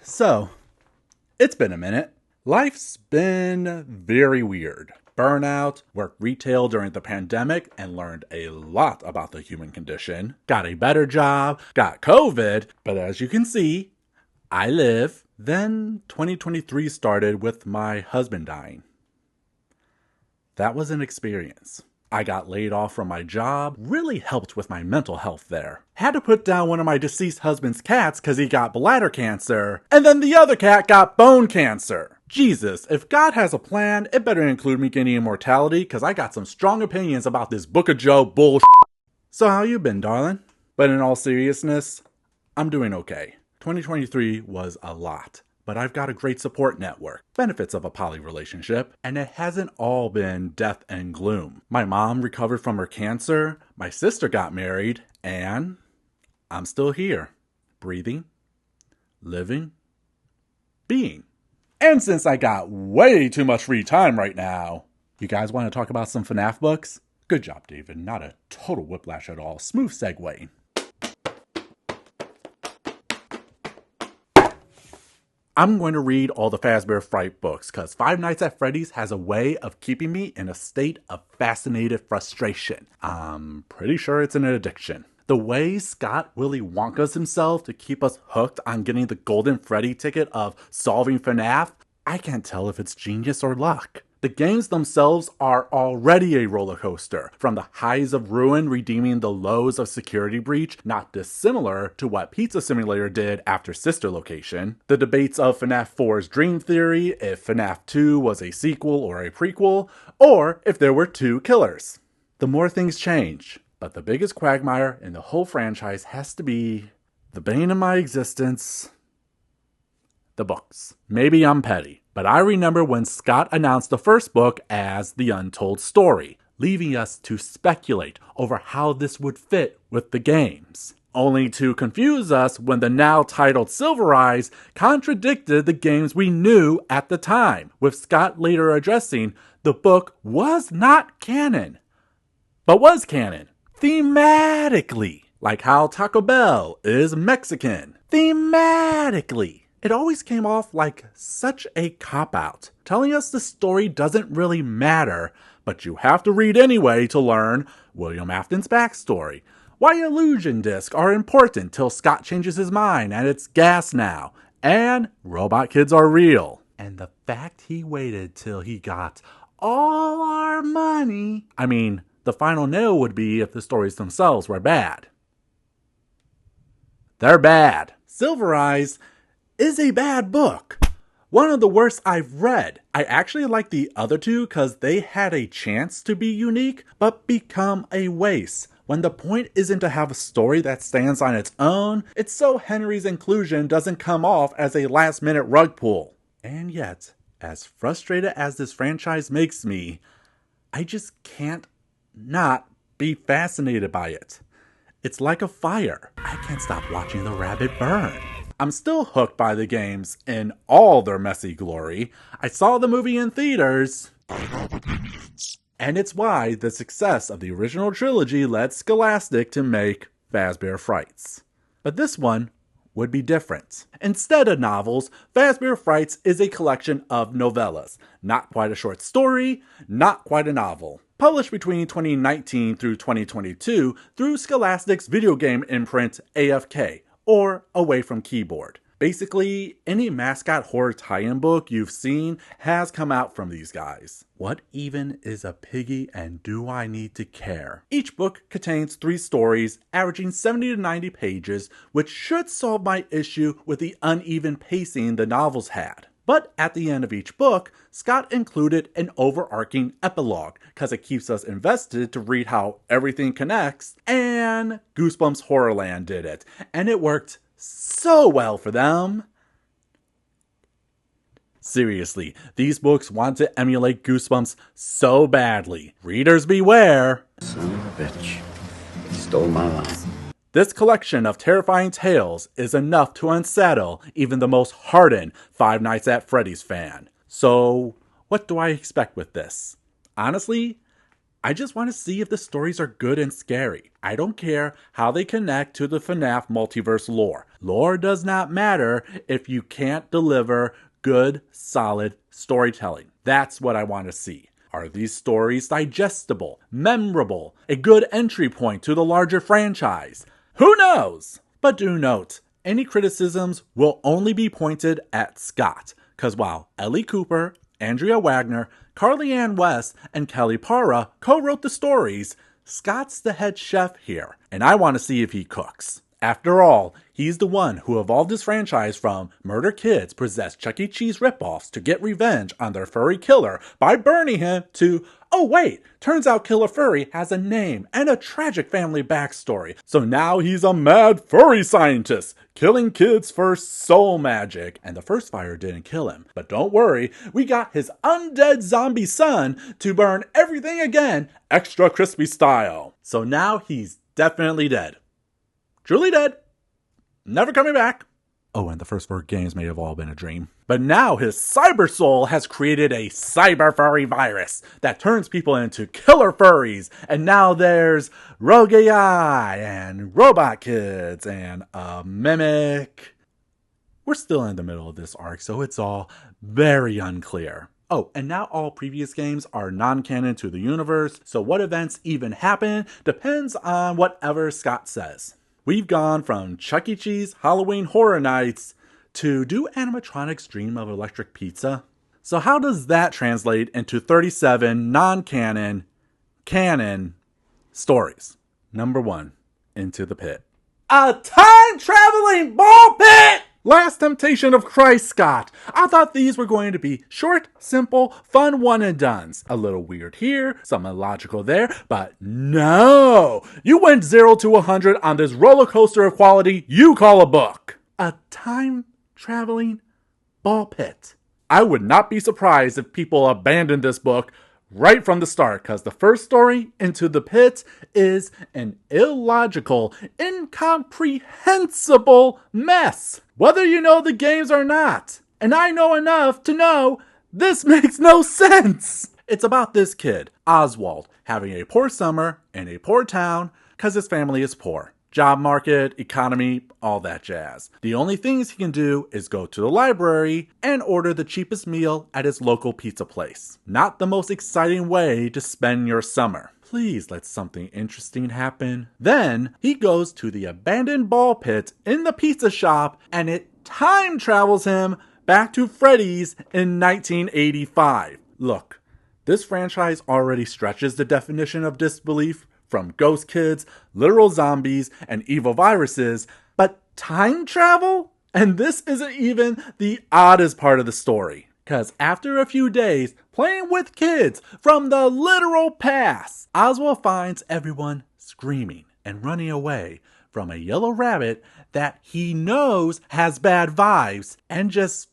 So, it's been a minute. Life's been very weird. Burnout, worked retail during the pandemic and learned a lot about the human condition. Got a better job, got COVID, but as you can see, I live. Then 2023 started with my husband dying. That was an experience. I got laid off from my job, really helped with my mental health there. Had to put down one of my deceased husband's cats because he got bladder cancer, and then the other cat got bone cancer. Jesus, if God has a plan, it better include me gaining immortality because I got some strong opinions about this Book of Job bullshit. So how you been, darling? But in all seriousness, I'm doing okay. 2023 was a lot. But I've got a great support network, benefits of a poly relationship, and it hasn't all been death and gloom. My mom recovered from her cancer, my sister got married, and I'm still here, breathing, living, being. And since I got way too much free time right now, you guys want to talk about some FNAF books? Good job, David. Not a total whiplash at all. Smooth segue. I'm going to read all the FAZBEAR Fright books because Five Nights at Freddy's has a way of keeping me in a state of fascinated frustration. I'm pretty sure it's an addiction. The way Scott Willy Wonkas himself to keep us hooked on getting the golden Freddy ticket of solving FNAF, I can't tell if it's genius or luck. The games themselves are already a roller coaster, from the highs of ruin redeeming the lows of security breach, not dissimilar to what Pizza Simulator did after Sister Location. The debates of FNAF 4's Dream Theory, if FNAF 2 was a sequel or a prequel, or if there were two killers. The more things change, but the biggest quagmire in the whole franchise has to be the bane of my existence. The books. Maybe I'm petty, but I remember when Scott announced the first book as The Untold Story, leaving us to speculate over how this would fit with the games, only to confuse us when the now titled Silver Eyes contradicted the games we knew at the time, with Scott later addressing the book was not canon, but was canon thematically, like how Taco Bell is Mexican thematically. It always came off like such a cop-out, telling us the story doesn't really matter, but you have to read anyway to learn William Afton's backstory, why illusion discs are important till Scott changes his mind and it's gas now, and robot kids are real. And the fact he waited till he got all our money. I mean, the final nail would be if the stories themselves were bad. They're bad. Silver Eyes is a bad book. One of the worst I've read. I actually like the other two because they had a chance to be unique, but become a waste. When the point isn't to have a story that stands on its own, it's so Henry's inclusion doesn't come off as a last-minute rug pull. And yet, as frustrated as this franchise makes me, I just can't not be fascinated by it. It's like a fire. I can't stop watching the rabbit burn. I'm still hooked by the games in all their messy glory. I saw the movie in theaters. And it's why the success of the original trilogy led Scholastic to make FAZBEAR Frights. But this one would be different. Instead of novels, FAZBEAR Frights is a collection of novellas. Not quite a short story, not quite a novel. Published between 2019 through 2022 through Scholastic's video game imprint AFK, or Away from Keyboard. Basically, any mascot horror tie-in book you've seen has come out from these guys. What even is a piggy and do I need to care? Each book contains 3 stories, averaging 70 to 90 pages, which should solve my issue with the uneven pacing the novels had. But at the end of each book, Scott included an overarching epilogue, because it keeps us invested to read how everything connects, and Goosebumps Horrorland did it, and it worked so well for them. Seriously, these books want to emulate Goosebumps so badly. Readers beware. Son of a bitch. He stole my line. This collection of terrifying tales is enough to unsettle even the most hardened Five Nights at Freddy's fan. So, what do I expect with this? Honestly, I just want to see if the stories are good and scary. I don't care how they connect to the FNAF multiverse lore. Lore does not matter if you can't deliver good, solid storytelling. That's what I want to see. Are these stories digestible, memorable, a good entry point to the larger franchise? Who knows? But do note, any criticisms will only be pointed at Scott, because while Ellie Cooper, Andrea Wagner, Carly Ann West, and Kelly Parra co-wrote the stories, Scott's the head chef here, and I want to see if he cooks. After all, he's the one who evolved his franchise from murder kids possess Chuck E. Cheese ripoffs to get revenge on their furry killer by burning him to, oh wait, turns out Killer Furry has a name and a tragic family backstory. So now he's a mad furry scientist, killing kids for soul magic. And the first fire didn't kill him. But don't worry, we got his undead zombie son to burn everything again, extra crispy style. So now he's definitely dead. Truly dead. Never coming back. Oh, and the first 4 games may have all been a dream. But now his cyber soul has created a cyber furry virus that turns people into killer furries. And now there's rogue AI and robot kids and a mimic. We're still in the middle of this arc, so it's all very unclear. Oh, and now all previous games are non-canon to the universe, so what events even happen depends on whatever Scott says. We've gone from Chuck E. Cheese Halloween Horror Nights to Do Animatronics Dream of Electric Pizza? So how does that translate into 37 non-canon, canon stories? Number 1, Into the Pit. A time-traveling ball pit! Last Temptation of Christ, Scott. I thought these were going to be short, simple, fun one-and-dones. A little weird here, some illogical there, but no! You went 0 to 100 on this roller coaster of quality you call a book. A time-traveling ball pit. I would not be surprised if people abandoned this book right from the start, because the first story, Into the Pit, is an illogical, incomprehensible mess. Whether you know the games or not. And I know enough to know this makes no sense. It's about this kid, Oswald, having a poor summer in a poor town because his family is poor. Job market, economy, all that jazz. The only things he can do is go to the library and order the cheapest meal at his local pizza place. Not the most exciting way to spend your summer. Please let something interesting happen. Then he goes to the abandoned ball pit in the pizza shop and it time travels him back to Freddy's in 1985. Look, this franchise already stretches the definition of disbelief from ghost kids, literal zombies, and evil viruses, but time travel? And this isn't even the oddest part of the story. Because after a few days playing with kids from the literal past, Oswald finds everyone screaming and running away from a yellow rabbit that he knows has bad vibes and just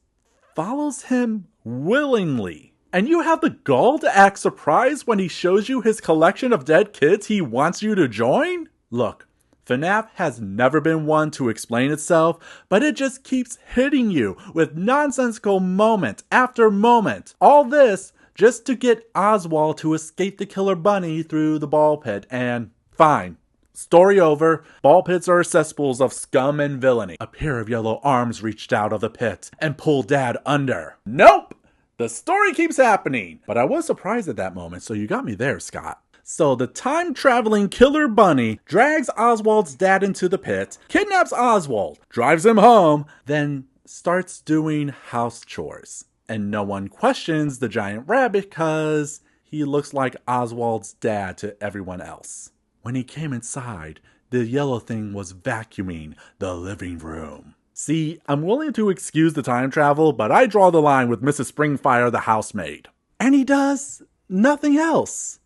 follows him willingly. And you have the gall to act surprised when he shows you his collection of dead kids he wants you to join? Look, FNAF has never been one to explain itself, but it just keeps hitting you with nonsensical moment after moment. All this just to get Oswald to escape the killer bunny through the ball pit, and fine. Story over. Ball pits are cesspools of scum and villainy. A pair of yellow arms reached out of the pit and pulled Dad under. Nope! The story keeps happening. But I was surprised at that moment, so you got me there, Scott. So the time-traveling killer bunny drags Oswald's dad into the pit, kidnaps Oswald, drives him home, then starts doing house chores. And no one questions the giant rabbit because he looks like Oswald's dad to everyone else. When he came inside, the yellow thing was vacuuming the living room. See, I'm willing to excuse the time travel, but I draw the line with Mrs. Springfire the housemaid. And he does nothing else.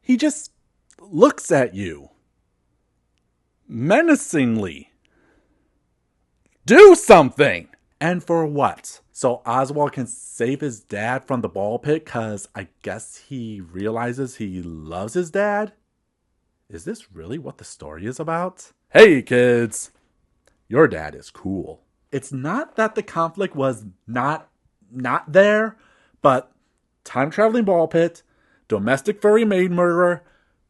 He just looks at you. Menacingly. Do something! And for what? So Oswald can save his dad from the ball pit because I guess he realizes he loves his dad? Is this really what the story is about? Hey kids! Your dad is cool. It's not that the conflict was not there, but time-traveling ball pit, Domestic furry maid murderer,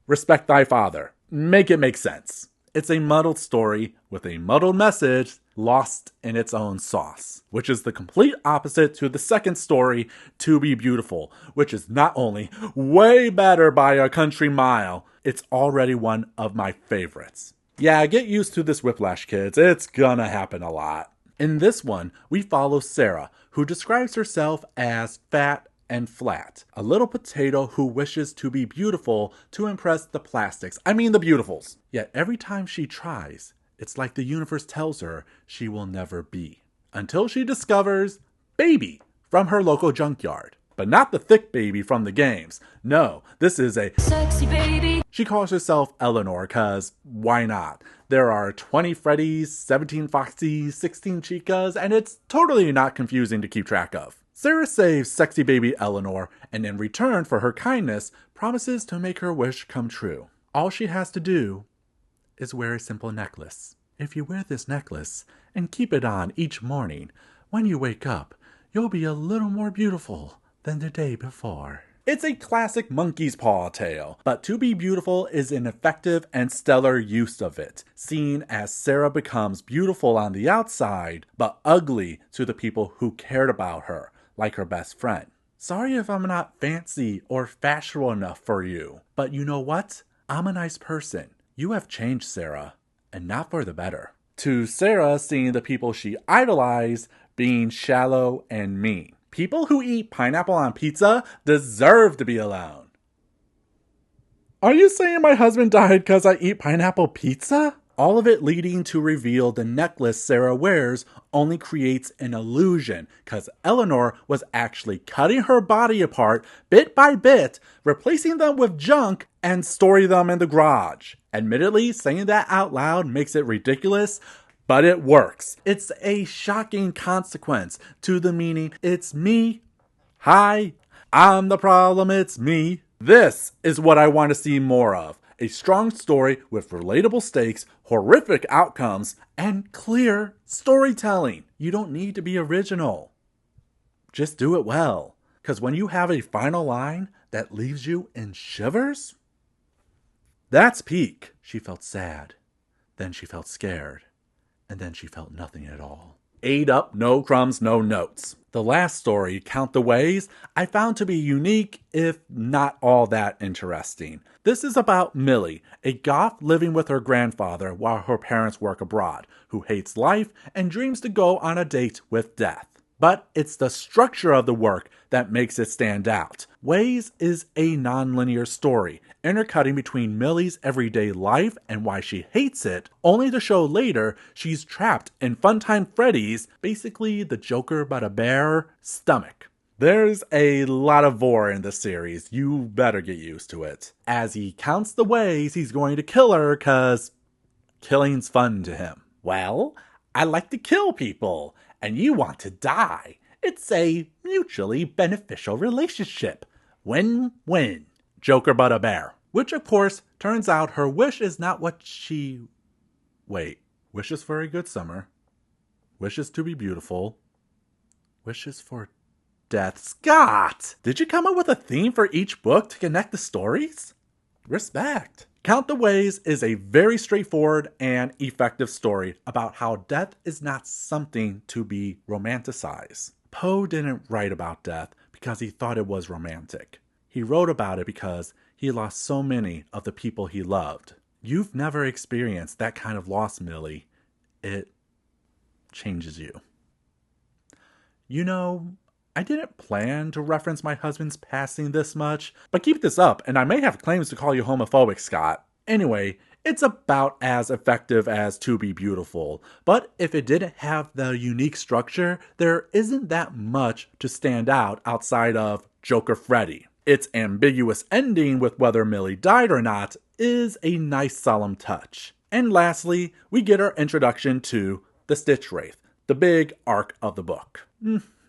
respect thy father. Make it make sense. It's a muddled story with a muddled message lost in its own sauce, which is the complete opposite to the second story, To Be Beautiful, which is not only way better by a country mile, it's already one of my favorites. Yeah, get used to this whiplash, kids. It's gonna happen a lot. In this one, we follow Sarah, who describes herself as fat and flat, a little potato who wishes to be beautiful to impress the plastics. I mean the beautifuls. Yet every time she tries, it's like the universe tells her she will never be. Until she discovers Baby from her local junkyard. But not the thick baby from the games. No, this is a sexy baby. She calls herself Eleanor, cause why not? There are 20 Freddys, 17 Foxies, 16 Chicas, and it's totally not confusing to keep track of. Sarah saves sexy baby Eleanor, and in return for her kindness, promises to make her wish come true. All she has to do is wear a simple necklace. If you wear this necklace and keep it on each morning, when you wake up, you'll be a little more beautiful than the day before. It's a classic monkey's paw tale, but To Be Beautiful is an effective and stellar use of it, seen as Sarah becomes beautiful on the outside, but ugly to the people who cared about her, like her best friend. Sorry if I'm not fancy or fashionable enough for you, but you know what? I'm a nice person. You have changed, Sarah, and not for the better. To Sarah, seeing the people she idolized being shallow and mean. People who eat pineapple on pizza deserve to be alone. Are you saying my husband died because I eat pineapple pizza? All of it leading to reveal the necklace Sarah wears only creates an illusion, because Eleanor was actually cutting her body apart bit by bit, replacing them with junk, and storing them in the garage. Admittedly, saying that out loud makes it ridiculous, but it works. It's a shocking consequence to the meaning, it's me. Hi, I'm the problem, it's me. This is what I want to see more of. A strong story with relatable stakes, horrific outcomes, and clear storytelling. You don't need to be original. Just do it well. Because when you have a final line that leaves you in shivers, that's peak. She felt sad. Then she felt scared. And then she felt nothing at all. 8 up, no crumbs, no notes. The last story, Count the Ways, I found to be unique, if not all that interesting. This is about Millie, a goth living with her grandfather while her parents work abroad, who hates life and dreams to go on a date with death. But it's the structure of the work that makes it stand out. Ways is a non-linear story, intercutting between Millie's everyday life and why she hates it, only to show later she's trapped in Funtime Freddy's, basically the Joker but a bear, stomach. There's a lot of vor in this series, you better get used to it. As he counts the ways he's going to kill her, cause killing's fun to him. Well, I like to kill people, and you want to die. It's a mutually beneficial relationship. Win-win. Joker but a bear. Which, of course, turns out her wish is not what she... Wait. Wishes for a good summer. Wishes to be beautiful. Wishes for death. Scott! Did you come up with a theme for each book to connect the stories? Respect. Count the Ways is a very straightforward and effective story about how death is not something to be romanticized. Poe didn't write about death because he thought it was romantic. He wrote about it because he lost so many of the people he loved. You've never experienced that kind of loss, Millie. It changes you. You know, I didn't plan to reference my husband's passing this much, but keep this up and I may have claims to call you homophobic, Scott. Anyway, it's about as effective as To Be Beautiful, but if it didn't have the unique structure, there isn't that much to stand out outside of Joker Freddy. Its ambiguous ending with whether Millie died or not is a nice solemn touch. And lastly, we get our introduction to the Stitchwraith, the big arc of the book.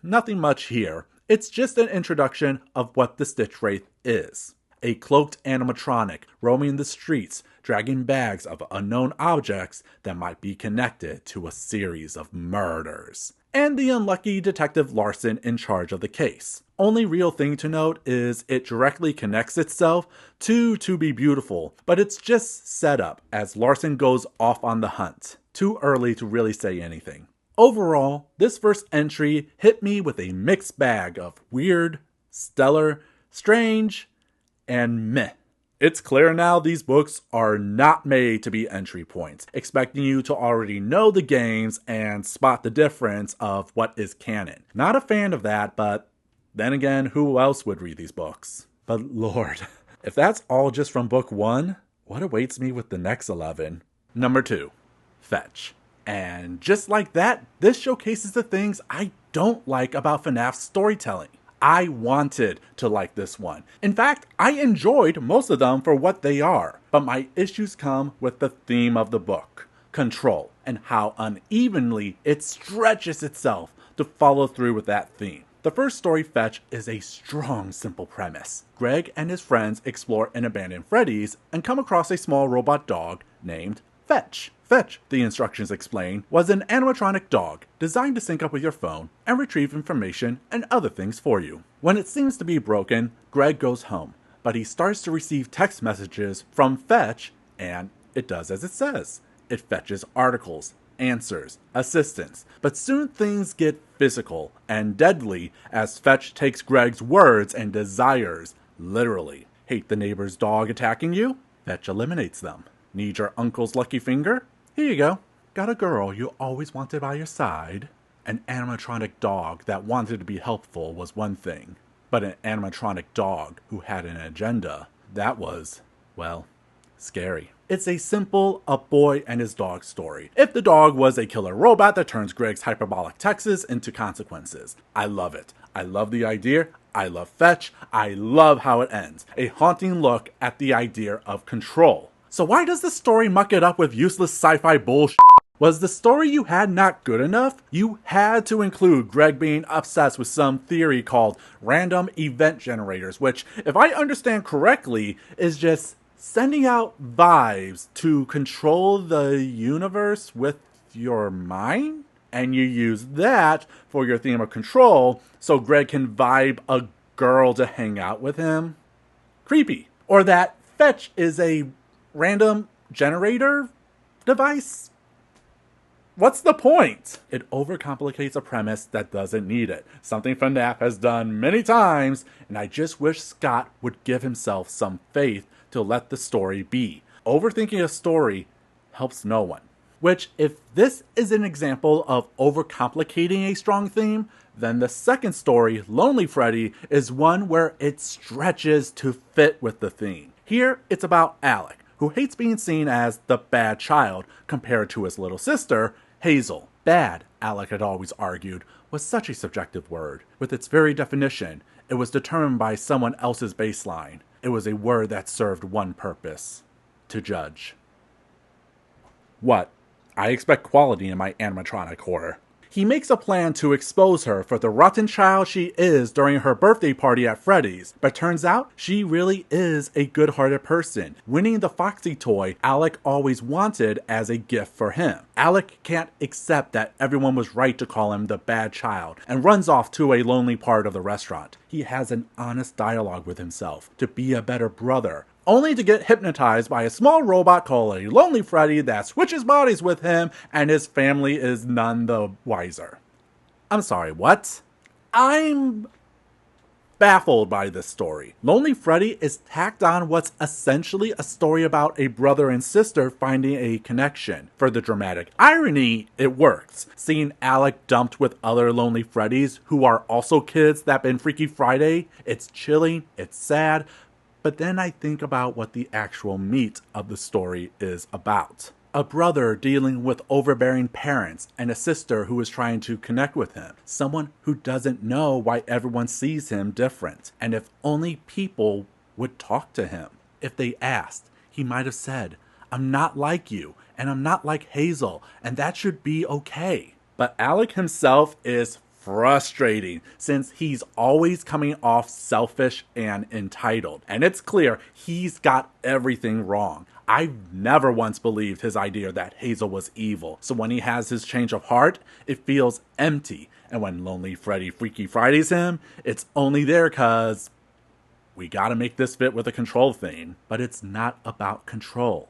Nothing much here. It's just an introduction of what the Stitchwraith is. a cloaked animatronic roaming the streets, dragging bags of unknown objects that might be connected to a series of murders. And the unlucky Detective Larson in charge of the case. Only real thing to note is it directly connects itself to Be Beautiful, but it's just set up as Larson goes off on the hunt. Too early to really say anything. Overall, this first entry hit me with a mixed bag of weird, stellar, strange, and meh. It's clear now these books are not made to be entry points, expecting you to already know the games and spot the difference of what is canon. Not a fan of that, but then again, who else would read these books? But Lord, if that's all just from book 1, what awaits me with the next 11? Number 2, Fetch. And just like that, this showcases the things I don't like about FNAF's storytelling. I wanted to like this one. In fact, I enjoyed most of them for what they are. But my issues come with the theme of the book, control, and how unevenly it stretches itself to follow through with that theme. The first story, Fetch, is a strong, simple premise. Greg and his friends explore an abandoned Freddy's and come across a small robot dog named Fetch. Fetch, the instructions explain, was an animatronic dog designed to sync up with your phone and retrieve information and other things for you. When it seems to be broken, Greg goes home, but he starts to receive text messages from Fetch, and it does as it says. It fetches articles, answers, assistance, but soon things get physical and deadly as Fetch takes Greg's words and desires literally. Hate the neighbor's dog attacking you? Fetch eliminates them. Need your uncle's lucky finger? Here you go. Got a girl you always wanted by your side? An animatronic dog that wanted to be helpful was one thing, but an animatronic dog who had an agenda, that was, well, scary. It's a simple a boy and his dog story. If the dog was a killer robot that turns Greg's hyperbolic texts into consequences. I love it. I love the idea. I love Fetch. I love how it ends. A haunting look at the idea of control. So why does the story muck it up with useless sci-fi bullshit? Was the story you had not good enough? You had to include Greg being obsessed with some theory called random event generators, which, if I understand correctly, is just sending out vibes to control the universe with your mind? And you use that for your theme of control, so Greg can vibe a girl to hang out with him? Creepy. Or that Fetch is a random generator device? What's the point? It overcomplicates a premise that doesn't need it. Something FNAF has done many times, and I just wish Scott would give himself some faith to let the story be. Overthinking a story helps no one. Which, if this is an example of overcomplicating a strong theme, then the second story, Lonely Freddy, is one where it stretches to fit with the theme. Here, it's about Alec, who hates being seen as the bad child compared to his little sister, Hazel. Bad, Alec had always argued, was such a subjective word. With its very definition, it was determined by someone else's baseline. It was a word that served one purpose: to judge. What? I expect quality in my animatronic horror. He makes a plan to expose her for the rotten child she is during her birthday party at Freddy's, but turns out she really is a good-hearted person, winning the Foxy toy Alec always wanted as a gift for him. Alec can't accept that everyone was right to call him the bad child, and runs off to a lonely part of the restaurant. He has an honest dialogue with himself to be a better brother, only to get hypnotized by a small robot called a Lonely Freddy that switches bodies with him, and his family is none the wiser. I'm sorry, what? I'm baffled by this story. Lonely Freddy is tacked on what's essentially a story about a brother and sister finding a connection. For the dramatic irony, it works. Seeing Alec dumped with other Lonely Freddys who are also kids that been Freaky Friday, it's chilling, it's sad, but then I think about what the actual meat of the story is about. A brother dealing with overbearing parents and a sister who is trying to connect with him. Someone who doesn't know why everyone sees him different. And if only people would talk to him. If they asked, he might have said, "I'm not like you, and I'm not like Hazel, and that should be okay." But Alec himself is frustrating since he's always coming off selfish and entitled. And it's clear he's got everything wrong. I've never once believed his idea that Hazel was evil. So when he has his change of heart, it feels empty. And when Lonely Freddy Freaky Fridays him, it's only there cause we gotta make this fit with a control theme. But it's not about control.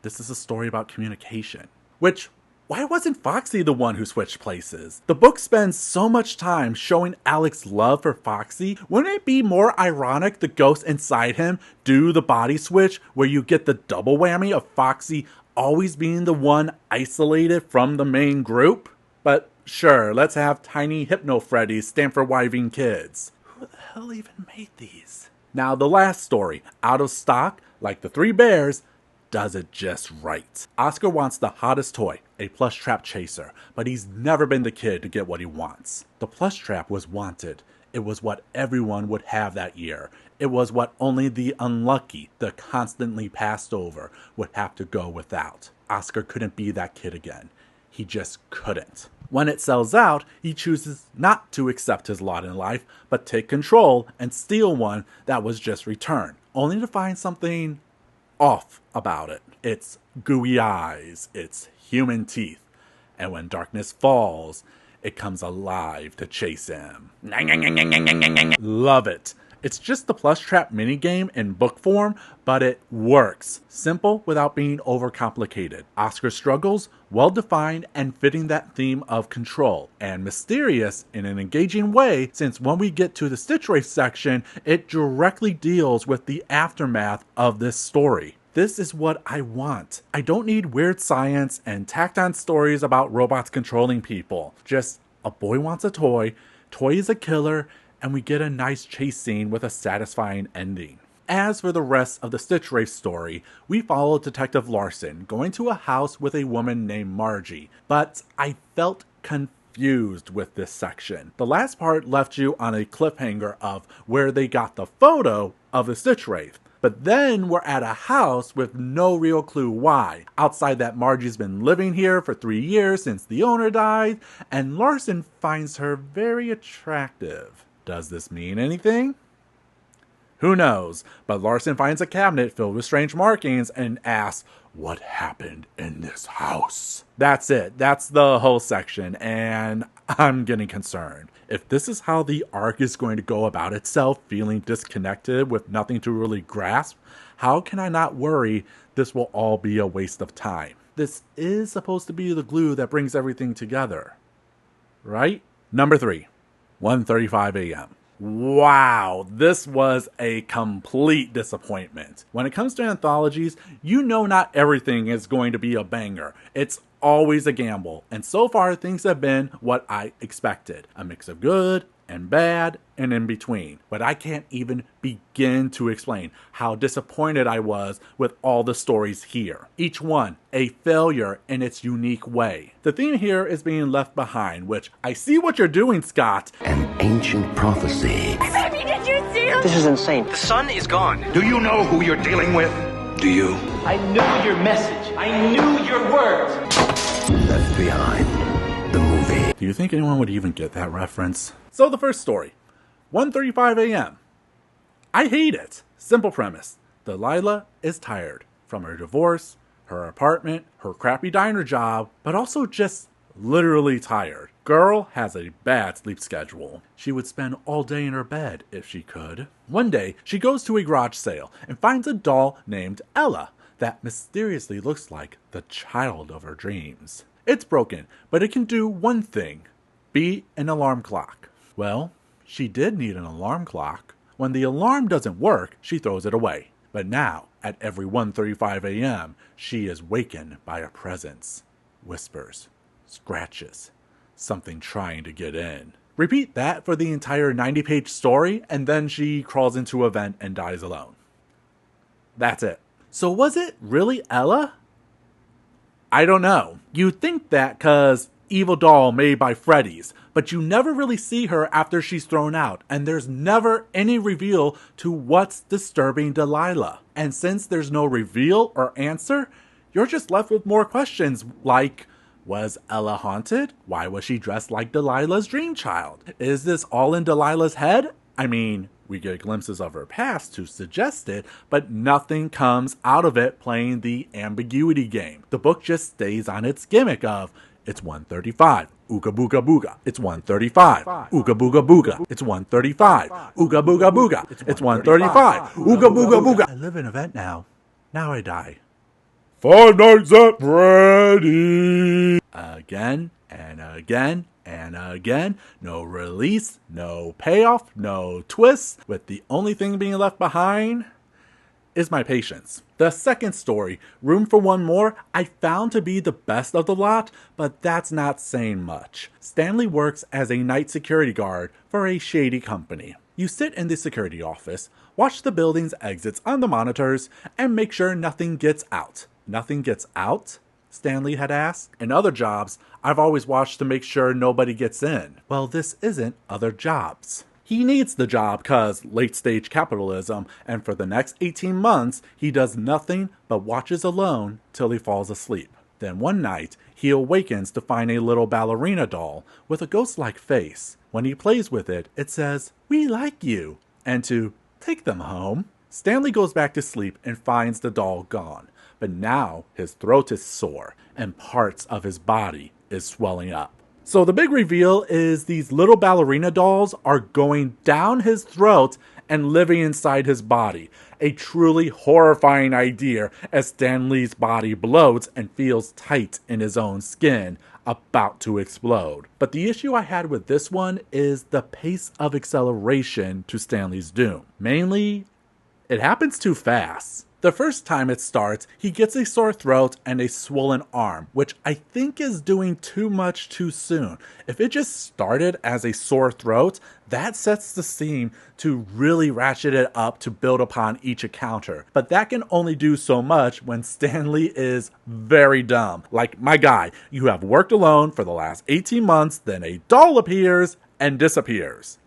This is a story about communication. Which, why wasn't Foxy the one who switched places? The book spends so much time showing Alex's love for Foxy. Wouldn't it be more ironic the ghost inside him do the body switch where you get the double whammy of Foxy always being the one isolated from the main group? But sure, let's have tiny Hypno Freddies stand for wiving kids. Who the hell even made these? Now the last story, out of stock, like the Three Bears, does it just right. Oscar wants the hottest toy, a plush trap chaser, but he's never been the kid to get what he wants. The plush trap was wanted. It was what everyone would have that year. It was what only the unlucky, the constantly passed over, would have to go without. Oscar couldn't be that kid again. He just couldn't. When it sells out, he chooses not to accept his lot in life, but take control and steal one that was just returned, only to find something off about it. It's gooey eyes, it's human teeth, and when darkness falls, it comes alive to chase him. Love it. It's just the plush trap minigame in book form, but it works. Simple without being overcomplicated. Oscar's struggles, well-defined and fitting that theme of control. And mysterious in an engaging way, since when we get to the Stitchwraith section, it directly deals with the aftermath of this story. This is what I want. I don't need weird science and tacked on stories about robots controlling people. Just a boy wants a toy is a killer, and we get a nice chase scene with a satisfying ending. As for the rest of the Stitchwraith story, we follow Detective Larson going to a house with a woman named Margie, but I felt confused with this section. The last part left you on a cliffhanger of where they got the photo of the Stitchwraith. But then we're at a house with no real clue why. Outside that Margie's been living here for 3 years since the owner died, and Larson finds her very attractive. Does this mean anything? Who knows, but Larson finds a cabinet filled with strange markings and asks, what happened in this house? That's it. That's the whole section, and I'm getting concerned. If this is how the arc is going to go about itself, feeling disconnected with nothing to really grasp, how can I not worry this will all be a waste of time? This is supposed to be the glue that brings everything together, right? Number 3, 1:35 a.m. Wow, this was a complete disappointment. When it comes to anthologies, you know not everything is going to be a banger. It's always a gamble, and so far things have been what I expected. A mix of good and bad and in between. But I can't even begin to explain how disappointed I was with all the stories here. Each one a failure in its unique way. The theme here is being left behind, which I see what you're doing, Scott. An ancient prophecy. Baby, did you see him? This is insane. The sun is gone. Do you know who you're dealing with? Do you? I knew your message. I knew your words. Left behind. The movie. Do you think anyone would even get that reference? So the first story, 1:35 a.m. I hate it. Simple premise. Delilah is tired from her divorce, her apartment, her crappy diner job, but also just literally tired. Girl has a bad sleep schedule. She would spend all day in her bed if she could. One day, she goes to a garage sale and finds a doll named Ella that mysteriously looks like the child of her dreams. It's broken, but it can do one thing, be an alarm clock. Well, she did need an alarm clock. When the alarm doesn't work, she throws it away. But now, at every 1:35 a.m., she is wakened by a presence. Whispers, scratches, something trying to get in. Repeat that for the entire 90-page story, and then she crawls into a vent and dies alone. That's it. So was it really Ella? I don't know. You'd think that cause evil doll made by Freddy's, but you never really see her after she's thrown out, and there's never any reveal to what's disturbing Delilah. And since there's no reveal or answer, you're just left with more questions like, Was Ella haunted? Why was she dressed like Delilah's dream child? Is this all in Delilah's head? I mean, we get glimpses of her past to suggest it, but nothing comes out of it playing the ambiguity game. The book just stays on its gimmick of, it's 1:35. Ooga booga booga. It's 1:35. Ooga booga booga. It's 1:35. Ooga booga booga. It's 1:35. Ooga booga booga. I live in a vent now. Now I die. Five Nights at Freddy's. Again and again and again. No release, no payoff, no twist, with the only thing being left behind is my patience. The second story, Room for One More, I found to be the best of the lot, but that's not saying much. Stanley works as a night security guard for a shady company. You sit in the security office, watch the building's exits on the monitors, and make sure nothing gets out. Nothing gets out? Stanley had asked. In other jobs, I've always watched to make sure nobody gets in. Well, this isn't other jobs. He needs the job cause late-stage capitalism, and for the next 18 months, he does nothing but watches alone till he falls asleep. Then one night, he awakens to find a little ballerina doll with a ghost-like face. When he plays with it, it says, "We like you," and to take them home. Stanley goes back to sleep and finds the doll gone, but now his throat is sore and parts of his body is swelling up. So the big reveal is these little ballerina dolls are going down his throat and living inside his body. A truly horrifying idea as Stanley's body bloats and feels tight in his own skin, about to explode. But the issue I had with this one is the pace of acceleration to Stanley's doom. Mainly, it happens too fast. The first time it starts, he gets a sore throat and a swollen arm, which I think is doing too much too soon. If it just started as a sore throat, that sets the scene to really ratchet it up to build upon each encounter. But that can only do so much when Stanley is very dumb. Like, my guy, you have worked alone for the last 18 months, then a doll appears and disappears.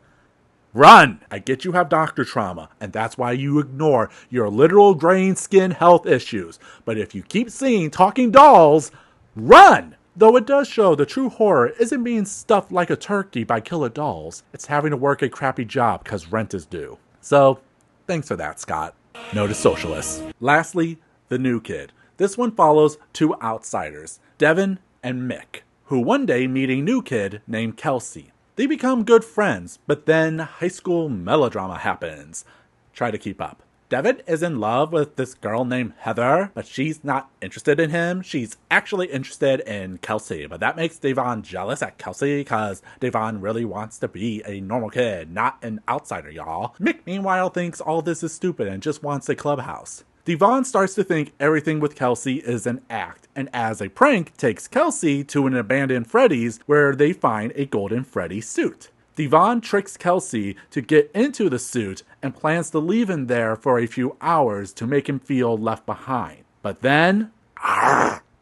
Run! I get you have doctor trauma, and that's why you ignore your literal graying skin health issues. But if you keep seeing talking dolls, run! Though it does show the true horror isn't being stuffed like a turkey by killer dolls. It's having to work a crappy job because rent is due. So, thanks for that, Scott. Noted socialists. Lastly, the new kid. This one follows two outsiders, Devin and Mick, who one day meet a new kid named Kelsey. They become good friends, but then high school melodrama happens. Try to keep up. Devin is in love with this girl named Heather, but she's not interested in him. She's actually interested in Kelsey, but that makes Devon jealous at Kelsey because Devon really wants to be a normal kid, not an outsider, y'all. Mick, meanwhile, thinks all this is stupid and just wants a clubhouse. Devon starts to think everything with Kelsey is an act, and as a prank, takes Kelsey to an abandoned Freddy's where they find a golden Freddy suit. Devon tricks Kelsey to get into the suit and plans to leave him there for a few hours to make him feel left behind. But then,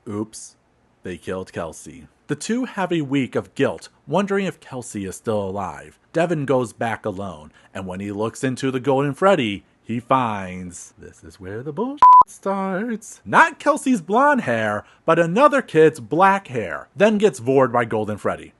oops, they killed Kelsey. The two have a week of guilt, wondering if Kelsey is still alive. Devin goes back alone, and when he looks into the golden Freddy, he finds, this is where the bullshit starts, not Kelsey's blonde hair, but another kid's black hair, then gets vored by Golden Freddy.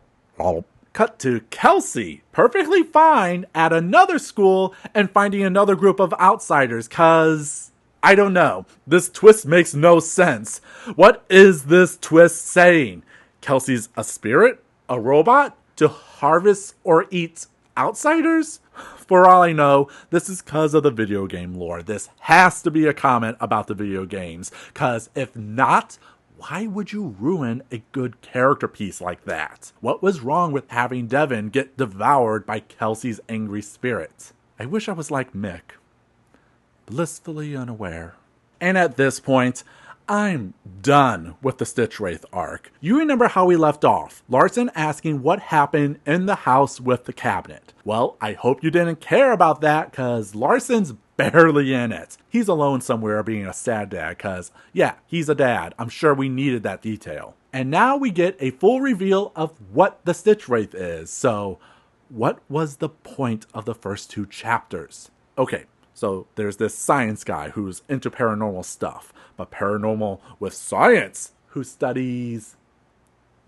Cut to Kelsey, perfectly fine at another school and finding another group of outsiders, cause, I don't know, this twist makes no sense. What is this twist saying? Kelsey's a spirit? A robot? To harvest or eat outsiders? For all I know, this is because of the video game lore. This has to be a comment about the video games, because if not, why would you ruin a good character piece like that? What was wrong with having Devin get devoured by Kelsey's angry spirit? I wish I was like Mick, blissfully unaware. And at this point, I'm done with the Stitchwraith arc. You remember how we left off, Larson asking what happened in the house with the cabinet. Well, I hope you didn't care about that, cause Larson's barely in it. He's alone somewhere being a sad dad, cause yeah, he's a dad. I'm sure we needed that detail. And now we get a full reveal of what the Stitchwraith is. So, what was the point of the first two chapters? Okay, so there's this science guy who's into paranormal stuff, but paranormal with science, who studies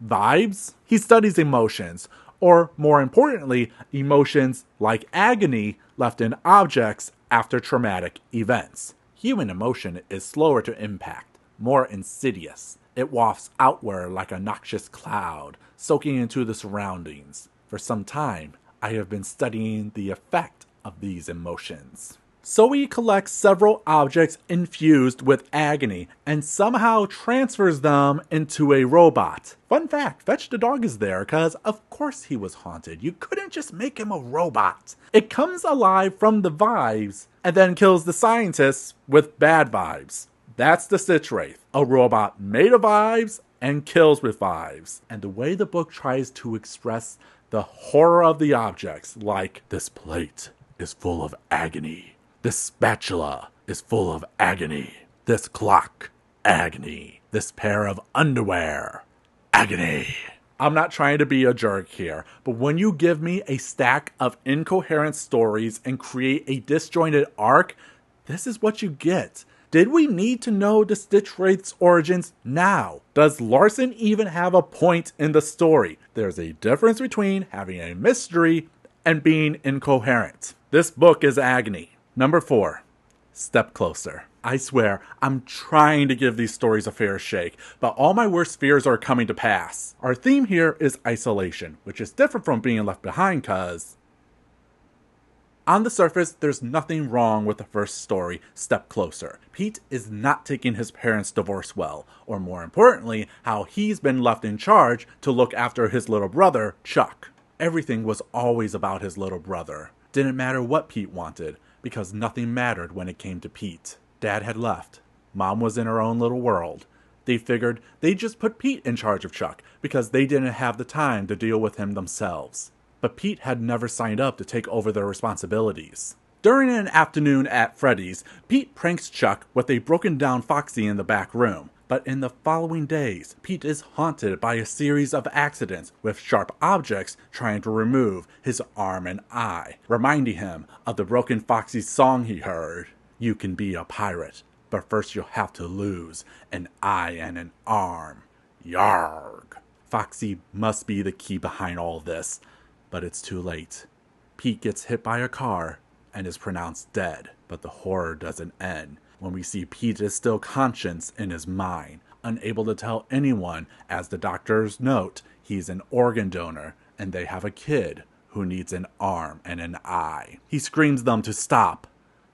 Vibes? He studies emotions, or more importantly, emotions like agony left in objects after traumatic events. Human emotion is slower to impact, more insidious. It wafts outward like a noxious cloud, soaking into the surroundings. For some time, I have been studying the effect of these emotions. So he collects several objects infused with agony and somehow transfers them into a robot. Fun fact, Fetch the Dog is there because of course he was haunted. You couldn't just make him a robot. It comes alive from the vibes and then kills the scientists with bad vibes. That's the Stitchwraith, a robot made of vibes and kills with vibes. And the way the book tries to express the horror of the objects, like this plate is full of agony. This spatula is full of agony. This clock, agony. This pair of underwear, agony. I'm not trying to be a jerk here, but when you give me a stack of incoherent stories and create a disjointed arc, this is what you get. Did we need to know the Stitchwraith's origins now? Does Larson even have a point in the story? There's a difference between having a mystery and being incoherent. This book is agony. Number 4, Step Closer. I swear, I'm trying to give these stories a fair shake, but all my worst fears are coming to pass. Our theme here is isolation, which is different from being left behind cause on the surface, there's nothing wrong with the first story, Step Closer. Pete is not taking his parents' divorce well, or more importantly, how he's been left in charge to look after his little brother, Chuck. Everything was always about his little brother. Didn't matter what Pete wanted, because nothing mattered when it came to Pete. Dad had left. Mom was in her own little world. They figured they'd just put Pete in charge of Chuck, because they didn't have the time to deal with him themselves. But Pete had never signed up to take over their responsibilities. During an afternoon at Freddy's, Pete pranks Chuck with a broken down Foxy in the back room. But in the following days, Pete is haunted by a series of accidents with sharp objects trying to remove his arm and eye, reminding him of the broken Foxy song he heard. You can be a pirate, but first you'll have to lose an eye and an arm. Yarg. Foxy must be the key behind all this. But it's too late. Pete gets hit by a car and is pronounced dead. But the horror doesn't end when we see Pete is still conscious in his mind, unable to tell anyone, as the doctors note, he's an organ donor and they have a kid who needs an arm and an eye. He screams them to stop,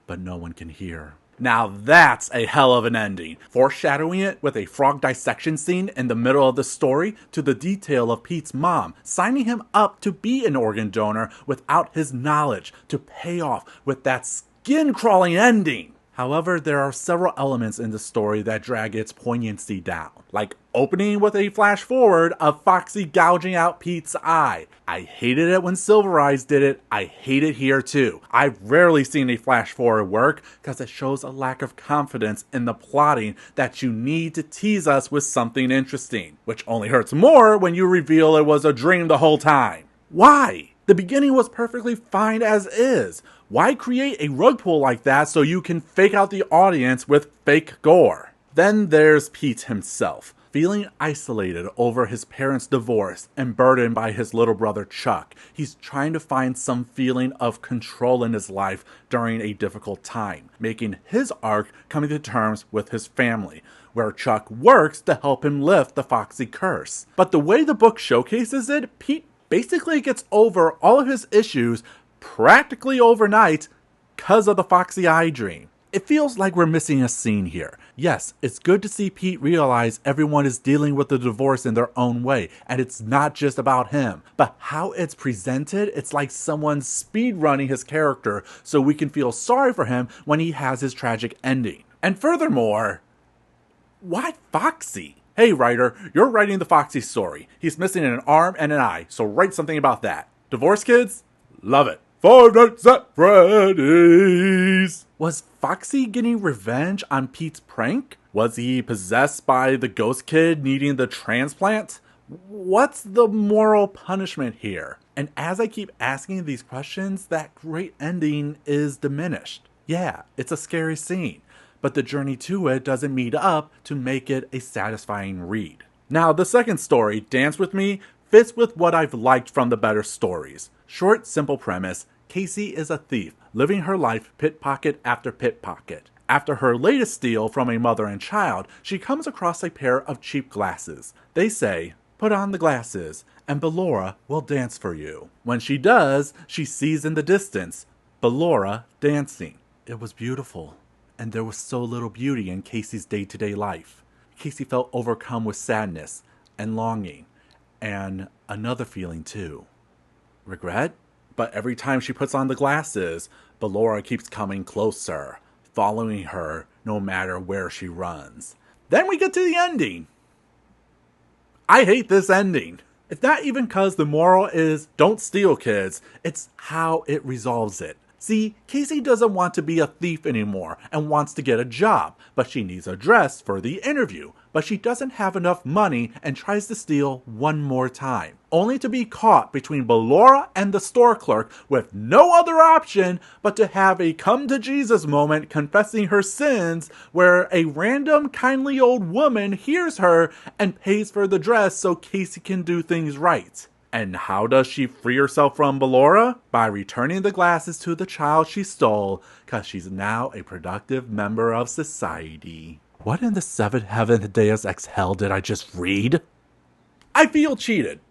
but no one can hear. Now that's a hell of an ending, foreshadowing it with a frog dissection scene in the middle of the story to the detail of Pete's mom signing him up to be an organ donor without his knowledge to pay off with that skin-crawling ending. However, there are several elements in the story that drag its poignancy down, like opening with a flash forward of Foxy gouging out Pete's eye. I hated it when Silver Eyes did it. I hate it here too. I've rarely seen a flash forward work because it shows a lack of confidence in the plotting that you need to tease us with something interesting, which only hurts more when you reveal it was a dream the whole time. Why? The beginning was perfectly fine as is. Why create a rug pull like that so you can fake out the audience with fake gore? Then there's Pete himself, feeling isolated over his parents' divorce and burdened by his little brother Chuck. He's trying to find some feeling of control in his life during a difficult time, making his arc coming to terms with his family, where Chuck works to help him lift the Foxy curse. But the way the book showcases it, Pete basically gets over all of his issues practically overnight because of the Foxy eye dream. It feels like we're missing a scene here. Yes, it's good to see Pete realize everyone is dealing with the divorce in their own way, and it's not just about him. But how it's presented, it's like someone speedrunning his character so we can feel sorry for him when he has his tragic ending. And furthermore, why Foxy? Hey writer, you're writing the Foxy story. He's missing an arm and an eye, so write something about that. Divorce kids? Love it. 5 Nights at Freddy's! Was Foxy getting revenge on Pete's prank? Was he possessed by the ghost kid needing the transplant? What's the moral punishment here? And as I keep asking these questions, that great ending is diminished. Yeah, it's a scary scene, but the journey to it doesn't meet up to make it a satisfying read. Now, the second story, Dance With Me, fits with what I've liked from the better stories. Short, simple premise, Casey is a thief, living her life pickpocket after pickpocket. After her latest steal from a mother and child, she comes across a pair of cheap glasses. They say, "Put on the glasses, and Ballora will dance for you." When she does, she sees in the distance Ballora dancing. It was beautiful, and there was so little beauty in Casey's day-to-day life. Casey felt overcome with sadness and longing, and another feeling too. Regret? But every time she puts on the glasses, Ballora keeps coming closer, following her no matter where she runs. Then we get to the ending. I hate this ending. It's not even because the moral is don't steal, kids. It's how it resolves it. See, Casey doesn't want to be a thief anymore and wants to get a job, but she needs a dress for the interview. But she doesn't have enough money and tries to steal one more time, only to be caught between Ballora and the store clerk with no other option but to have a come to Jesus moment confessing her sins, where a random kindly old woman hears her and pays for the dress so Casey can do things right. And how does she free herself from Ballora? By returning the glasses to the child she stole, cause she's now a productive member of society. What in the seventh heaven Deus Ex hell did I just read? I feel cheated.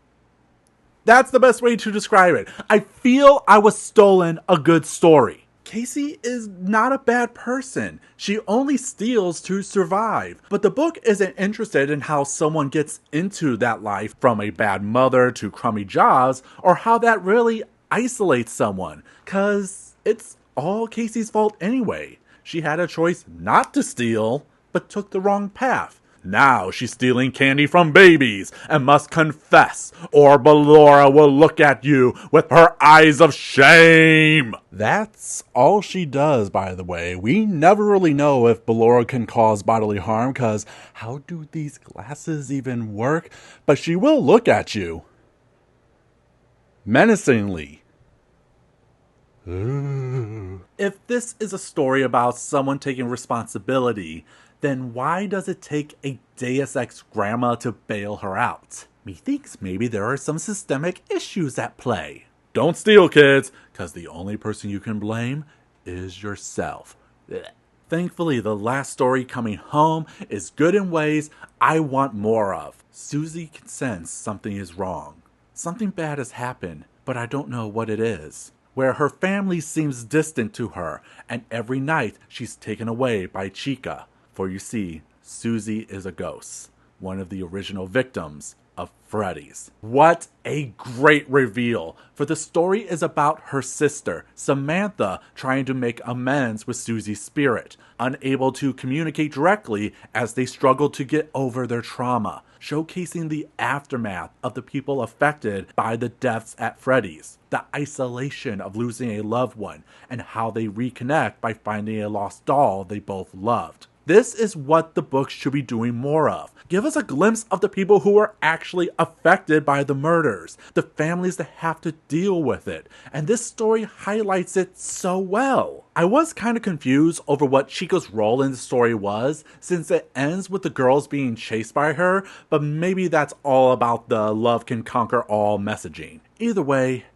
That's the best way to describe it. I feel I was stolen a good story. Casey is not a bad person. She only steals to survive. But the book isn't interested in how someone gets into that life, from a bad mother to crummy jobs, or how that really isolates someone, cause it's all Casey's fault anyway. She had a choice not to steal, but took the wrong path. Now she's stealing candy from babies and must confess, or Ballora will look at you with her eyes of shame. That's all she does, by the way. We never really know if Ballora can cause bodily harm, cause how do these glasses even work? But she will look at you menacingly. Ooh. If this is a story about someone taking responsibility, then why does it take a Deus Ex grandma to bail her out? Methinks maybe there are some systemic issues at play. Don't steal, kids, cause the only person you can blame is yourself. Blech. Thankfully, the last story, Coming Home, is good in ways I want more of. Susie can sense something is wrong. Something bad has happened, but I don't know what it is. Where her family seems distant to her, and every night she's taken away by Chica. For you see, Susie is a ghost, one of the original victims of Freddy's. What a great reveal, for the story is about her sister, Samantha, trying to make amends with Susie's spirit, unable to communicate directly as they struggle to get over their trauma, showcasing the aftermath of the people affected by the deaths at Freddy's, the isolation of losing a loved one, and how they reconnect by finding a lost doll they both loved. This is what the book should be doing more of. Give us a glimpse of the people who are actually affected by the murders, the families that have to deal with it, and this story highlights it so well. I was kind of confused over what Chica's role in the story was, since it ends with the girls being chased by her, but maybe that's all about the love can conquer all messaging. Either way,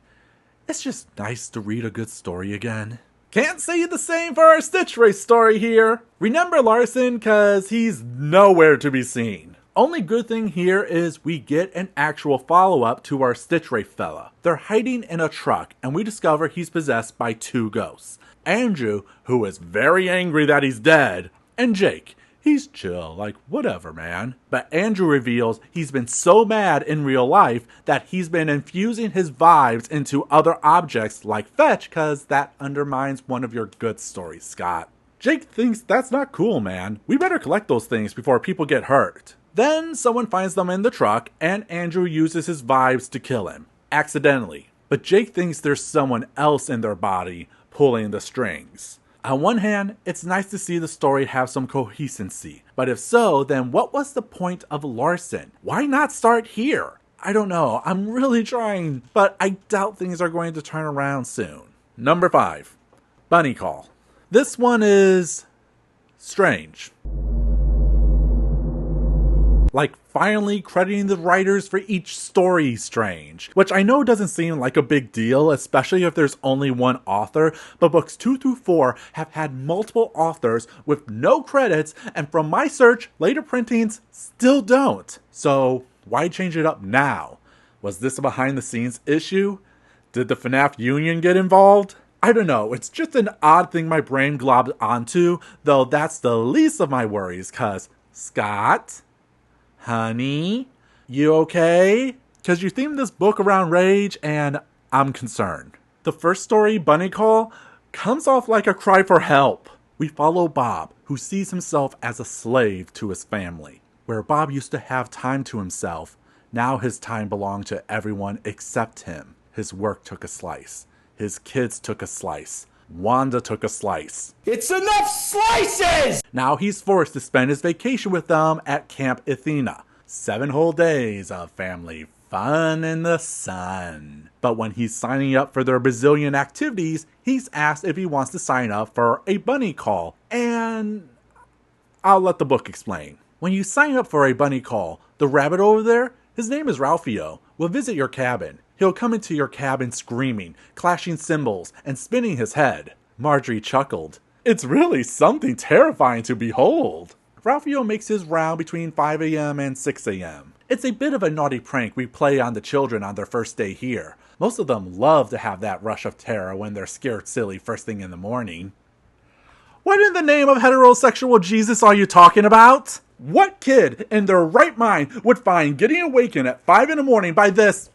it's just nice to read a good story again. Can't say the same for our Stitchwraith story here. Remember Larson, cause he's nowhere to be seen. Only good thing here is we get an actual follow-up to our Stitchwraith fella. They're hiding in a truck and we discover he's possessed by two ghosts. Andrew, who is very angry that he's dead, and Jake. He's chill, like whatever, man. But Andrew reveals he's been so mad in real life that he's been infusing his vibes into other objects like fetch, cause that undermines one of your good stories, Scott. Jake thinks that's not cool, man. We better collect those things before people get hurt. Then someone finds them in the truck and Andrew uses his vibes to kill him. Accidentally. But Jake thinks there's someone else in their body pulling the strings. On one hand, it's nice to see the story have some coherency, but if so, then what was the point of Larson? Why not start here? I don't know, I'm really trying, but I doubt things are going to turn around soon. Number 5, Bunny Call. This one is strange. Like finally crediting the writers for each story strange, which I know doesn't seem like a big deal, especially if there's only one author, but books 2 through 4 have had multiple authors with no credits, and from my search, later printings still don't. So why change it up now? Was this a behind the scenes issue? Did the FNAF union get involved? I don't know, it's just an odd thing my brain globbed onto, though that's the least of my worries, cause Scott? Honey? You okay? Cause you themed this book around rage, and I'm concerned. The first story, Bunny Call, comes off like a cry for help. We follow Bob, who sees himself as a slave to his family. Where Bob used to have time to himself, now his time belonged to everyone except him. His work took a slice. His kids took a slice. Wanda took a slice. It's enough slices! Now he's forced to spend his vacation with them at Camp Athena. 7 whole days of family fun in the sun. But when he's signing up for their bazillion activities, he's asked if he wants to sign up for a bunny call. And I'll let the book explain. When you sign up for a bunny call, the rabbit over there, his name is Ralphio, will visit your cabin. He'll come into your cabin screaming, clashing cymbals, and spinning his head. Marjorie chuckled. It's really something terrifying to behold. Ralphio makes his round between 5 a.m. and 6 a.m. It's a bit of a naughty prank we play on the children on their first day here. Most of them love to have that rush of terror when they're scared silly first thing in the morning. What in the name of heterosexual Jesus are you talking about? What kid in their right mind would find getting awakened at 5 in the morning by this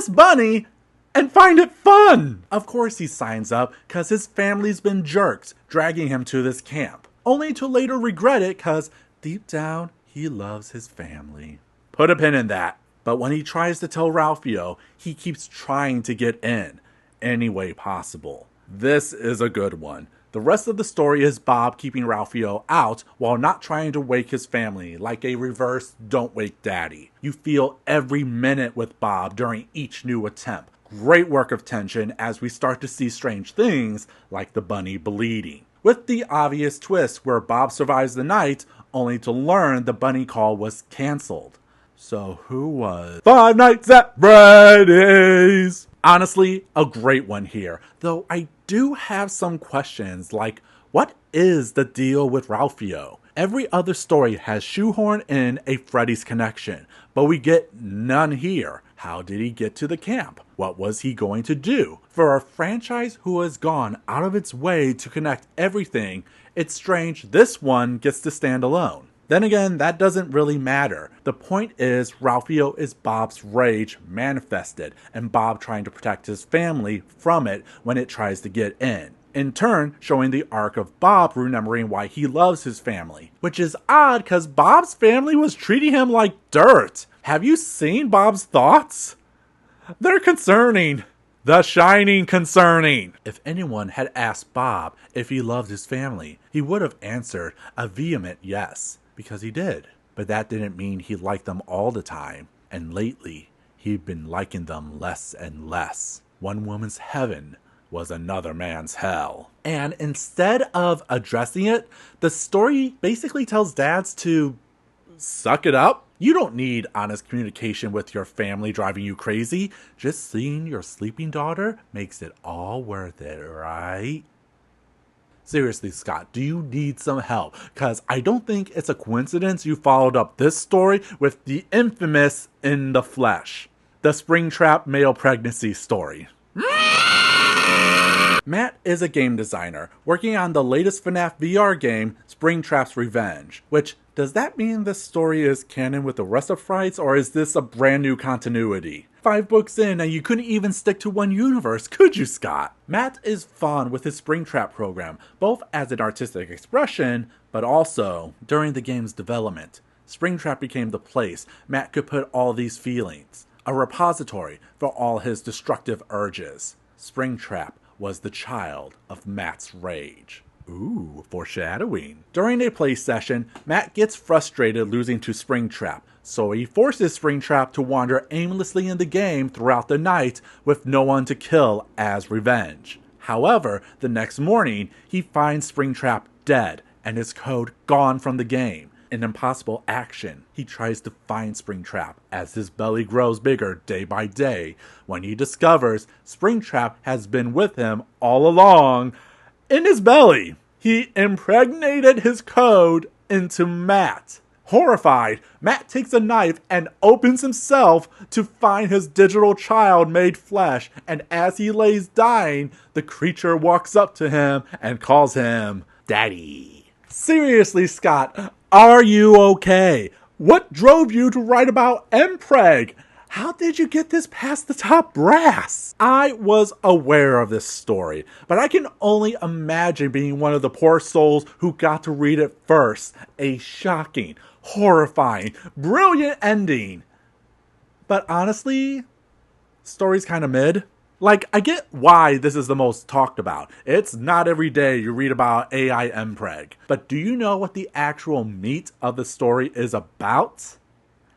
bunny and find it fun? Of course he signs up cause his family's been jerks dragging him to this camp, only to later regret it cause deep down he loves his family. Put a pin in that. But when he tries to tell Ralphio, he keeps trying to get in any way possible. This is a good one. The rest of the story is Bob keeping Ralphio out while not trying to wake his family, like a reverse Don't Wake Daddy. You feel every minute with Bob during each new attempt. Great work of tension as we start to see strange things like the bunny bleeding. With the obvious twist where Bob survives the night only to learn the bunny call was cancelled. So who was Five Nights at Freddy's? Honestly, a great one here, though I do have some questions like, what is the deal with Ralphio? Every other story has shoehorned in a Freddy's connection, but we get none here. How did he get to the camp? What was he going to do? For a franchise who has gone out of its way to connect everything, it's strange this one gets to stand alone. Then again, that doesn't really matter. The point is, Ralphio is Bob's rage manifested, and Bob trying to protect his family from it when it tries to get in turn showing the arc of Bob remembering why he loves his family. Which is odd, because Bob's family was treating him like dirt. Have you seen Bob's thoughts? They're concerning. The Shining concerning. If anyone had asked Bob if he loved his family, he would have answered a vehement yes. Because he did. But that didn't mean he liked them all the time. And lately, he'd been liking them less and less. One woman's heaven was another man's hell. And instead of addressing it, the story basically tells dads to suck it up. You don't need honest communication with your family driving you crazy. Just seeing your sleeping daughter makes it all worth it, right? Seriously, Scott, do you need some help? Because I don't think it's a coincidence you followed up this story with the infamous In the Flesh, the Springtrap male pregnancy story. Matt is a game designer working on the latest FNAF VR game, Springtrap's Revenge. Which, does that mean this story is canon with the rest of Frights, or is this a brand new continuity? 5 books in and you couldn't even stick to one universe, could you, Scott? Matt is fond with his Springtrap program, both as an artistic expression, but also during the game's development. Springtrap became the place Matt could put all these feelings, a repository for all his destructive urges. Springtrap was the child of Matt's rage. Ooh, foreshadowing. During a play session, Matt gets frustrated losing to Springtrap, so he forces Springtrap to wander aimlessly in the game throughout the night with no one to kill as revenge. However, the next morning, he finds Springtrap dead and his code gone from the game. an impossible action. He tries to find Springtrap as his belly grows bigger day by day when he discovers Springtrap has been with him all along in his belly. He impregnated his code into Matt. Horrified, Matt takes a knife and opens himself to find his digital child made flesh, and as he lays dying, the creature walks up to him and calls him Daddy. Seriously, Scott, are you okay? What drove you to write about Mpreg? How did you get this past the top brass? I was aware of this story, but I can only imagine being one of the poor souls who got to read it first. A shocking, horrifying, brilliant ending. But honestly, story's kind of mid. Like, I get why this is the most talked about. It's not every day you read about AI Mpreg. But do you know what the actual meat of the story is about?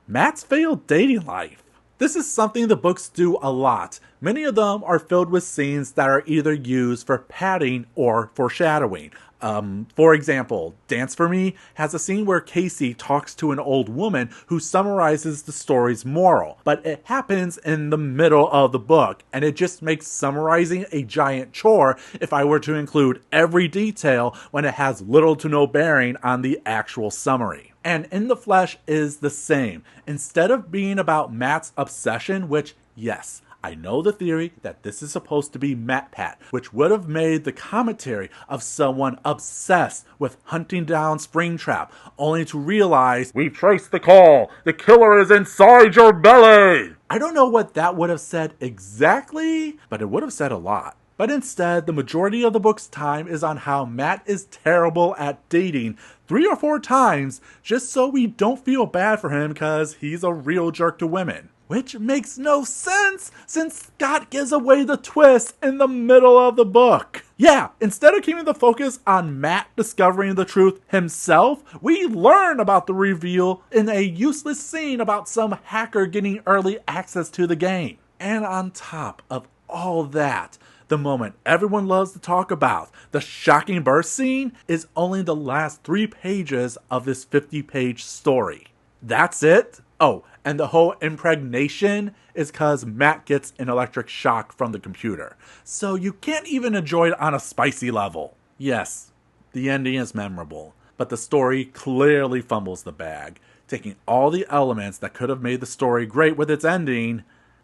Matt's failed dating life. This is something the books do a lot. Many of them are filled with scenes that are either used for padding or foreshadowing. For example, Dance For Me has a scene where Casey talks to an old woman who summarizes the story's moral, but it happens in the middle of the book, and it just makes summarizing a giant chore if I were to include every detail when it has little to no bearing on the actual summary. And In the Flesh is the same. Instead of being about Matt's obsession, which, yes, I know the theory that this is supposed to be MatPat, which would have made the commentary of someone obsessed with hunting down Springtrap, only to realize, we traced the call, the killer is inside your belly! I don't know what that would have said exactly, but it would have said a lot. But instead, the majority of the book's time is on how Matt is terrible at dating 3 or 4 times, just so we don't feel bad for him because he's a real jerk to women. Which makes no sense, since Scott gives away the twist in the middle of the book. Yeah, instead of keeping the focus on Matt discovering the truth himself, we learn about the reveal in a useless scene about some hacker getting early access to the game. And on top of all that, the moment everyone loves to talk about, the shocking birth scene, is only the last 3 pages of this 50-page story. That's it? Oh, and the whole impregnation is because Matt gets an electric shock from the computer. So you can't even enjoy it on a spicy level. Yes, the ending is memorable, but the story clearly fumbles the bag, taking all the elements that could have made the story great with its ending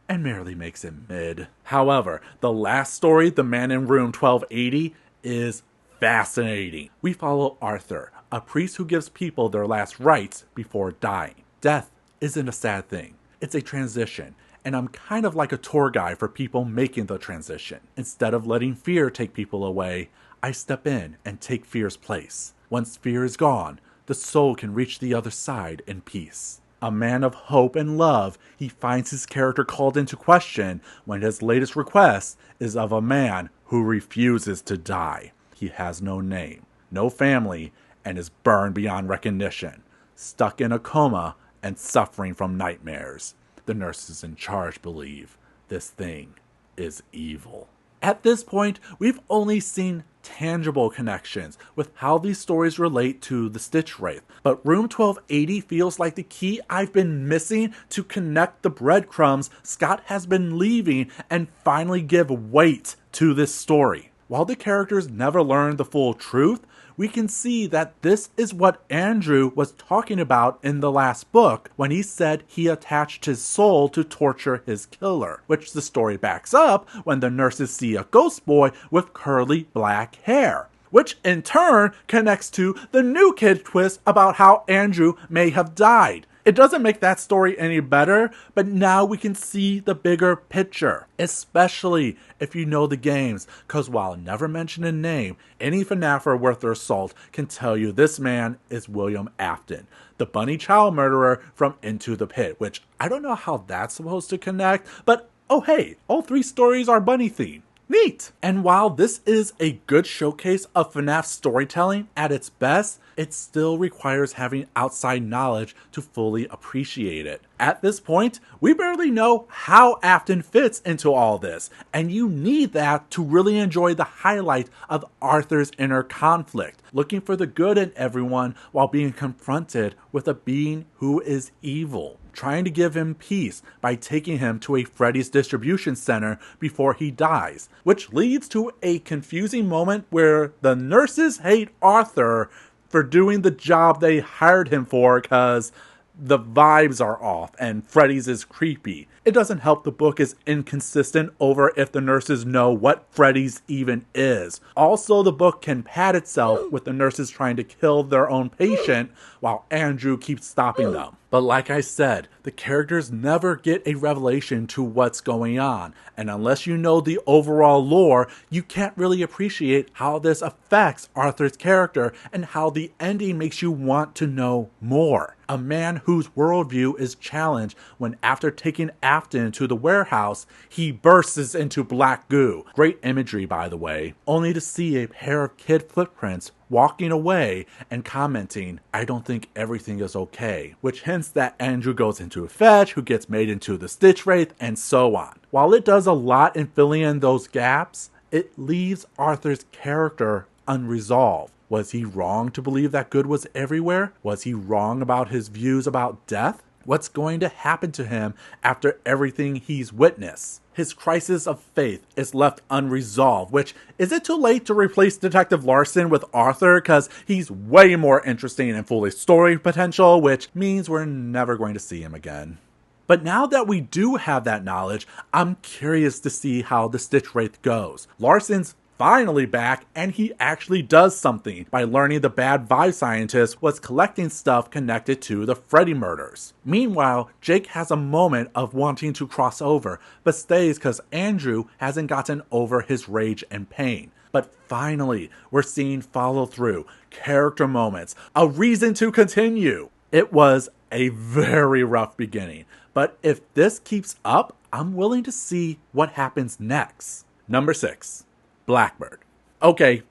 and merely makes it mid. However, the last story, The Man in Room 1280, is fascinating. We follow Arthur, a priest who gives people their last rites before dying. Death isn't a sad thing. It's a transition, and I'm kind of like a tour guide for people making the transition. Instead of letting fear take people away, I step in and take fear's place. Once fear is gone, the soul can reach the other side in peace. A man of hope and love, he finds his character called into question when his latest request is of a man who refuses to die. He has no name, no family, and is burned beyond recognition, stuck in a coma and suffering from nightmares. The nurses in charge believe this thing is evil. At this point, we've only seen tangible connections with how these stories relate to the Stitchwraith, but Room 1280 feels like the key I've been missing to connect the breadcrumbs Scott has been leaving and finally give weight to this story. While the characters never learn the full truth, we can see that this is what Andrew was talking about in the last book when he said he attached his soul to torture his killer, which the story backs up when the nurses see a ghost boy with curly black hair, which in turn connects to the new kid twist about how Andrew may have died. It doesn't make that story any better, but now we can see the bigger picture, especially if you know the games, because while never mentioned in name, any FNAFer worth their salt can tell you this man is William Afton, the bunny child murderer from Into the Pit, which I don't know how that's supposed to connect, but oh hey, all 3 stories are bunny themed. Neat! And while this is a good showcase of FNAF storytelling at its best, it still requires having outside knowledge to fully appreciate it. At this point, we barely know how Afton fits into all this, and you need that to really enjoy the highlight of Arthur's inner conflict, looking for the good in everyone while being confronted with a being who is evil, trying to give him peace by taking him to a Freddy's distribution center before he dies, which leads to a confusing moment where the nurses hate Arthur for doing the job they hired him for because the vibes are off and Freddy's is creepy. It doesn't help the book is inconsistent over if the nurses know what Freddy's even is. Also, the book can pad itself with the nurses trying to kill their own patient while Andrew keeps stopping them. But like I said, the characters never get a revelation to what's going on, and unless you know the overall lore, you can't really appreciate how this affects Arthur's character and how the ending makes you want to know more. A man whose worldview is challenged when after taking Afton to the warehouse, he bursts into black goo. Great imagery, by the way. Only to see a pair of kid footprints walking away and commenting, "I don't think everything is okay," which hints that Andrew goes into a fetch who gets made into the Stitchwraith and so on. While it does a lot in filling in those gaps, it leaves Arthur's character unresolved. Was he wrong to believe that good was everywhere? Was he wrong about his views about death? What's going to happen to him after everything he's witnessed? His crisis of faith is left unresolved, which, is it too late to replace Detective Larson with Arthur? Because he's way more interesting and full of story potential, which means we're never going to see him again. But now that we do have that knowledge, I'm curious to see how the Stitchwraith goes. Larson's finally back, and he actually does something by learning the bad vibe scientist was collecting stuff connected to the Freddy murders. Meanwhile, Jake has a moment of wanting to cross over, but stays because Andrew hasn't gotten over his rage and pain. But finally, we're seeing follow through, character moments, a reason to continue. It was a very rough beginning, but if this keeps up, I'm willing to see what happens next. Number 6. Blackbird. Okay,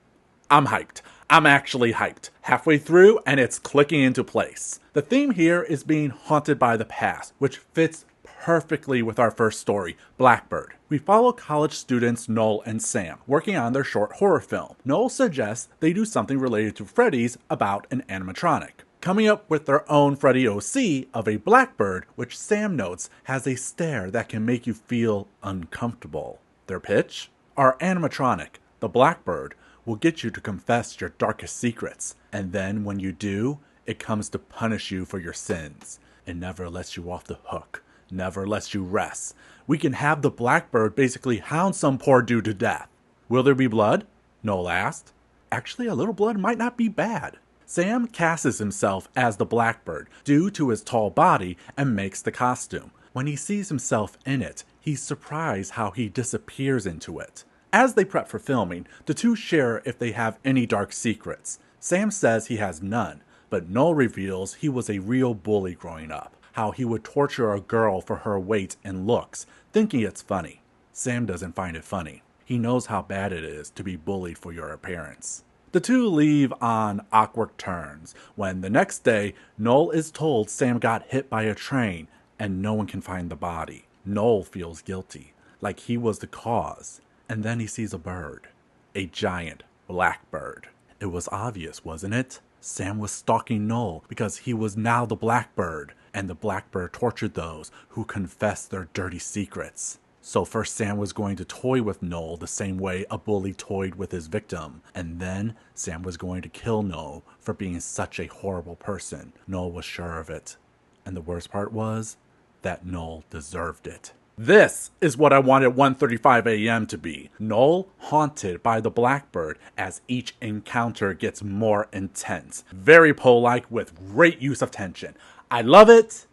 I'm hyped. I'm actually hyped. Halfway through and it's clicking into place. The theme here is being haunted by the past, which fits perfectly with our first story, Blackbird. We follow college students Noel and Sam working on their short horror film. Noel suggests they do something related to Freddy's about an animatronic, coming up with their own Freddy OC of a Blackbird, which Sam notes has a stare that can make you feel uncomfortable. Their pitch? Our animatronic, the Blackbird, will get you to confess your darkest secrets, and then when you do, it comes to punish you for your sins. It never lets you off the hook, never lets you rest. We can have the Blackbird basically hound some poor dude to death. Will there be blood? Noel asked. Actually, a little blood might not be bad. Sam casts himself as the Blackbird due to his tall body and makes the costume. When he sees himself in it, he's surprised how he disappears into it. As they prep for filming, the two share if they have any dark secrets. Sam says he has none, but Noel reveals he was a real bully growing up, how he would torture a girl for her weight and looks, thinking it's funny. Sam doesn't find it funny. He knows how bad it is to be bullied for your appearance. The two leave on awkward terms, when the next day, Noel is told Sam got hit by a train and no one can find the body. Noel feels guilty, like he was the cause. And then he sees a bird. A giant blackbird. It was obvious, wasn't it? Sam was stalking Noel because he was now the Blackbird, and the Blackbird tortured those who confessed their dirty secrets. So first Sam was going to toy with Noel the same way a bully toyed with his victim, and then Sam was going to kill Noel for being such a horrible person. Noel was sure of it. And the worst part was that Noel deserved it. This is what I wanted 1:35 a.m. to be. Noel haunted by the Blackbird as each encounter gets more intense. Very Poe-like with great use of tension. I love it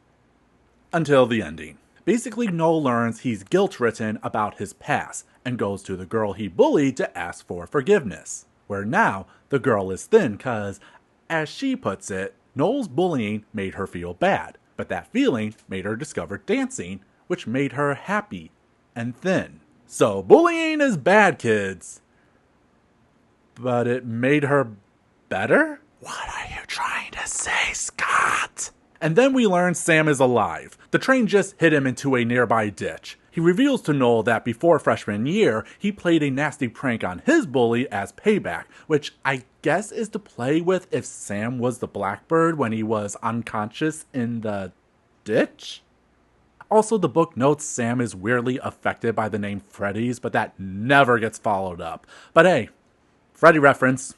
until the ending. Basically, Noel learns he's guilt-ridden about his past and goes to the girl he bullied to ask for forgiveness. Where now, the girl is thin cause, as she puts it, Noel's bullying made her feel bad. But that feeling made her discover dancing, which made her happy and thin. So bullying is bad, kids. But it made her better? What are you trying to say, Scott? And then we learn Sam is alive. The train just hit him into a nearby ditch. He reveals to Noel that before freshman year, he played a nasty prank on his bully as payback, which I guess is to play with if Sam was the Blackbird when he was unconscious in the ditch? Also, the book notes Sam is weirdly affected by the name Freddy's, but that never gets followed up. But hey, Freddy reference.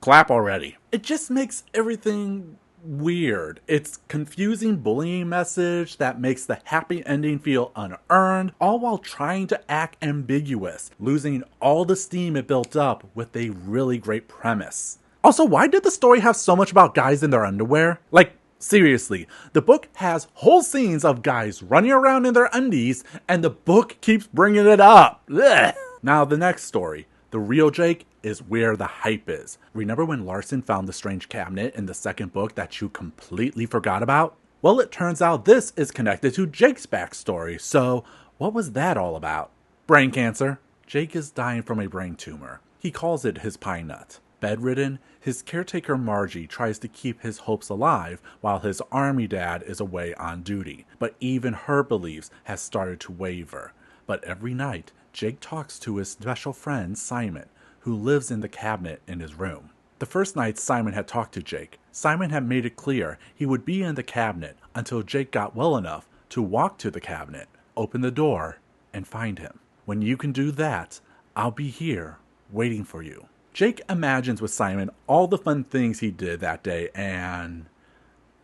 Clap already. It just makes everything weird. It's confusing bullying message that makes the happy ending feel unearned, all while trying to act ambiguous, losing all the steam it built up with a really great premise. Also, why did the story have so much about guys in their underwear? Like, seriously, the book has whole scenes of guys running around in their undies, and the book keeps bringing it up. Ugh. Now, the next story. The real Jake is where the hype is. Remember when Larson found the strange cabinet in the second book that you completely forgot about? Well, it turns out this is connected to Jake's backstory, so what was that all about? Brain cancer. Jake is dying from a brain tumor. He calls it his pine nut. Bedridden, his caretaker Margie tries to keep his hopes alive while his army dad is away on duty, but even her beliefs has started to waver. But every night, Jake talks to his special friend Simon, who lives in the cabinet in his room. The first night Simon had talked to Jake, Simon had made it clear he would be in the cabinet until Jake got well enough to walk to the cabinet, open the door, and find him. When you can do that, I'll be here, waiting for you. Jake imagines with Simon all the fun things he did that day and...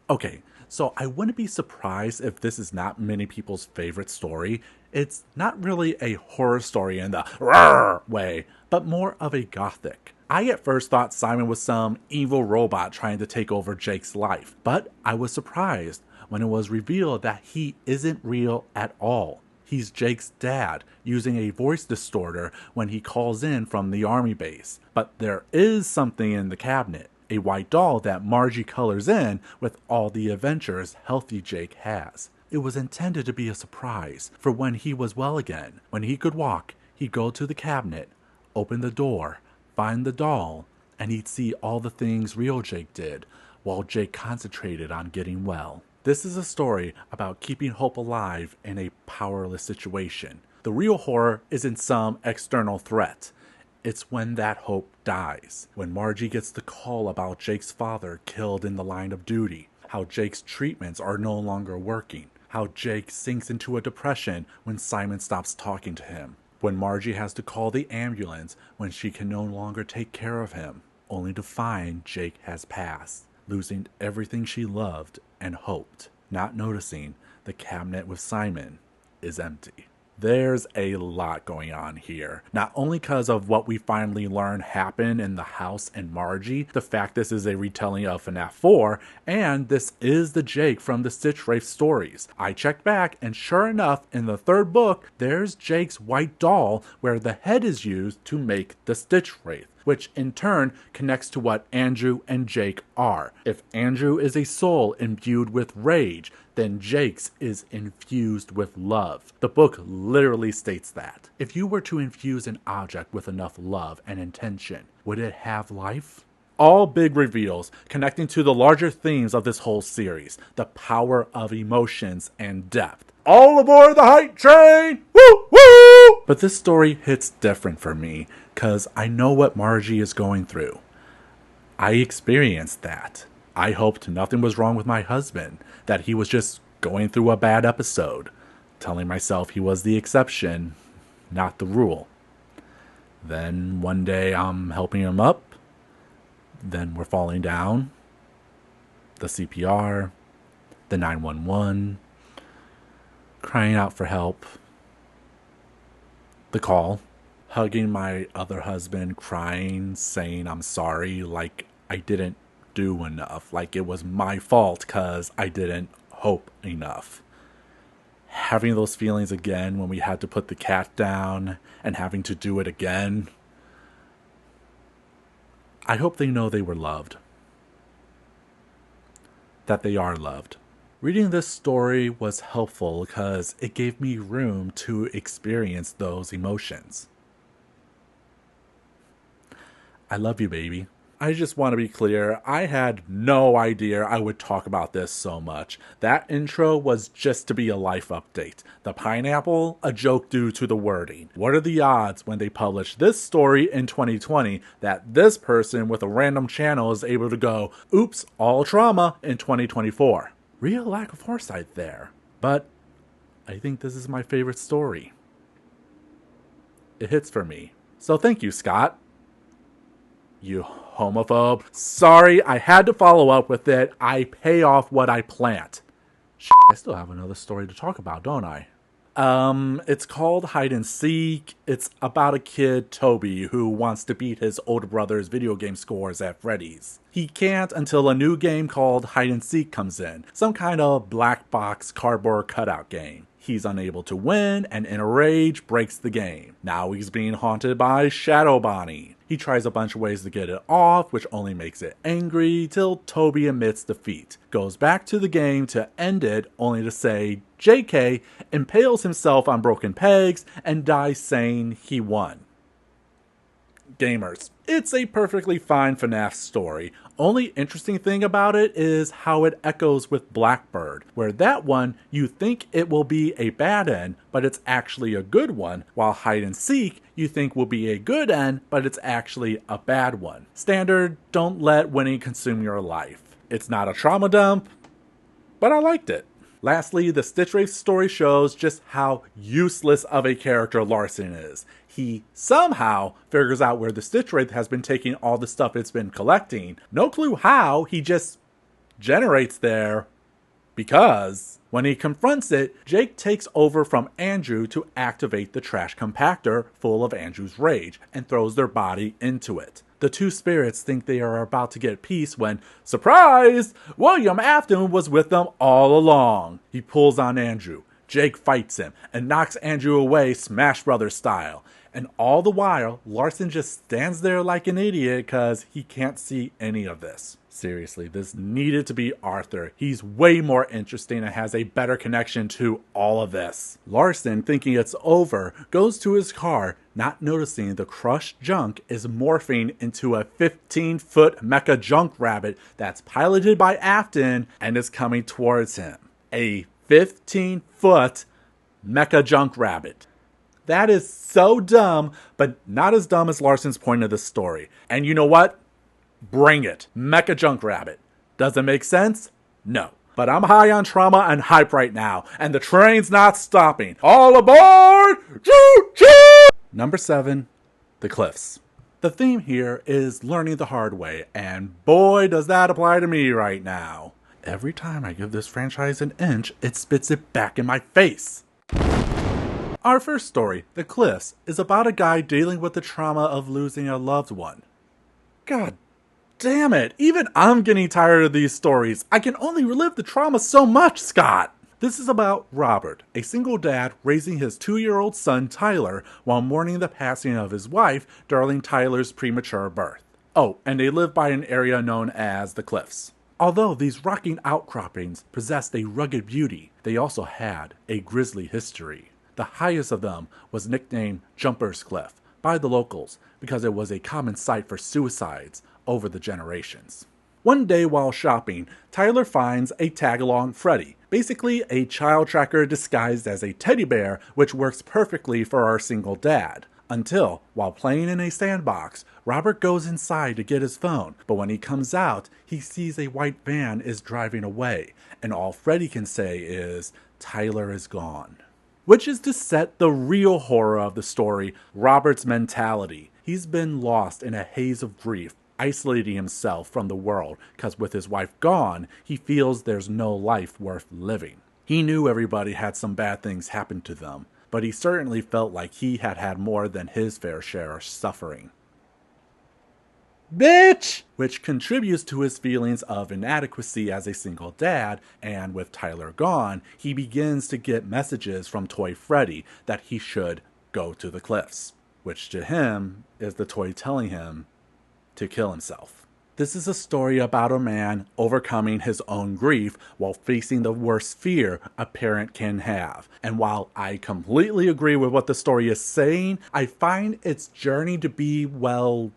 Okay, so I wouldn't be surprised if this is not many people's favorite story. It's not really a horror story in the "rawr" way, but more of a gothic. I at first thought Simon was some evil robot trying to take over Jake's life, but I was surprised when it was revealed that he isn't real at all. He's Jake's dad, using a voice distorter when he calls in from the army base. But there is something in the cabinet, a white doll that Margie colors in with all the adventures healthy Jake has. It was intended to be a surprise for when he was well again. When he could walk, he'd go to the cabinet, open the door, find the doll, and he'd see all the things real Jake did while Jake concentrated on getting well. This is a story about keeping hope alive in a powerless situation. The real horror isn't some external threat. It's when that hope dies. When Margie gets the call about Jake's father killed in the line of duty. How Jake's treatments are no longer working. How Jake sinks into a depression when Simon stops talking to him. When Margie has to call the ambulance when she can no longer take care of him. Only to find Jake has passed. Losing everything she loved and hoped, not noticing the cabinet with Simon is empty. There's a lot going on here, not only because of what we finally learn happened in the house and Margie, the fact this is a retelling of FNAF 4, and this is the Jake from the Stitchwraith stories. I checked back, and sure enough, in the third book, there's Jake's white doll where the head is used to make the Stitchwraith, which in turn connects to what Andrew and Jake are. If Andrew is a soul imbued with rage, then Jake's is infused with love. The book literally states that. If you were to infuse an object with enough love and intention, would it have life? All big reveals connecting to the larger themes of this whole series, the power of emotions and depth. All aboard the hype train! Woo woo! But this story hits different for me, because I know what Margie is going through. I experienced that. I hoped nothing was wrong with my husband, that he was just going through a bad episode, telling myself he was the exception, not the rule. Then one day I'm helping him up, then we're falling down, the CPR, the 911, crying out for help, the call, hugging my other husband, crying, saying I'm sorry, like I didn't do enough, like it was my fault because I didn't hope enough. Having those feelings again when we had to put the cat down and having to do it again. I hope they know they were loved. That they are loved. Reading this story was helpful because it gave me room to experience those emotions. I love you, baby. I just want to be clear, I had no idea I would talk about this so much. That intro was just to be a life update. The pineapple, a joke due to the wording. What are the odds when they publish this story in 2020 that this person with a random channel is able to go, oops, all trauma in 2024? Real lack of foresight there. But I think this is my favorite story. It hits for me. So thank you, Scott. You homophobe. Sorry, I had to follow up with it. I pay off what I plant. I still have another story to talk about, don't I? It's called Hide and Seek. It's about a kid, Toby, who wants to beat his older brother's video game scores at Freddy's. He can't until a new game called Hide and Seek comes in, some kind of black box cardboard cutout game. He's unable to win, and in a rage, breaks the game. Now he's being haunted by Shadow Bonnie. He tries a bunch of ways to get it off, which only makes it angry, till Toby admits defeat. Goes back to the game to end it, only to say, JK, impales himself on broken pegs, and dies saying he won. Gamers, it's a perfectly fine FNAF story. Only interesting thing about it is how it echoes with Blackbird, where that one, you think it will be a bad end, but it's actually a good one, while Hide and Seek, you think will be a good end, but it's actually a bad one. Standard, don't let winning consume your life. It's not a trauma dump, but I liked it. Lastly, the Stitchwraith story shows just how useless of a character Larson is. He somehow figures out where the Stitchwraith has been taking all the stuff it's been collecting. No clue how, he just generates there because when he confronts it, Jake takes over from Andrew to activate the trash compactor full of Andrew's rage and throws their body into it. The two spirits think they are about to get peace when, surprise, William Afton was with them all along. He pulls on Andrew. Jake fights him and knocks Andrew away Smash Brothers style. And all the while, Larson just stands there like an idiot because he can't see any of this. Seriously, this needed to be Arthur. He's way more interesting and has a better connection to all of this. Larson, thinking it's over, goes to his car, not noticing the crushed junk is morphing into a 15-foot mecha junk rabbit that's piloted by Afton and is coming towards him. A 15-foot mecha junk rabbit. That is so dumb, but not as dumb as Larson's point of the story. And you know what? Bring it. Mecha Junk Rabbit. Does it make sense? No. But I'm high on trauma and hype right now, and the train's not stopping. All aboard! Choo-choo! Number 7, The Cliffs. The theme here is learning the hard way, and boy does that apply to me right now. Every time I give this franchise an inch, it spits it back in my face. Our first story, The Cliffs, is about a guy dealing with the trauma of losing a loved one. God damn it, even I'm getting tired of these stories. I can only relive the trauma so much, Scott. This is about Robert, a single dad raising his 2-year-old son Tyler while mourning the passing of his wife during Tyler's premature birth. Oh, and they live by an area known as The Cliffs. Although these rocking outcroppings possessed a rugged beauty, they also had a grisly history. The highest of them was nicknamed Jumper's Cliff by the locals because it was a common sight for suicides over the generations. One day while shopping, Tyler finds a tag-along Freddy, basically a child tracker disguised as a teddy bear, which works perfectly for our single dad. Until, while playing in a sandbox, Robert goes inside to get his phone, but when he comes out, he sees a white van is driving away, and all Freddy can say is, Tyler is gone. Which is to set the real horror of the story, Robert's mentality. He's been lost in a haze of grief, isolating himself from the world, because with his wife gone, he feels there's no life worth living. He knew everybody had some bad things happen to them, but he certainly felt like he had had more than his fair share of suffering. Bitch! Which contributes to his feelings of inadequacy as a single dad, and with Tyler gone, he begins to get messages from Toy Freddy that he should go to the cliffs, which to him is the toy telling him to kill himself. This is a story about a man overcoming his own grief while facing the worst fear a parent can have. And while I completely agree with what the story is saying, I find its journey to be, well,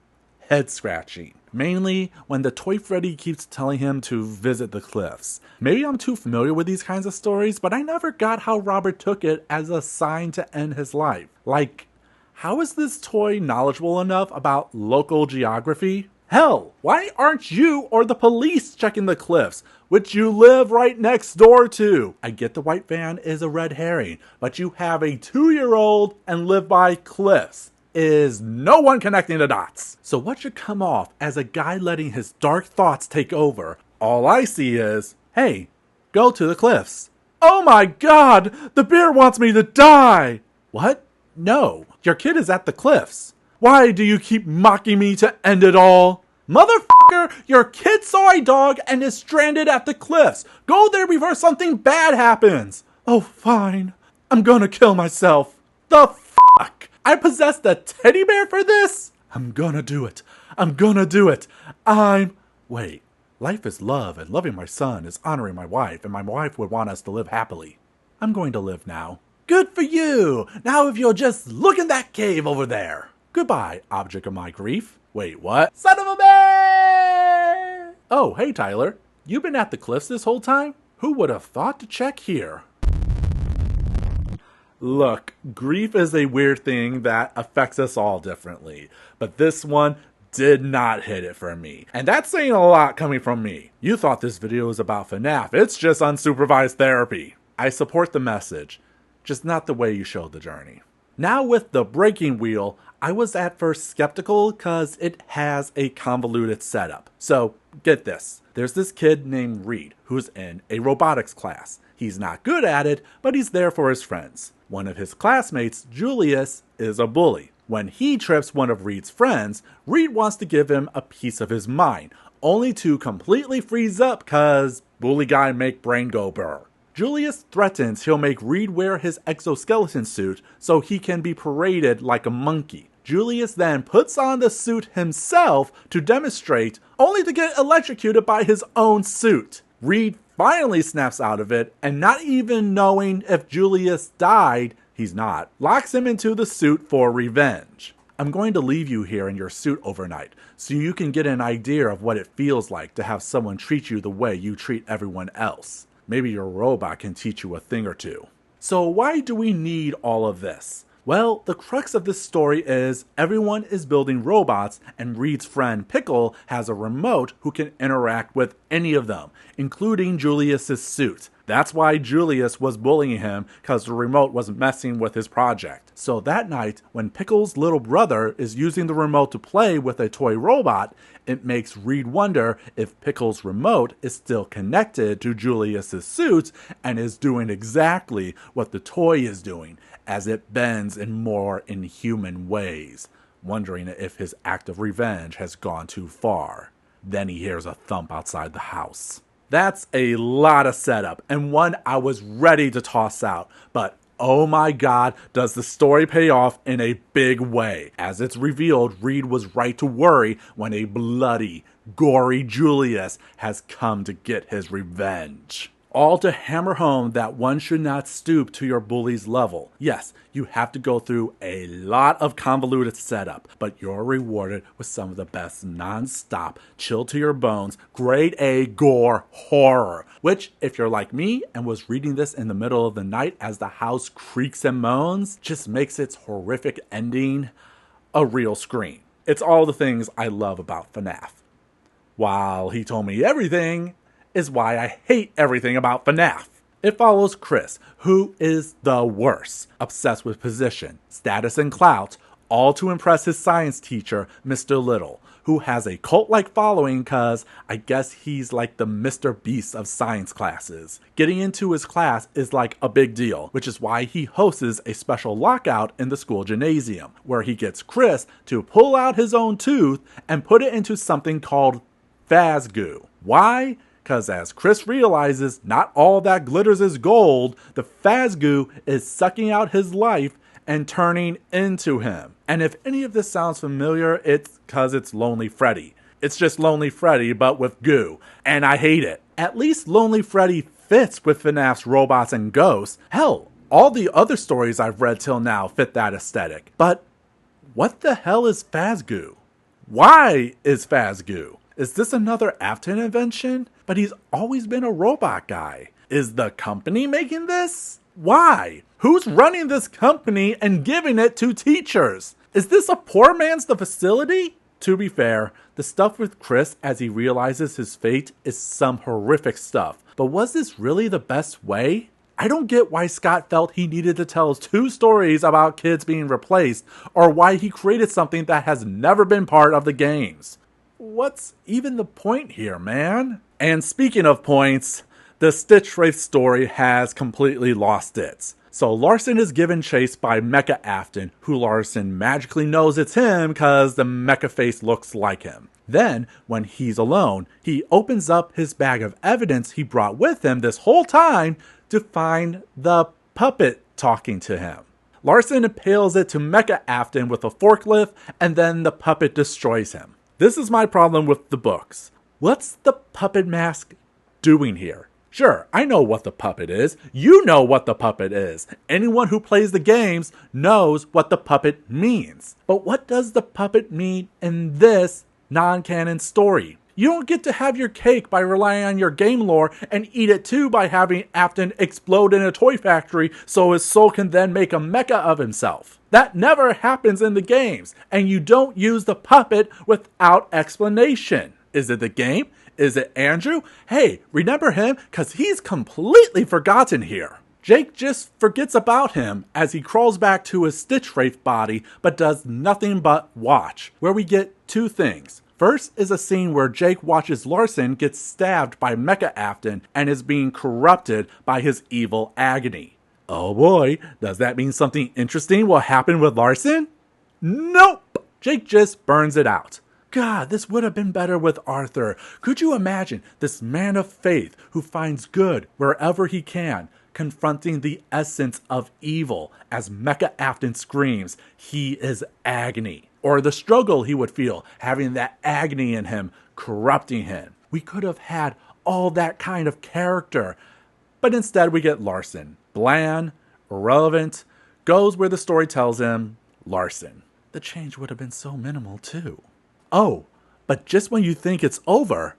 head-scratching. Mainly when the toy Freddy keeps telling him to visit the cliffs. Maybe I'm too familiar with these kinds of stories, but I never got how Robert took it as a sign to end his life. Like, how is this toy knowledgeable enough about local geography? Hell, why aren't you or the police checking the cliffs, which you live right next door to? I get the white van is a red herring, but you have a 2-year-old and live by cliffs. Is no one connecting the dots? So what should come off as a guy letting his dark thoughts take over? All I see is, hey, go to the cliffs. Oh my god, the bear wants me to die! What? No, your kid is at the cliffs. Why do you keep mocking me to end it all? Motherfucker, your kid saw a dog and is stranded at the cliffs. Go there before something bad happens. Oh, fine. I'm gonna kill myself. The fuck? I possessed a teddy bear for this? I'm gonna do it. I'm gonna do it. Wait. Life is love, and loving my son is honoring my wife, and my wife would want us to live happily. I'm going to live now. Good for you! Now if you'll just look in that cave over there. Goodbye, object of my grief. Wait, what? Son of a bear! Oh, hey Tyler. You been at the cliffs this whole time? Who would have thought to check here? Look, grief is a weird thing that affects us all differently, but this one did not hit it for me. And that's saying a lot coming from me. You thought this video was about FNAF. It's just unsupervised therapy. I support the message, just not the way you showed the journey. Now with the breaking wheel, I was at first skeptical because it has a convoluted setup. So get this, there's this kid named Reed who's in a robotics class. He's not good at it, but he's there for his friends. One of his classmates, Julius, is a bully. When he trips one of Reed's friends, Reed wants to give him a piece of his mind, only to completely freeze up cause bully guy make brain go burr. Julius threatens he'll make Reed wear his exoskeleton suit so he can be paraded like a monkey. Julius then puts on the suit himself to demonstrate, only to get electrocuted by his own suit. Reed finally snaps out of it, and not even knowing if Julius died, he's not, locks him into the suit for revenge. I'm going to leave you here in your suit overnight, so you can get an idea of what it feels like to have someone treat you the way you treat everyone else. Maybe your robot can teach you a thing or two. So why do we need all of this? Well, the crux of this story is everyone is building robots, and Reed's friend Pickle has a remote who can interact with any of them, including Julius's suit. That's why Julius was bullying him, because the remote was messing with his project. So that night, when Pickle's little brother is using the remote to play with a toy robot, it makes Reed wonder if Pickle's remote is still connected to Julius's suit and is doing exactly what the toy is doing, as it bends in more inhuman ways, wondering if his act of revenge has gone too far. Then he hears a thump outside the house. That's a lot of setup, and one I was ready to toss out, but oh my god, does the story pay off in a big way. As it's revealed, Reed was right to worry when a bloody, gory Julius has come to get his revenge. All to hammer home that one should not stoop to your bully's level. Yes, you have to go through a lot of convoluted setup, but you're rewarded with some of the best non-stop, chill to your bones, grade A gore horror. Which, if you're like me and was reading this in the middle of the night as the house creaks and moans, just makes its horrific ending a real scream. It's all the things I love about FNAF. While he told me everything, is why I hate everything about FNAF. It follows Chris, who is the worst, obsessed with position, status, and clout, all to impress his science teacher, Mr. Little, who has a cult-like following cause I guess he's like the Mr. Beast of science classes. Getting into his class is like a big deal, which is why he hosts a special lockout in the school gymnasium, where he gets Chris to pull out his own tooth and put it into something called FAZBEAR. Why? Because as Chris realizes not all that glitters is gold, the FAZBEAR is sucking out his life and turning into him. And if any of this sounds familiar, it's because it's Lonely Freddy. It's just Lonely Freddy, but with goo. And I hate it. At least Lonely Freddy fits with FNAF's robots and ghosts. Hell, all the other stories I've read till now fit that aesthetic. But what the hell is FAZBEAR? Why is Fazgoo? Is this another Afton invention? But he's always been a robot guy. Is the company making this? Why? Who's running this company and giving it to teachers? Is this a poor man's The Facility? To be fair, the stuff with Chris as he realizes his fate is some horrific stuff. But was this really the best way? I don't get why Scott felt he needed to tell 2 stories about kids being replaced, or why he created something that has never been part of the games. What's even the point here, man? And speaking of points, the Stitchwraith story has completely lost it. So Larson is given chase by Mecha Afton, who Larson magically knows it's him because the mecha face looks like him. Then, when he's alone, he opens up his bag of evidence he brought with him this whole time to find the puppet talking to him. Larson impales it to Mecha Afton with a forklift, and then the puppet destroys him. This is my problem with the books. What's the puppet mask doing here? Sure, I know what the puppet is. You know what the puppet is. Anyone who plays the games knows what the puppet means. But what does the puppet mean in this non-canon story? You don't get to have your cake by relying on your game lore and eat it too by having Afton explode in a toy factory so his soul can then make a mecha of himself. That never happens in the games, and you don't use the puppet without explanation. Is it the game? Is it Andrew? Hey, remember him? Cause he's completely forgotten here. Jake just forgets about him as he crawls back to his Stitchwraith body but does nothing but watch, where we get 2 things. First is a scene where Jake watches Larson get stabbed by Mecha Afton and is being corrupted by his evil agony. Oh boy, does that mean something interesting will happen with Larson? Nope! Jake just burns it out. God, this would have been better with Arthur. Could you imagine this man of faith who finds good wherever he can, confronting the essence of evil as Mecha Afton screams, he is agony. Or the struggle he would feel having that agony in him, corrupting him. We could have had all that kind of character. But instead we get Larson. Bland, irrelevant, goes where the story tells him, Larson. The change would have been so minimal too. Oh, but just when you think it's over,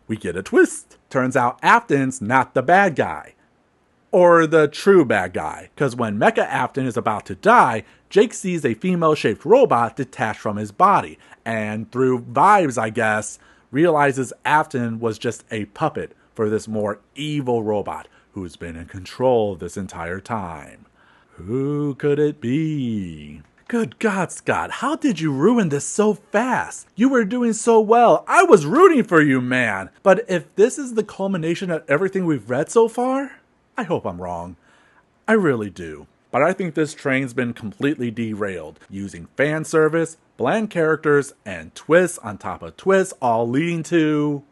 we get a twist. Turns out Afton's not the bad guy. Or the true bad guy. Because when Mecha Afton is about to die, Jake sees a female-shaped robot detached from his body. And through vibes, I guess, realizes Afton was just a puppet for this more evil robot who's been in control this entire time. Who could it be? Good God, Scott, how did you ruin this so fast? You were doing so well. I was rooting for you, man. But if this is the culmination of everything we've read so far, I hope I'm wrong. I really do. But I think this train's been completely derailed, using fan service, bland characters, and twists on top of twists, all leading to...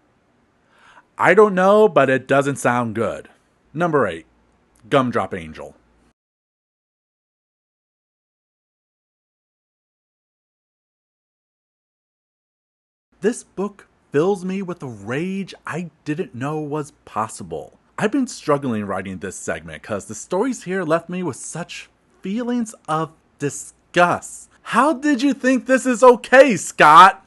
I don't know, but it doesn't sound good. Number 8. Gumdrop Angel. This book fills me with a rage I didn't know was possible. I've been struggling writing this segment because the stories here left me with such feelings of disgust. How did you think this is okay, Scott?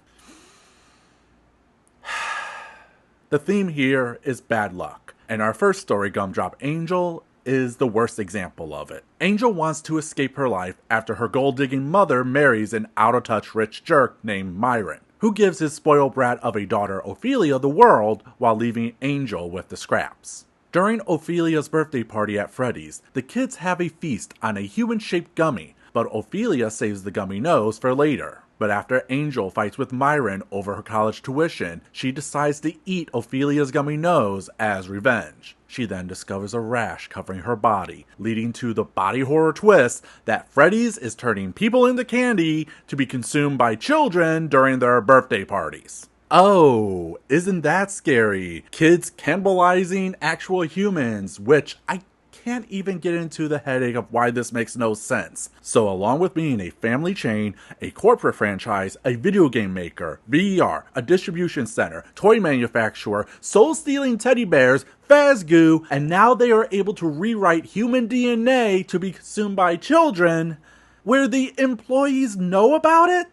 The theme here is bad luck, and our first story, Gumdrop Angel, is the worst example of it. Angel wants to escape her life after her gold-digging mother marries an out-of-touch rich jerk named Myron, who gives his spoiled brat of a daughter, Ophelia, the world while leaving Angel with the scraps. During Ophelia's birthday party at Freddy's, the kids have a feast on a human-shaped gummy, but Ophelia saves the gummy nose for later. But after Angel fights with Myron over her college tuition, she decides to eat Ophelia's gummy nose as revenge. She then discovers a rash covering her body, leading to the body horror twist that Freddy's is turning people into candy to be consumed by children during their birthday parties. Oh, isn't that scary? Kids cannibalizing actual humans, which I can't even get into the headache of why this makes no sense. So along with being a family chain, a corporate franchise, a video game maker, VR, a distribution center, toy manufacturer, soul-stealing teddy bears, Fazgoo, and now they are able to rewrite human DNA to be consumed by children, where the employees know about it?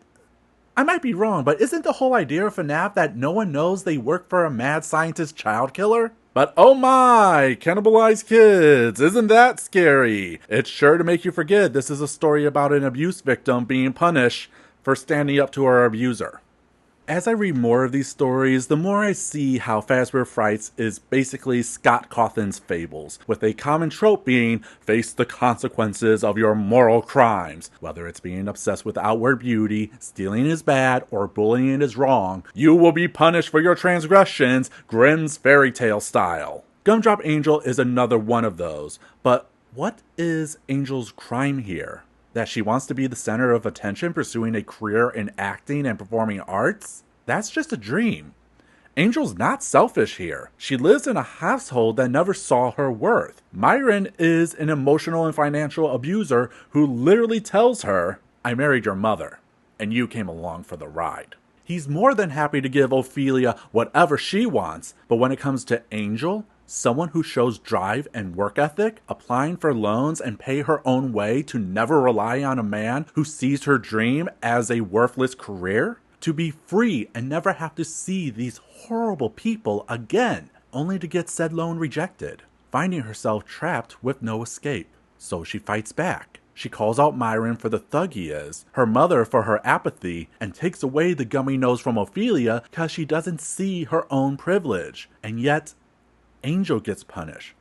I might be wrong, but isn't the whole idea of FNAF that no one knows they work for a mad scientist child killer? But oh my, cannibalized kids, isn't that scary? It's sure to make you forget this is a story about an abuse victim being punished for standing up to her abuser. As I read more of these stories, the more I see how FAZBEAR Frights is basically Scott Cawthon's Fables, with a common trope being, face the consequences of your moral crimes. Whether it's being obsessed with outward beauty, stealing is bad, or bullying is wrong, you will be punished for your transgressions, Grimm's fairy tale style. Gumdrop Angel is another one of those, but what is Angel's crime here? That she wants to be the center of attention pursuing a career in acting and performing arts? That's just a dream. Angel's not selfish here. She lives in a household that never saw her worth. Myron is an emotional and financial abuser who literally tells her, I married your mother, and you came along for the ride. He's more than happy to give Ophelia whatever she wants, but when it comes to Angel, someone who shows drive and work ethic, applying for loans and pay her own way to never rely on a man who sees her dream as a worthless career, to be free and never have to see these horrible people again, only to get said loan rejected, finding herself trapped with no escape. So she fights back. She calls out Myron for the thug he is, her mother for her apathy, and takes away the gummy nose from Ophelia because she doesn't see her own privilege. And yet, Angel gets punished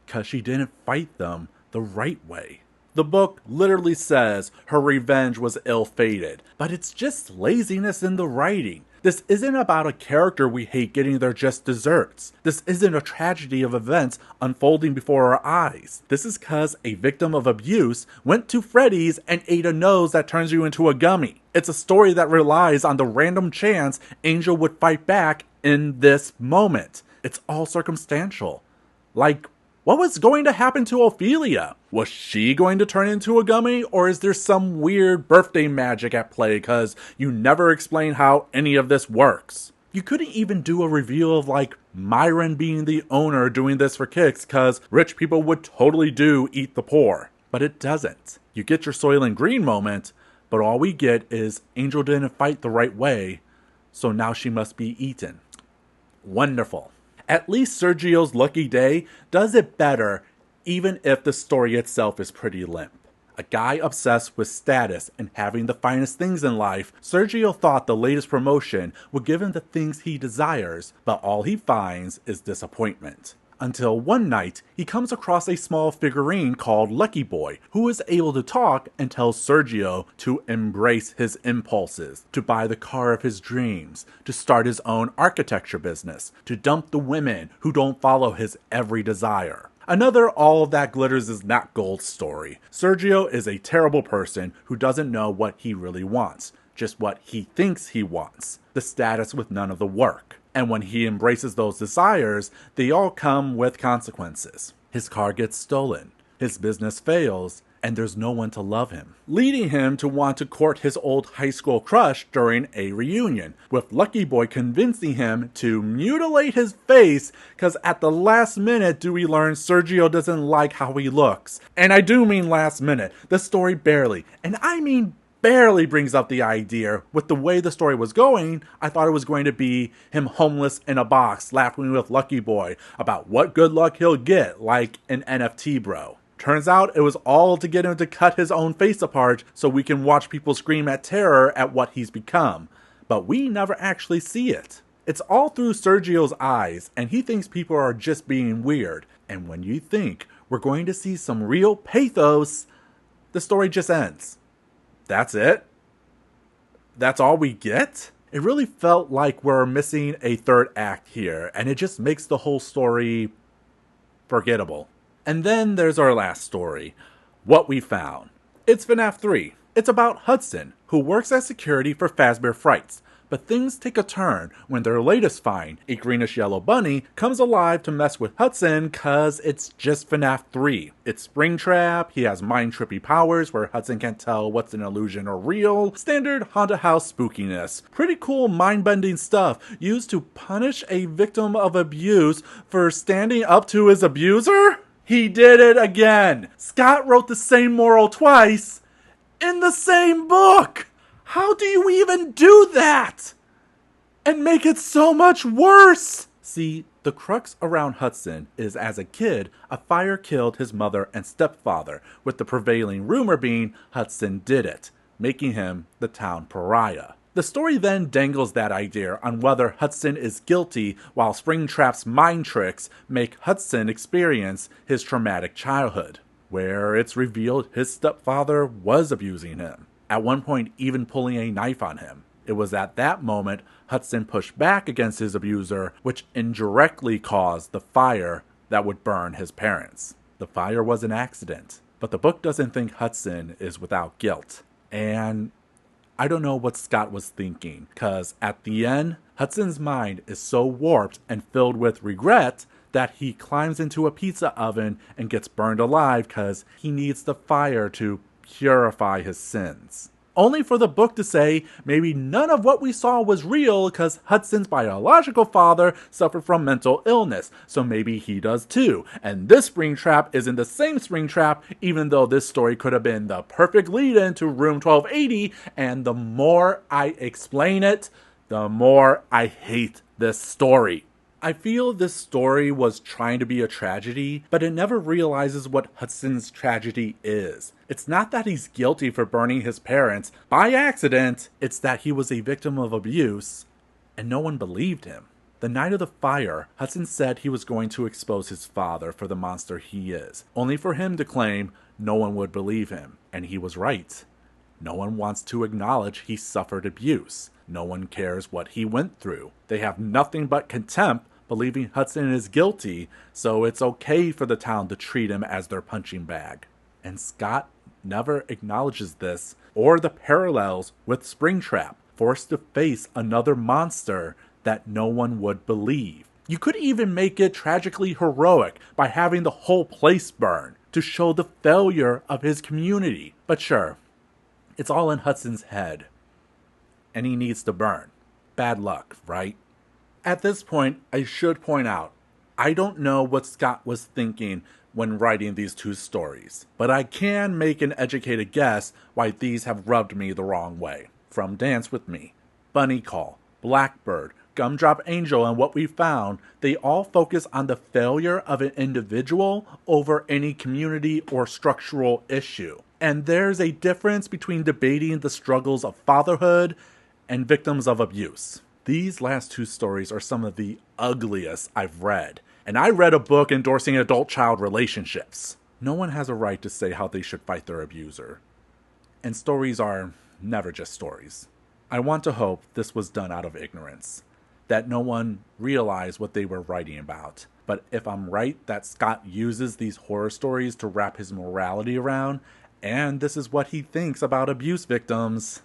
because she didn't fight them the right way. The book literally says her revenge was ill-fated, but it's just laziness in the writing. This isn't about a character we hate getting their just desserts. This isn't a tragedy of events unfolding before our eyes. This is because a victim of abuse went to Freddy's and ate a nose that turns you into a gummy. It's a story that relies on the random chance Angel would fight back in this moment. It's all circumstantial. Like, what was going to happen to Ophelia? Was she going to turn into a gummy? Or is there some weird birthday magic at play because you never explain how any of this works? You couldn't even do a reveal of like Myron being the owner doing this for kicks because rich people would totally do eat the poor. But it doesn't. You get your Soylent Green moment, but all we get is Angel didn't fight the right way, so now she must be eaten. Wonderful. At least Sergio's Lucky Day does it better, even if the story itself is pretty limp. A guy obsessed with status and having the finest things in life, Sergio thought the latest promotion would give him the things he desires, but all he finds is disappointment. Until one night, he comes across a small figurine called Lucky Boy, who is able to talk and tells Sergio to embrace his impulses, to buy the car of his dreams, to start his own architecture business, to dump the women who don't follow his every desire. Another all of that glitters is not gold story. Sergio is a terrible person who doesn't know what he really wants, just what he thinks he wants, the status with none of the work. And when he embraces those desires, they all come with consequences. His car gets stolen, his business fails, and there's no one to love him, leading him to want to court his old high school crush during a reunion, with Lucky Boy convincing him to mutilate his face because at the last minute do we learn Sergio doesn't like how he looks. And I do mean last minute. The story barely, and I mean barely brings up the idea. With the way the story was going, I thought it was going to be him homeless in a box laughing with Lucky Boy about what good luck he'll get, like an NFT bro. Turns out it was all to get him to cut his own face apart so we can watch people scream at terror at what he's become. But we never actually see it. It's all through Sergio's eyes, and he thinks people are just being weird. And when you think we're going to see some real pathos, the story just ends. That's it? That's all we get? It really felt like we're missing a third act here, and it just makes the whole story forgettable. And then there's our last story, What We Found. It's FNAF 3. It's about Hudson, who works as security for FAZBEAR Frights. But things take a turn when their latest find, a greenish-yellow bunny, comes alive to mess with Hudson cause it's just FNAF 3. It's Springtrap, he has mind-trippy powers where Hudson can't tell what's an illusion or real, standard haunted house spookiness. Pretty cool mind-bending stuff used to punish a victim of abuse for standing up to his abuser? He did it again! Scott wrote the same moral twice in the same book! How do you even do that? And make it so much worse! See, the crux around Hudson is as a kid, a fire killed his mother and stepfather, with the prevailing rumor being Hudson did it, making him the town pariah. The story then dangles that idea on whether Hudson is guilty while Springtrap's mind tricks make Hudson experience his traumatic childhood, where it's revealed his stepfather was abusing him, at one point even pulling a knife on him. It was at that moment Hudson pushed back against his abuser, which indirectly caused the fire that would burn his parents. The fire was an accident, but the book doesn't think Hudson is without guilt. And I don't know what Scott was thinking, because at the end, Hudson's mind is so warped and filled with regret that he climbs into a pizza oven and gets burned alive because he needs the fire to purify his sins. Only for the book to say maybe none of what we saw was real because Hudson's biological father suffered from mental illness, so maybe he does too. And this Springtrap isn't the same Springtrap, even though this story could have been the perfect lead-in to Room 1280, and the more I explain it, the more I hate this story. I feel this story was trying to be a tragedy, but it never realizes what Hudson's tragedy is. It's not that he's guilty for burning his parents by accident, it's that he was a victim of abuse, and no one believed him. The night of the fire, Hudson said he was going to expose his father for the monster he is, only for him to claim no one would believe him, and he was right. No one wants to acknowledge he suffered abuse. No one cares what he went through. They have nothing but contempt, believing Hudson is guilty, so it's okay for the town to treat him as their punching bag. And Scott never acknowledges this, or the parallels with Springtrap, forced to face another monster that no one would believe. You could even make it tragically heroic by having the whole place burn, to show the failure of his community. But sure, it's all in Hudson's head, and he needs to burn. Bad luck, right? At this point, I should point out, I don't know what Scott was thinking when writing these two stories, but I can make an educated guess why these have rubbed me the wrong way. From Dance With Me, Bunny Call, Blackbird, Gumdrop Angel, and What We Found, they all focus on the failure of an individual over any community or structural issue. And there's a difference between debating the struggles of fatherhood and victims of abuse. These last two stories are some of the ugliest I've read, and I read a book endorsing adult-child relationships. No one has a right to say how they should fight their abuser. And stories are never just stories. I want to hope this was done out of ignorance, that no one realized what they were writing about. But if I'm right that Scott uses these horror stories to wrap his morality around, and this is what he thinks about abuse victims,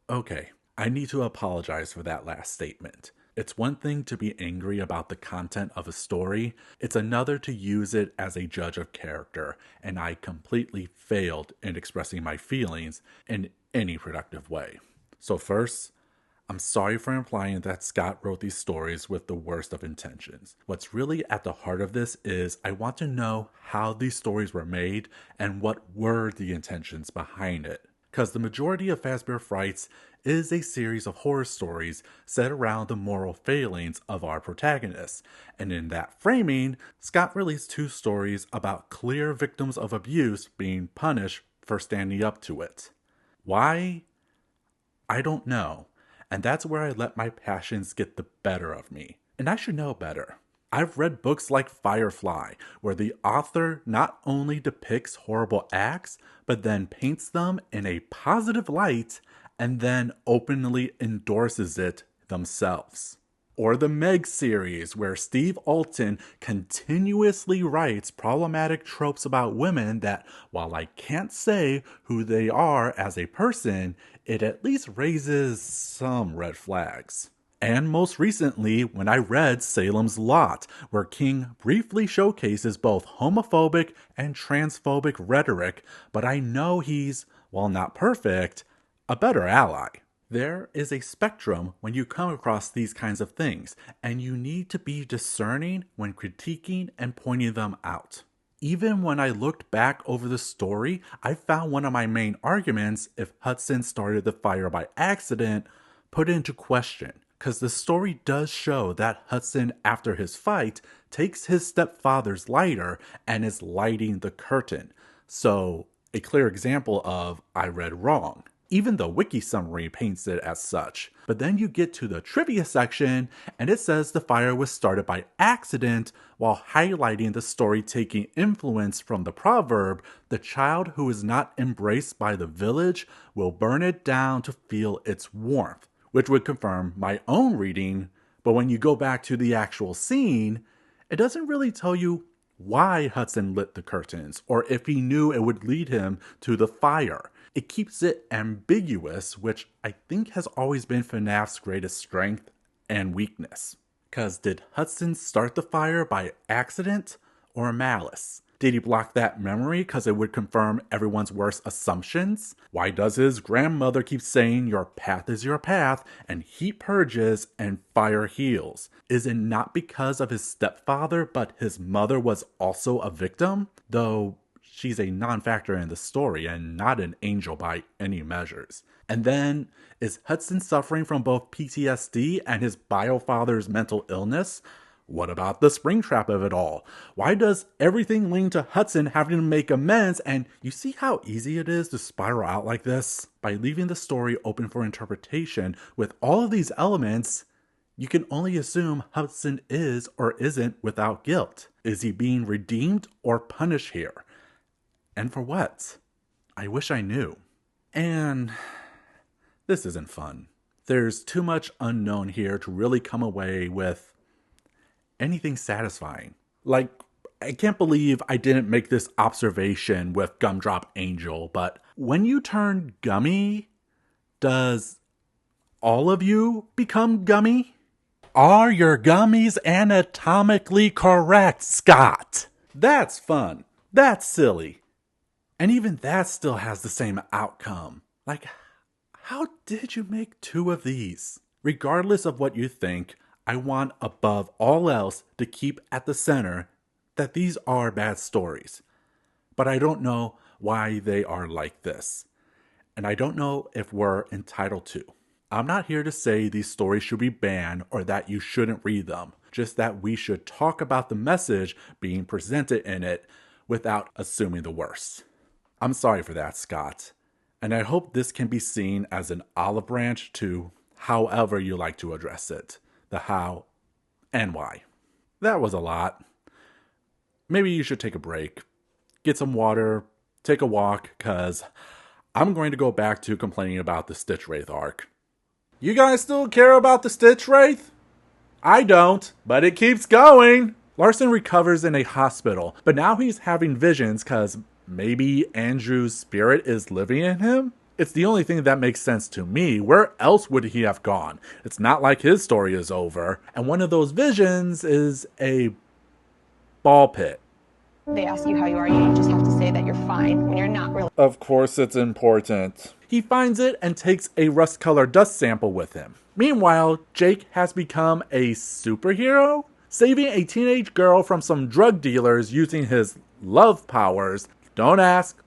okay, I need to apologize for that last statement. It's one thing to be angry about the content of a story, it's another to use it as a judge of character, and I completely failed in expressing my feelings in any productive way. So first, I'm sorry for implying that Scott wrote these stories with the worst of intentions. What's really at the heart of this is I want to know how these stories were made and what were the intentions behind it. Because the majority of FAZBEAR Frights is a series of horror stories set around the moral failings of our protagonists. And in that framing, Scott released two stories about clear victims of abuse being punished for standing up to it. Why? I don't know. And that's where I let my passions get the better of me. And I should know better. I've read books like Firefly, where the author not only depicts horrible acts, but then paints them in a positive light and then openly endorses it themselves. Or the Meg series, where Steve Alton continuously writes problematic tropes about women that, while I can't say who they are as a person, it at least raises some red flags. And most recently, when I read Salem's Lot, where King briefly showcases both homophobic and transphobic rhetoric, but I know he's, while not perfect, a better ally. There is a spectrum when you come across these kinds of things, and you need to be discerning when critiquing and pointing them out. even when I looked back over the story, I found one of my main arguments, if Hudson started the fire by accident, put into question. Because the story does show that Hudson, after his fight, takes his stepfather's lighter and is lighting the curtain. So, a clear example of I read wrong. Even the wiki summary paints it as such. But then you get to the trivia section, and it says the fire was started by accident, while highlighting the story taking influence from the proverb, the child who is not embraced by the village will burn it down to feel its warmth, which would confirm my own reading. But when you go back to the actual scene, it doesn't really tell you why Hudson lit the curtains, or if he knew it would lead him to the fire. It keeps it ambiguous, which I think has always been FNAF's greatest strength and weakness. Cause did Hudson start the fire by accident or malice? Did he block that memory because it would confirm everyone's worst assumptions? Why does his grandmother keep saying your path is your path and heat purges and fire heals? Is it not because of his stepfather, but his mother was also a victim? Though she's a non-factor in the story and not an angel by any measures. And then, is Hudson suffering from both PTSD and his bio-father's mental illness? What about the Springtrap of it all? Why does everything lean to Hudson having to make amends? And you see how easy it is to spiral out like this? By leaving the story open for interpretation with all of these elements, you can only assume Hudson is or isn't without guilt. Is he being redeemed or punished here? And for what? I wish I knew. And this isn't fun. There's too much unknown here to really come away with anything satisfying. Like, I can't believe I didn't make this observation with Gumdrop Angel, but when you turn gummy, does all of you become gummy? Are your gummies anatomically correct, Scott? That's fun. That's silly. And even that still has the same outcome. Like, how did you make two of these? Regardless of what you think, I want above all else to keep at the center that these are bad stories. But I don't know why they are like this. And I don't know if we're entitled to. I'm not here to say these stories should be banned or that you shouldn't read them. Just that we should talk about the message being presented in it without assuming the worst. I'm sorry for that, Scott. And I hope this can be seen as an olive branch to however you like to address it. The how and why. That was a lot. Maybe you should take a break. Get some water. Take a walk, because I'm going to go back to complaining about the Stitchwraith arc. You guys still care about the Stitchwraith? I don't, but it keeps going. Larson recovers in a hospital, but now he's having visions because maybe Andrew's spirit is living in him? It's the only thing that makes sense to me. Where else would he have gone? It's not like his story is over. And one of those visions is a ball pit. They ask you how you are, you just have to say that you're fine when you're not really. Of course it's important. He finds it and takes a rust-colored dust sample with him. Meanwhile, Jake has become a superhero, saving a teenage girl from some drug dealers using his love powers. Don't ask.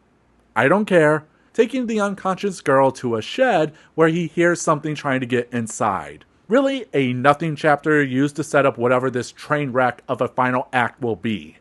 I don't care. Taking the unconscious girl to a shed where he hears something trying to get inside. Really a nothing chapter used to set up whatever this train wreck of a final act will be.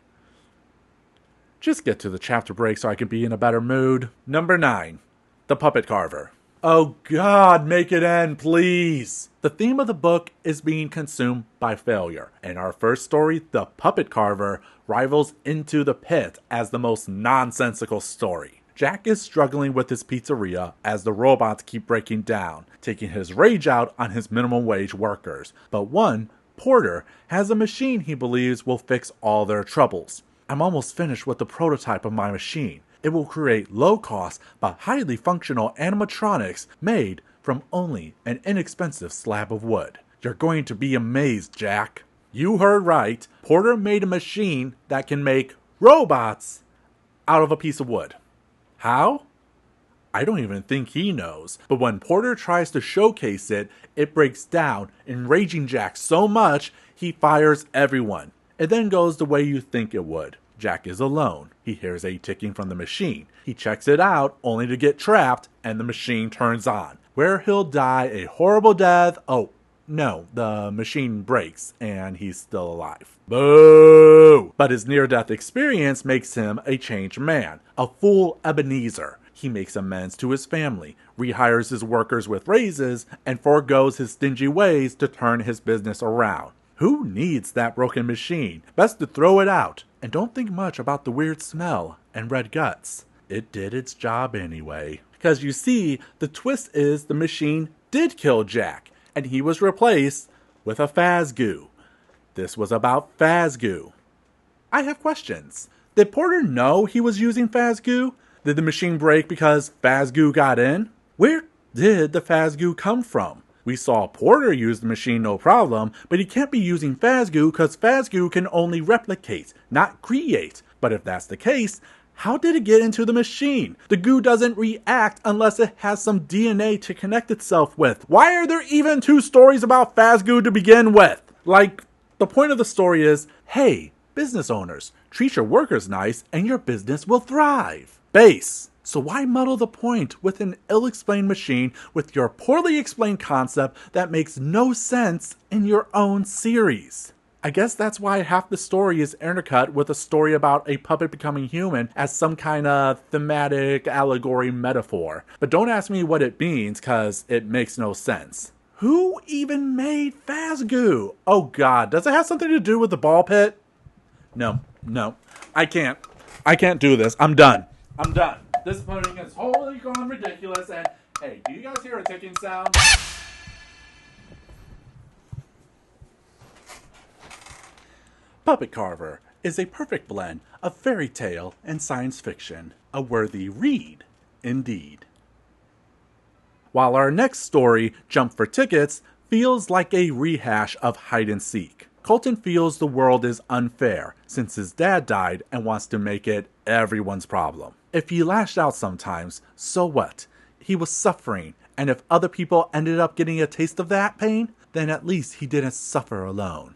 Just get to the chapter break so I can be in a better mood. Number 9. The Puppet Carver. Oh God, make it end, please! The theme of the book is being consumed by failure. In our first story, The Puppet Carver rivals Into the Pit as the most nonsensical story. Jack is struggling with his pizzeria as the robots keep breaking down, taking his rage out on his minimum wage workers. But one, Porter, has a machine he believes will fix all their troubles. I'm almost finished with the prototype of my machine. It will create low-cost but highly functional animatronics made from only an inexpensive slab of wood. You're going to be amazed, Jack. You heard right. Porter made a machine that can make robots out of a piece of wood. How? I don't even think he knows. But when Porter tries to showcase it, it breaks down, enraging Jack so much he fires everyone. It then goes the way you think it would. Jack is alone. He hears a ticking from the machine. He checks it out, only to get trapped, and the machine turns on, where he'll die a horrible death. Oh, no, the machine breaks, and he's still alive. Boo! But his near-death experience makes him a changed man, a full Ebenezer. He makes amends to his family, rehires his workers with raises, and forgoes his stingy ways to turn his business around. Who needs that broken machine? Best to throw it out, and don't think much about the weird smell and red guts. It did its job anyway. Because you see, the twist is the machine did kill Jack, and he was replaced with a FAZGoo. This was about FAZGoo. I have questions. Did Porter know he was using FAZGoo? Did the machine break because FAZGoo got in? Where did the FAZGoo come from? We saw Porter use the machine no problem, but he can't be using FAZGoo because FAZGoo can only replicate, not create. But if that's the case, how did it get into the machine? The goo doesn't react unless it has some DNA to connect itself with. Why are there even 2 stories about FAZGoo to begin with? Like, the point of the story is, hey, business owners, treat your workers nice and your business will thrive. Base. So why muddle the point with an ill-explained machine with your poorly explained concept that makes no sense in your own series? I guess that's why half the story is intercut with a story about a puppet becoming human as some kind of thematic allegory metaphor. But don't ask me what it means, cause it makes no sense. Who even made FAZGoo? Oh god, does it have something to do with the ball pit? No, I can't do this. I'm done. This pudding is wholly gone ridiculous, and hey, do you guys hear a ticking sound? Puppet Carver is a perfect blend of fairy tale and science fiction. A worthy read, indeed. While our next story, Jump for Tickets, feels like a rehash of hide and seek. Colton feels the world is unfair since his dad died and wants to make it everyone's problem. If he lashed out sometimes, so what? He was suffering, and if other people ended up getting a taste of that pain, then at least he didn't suffer alone.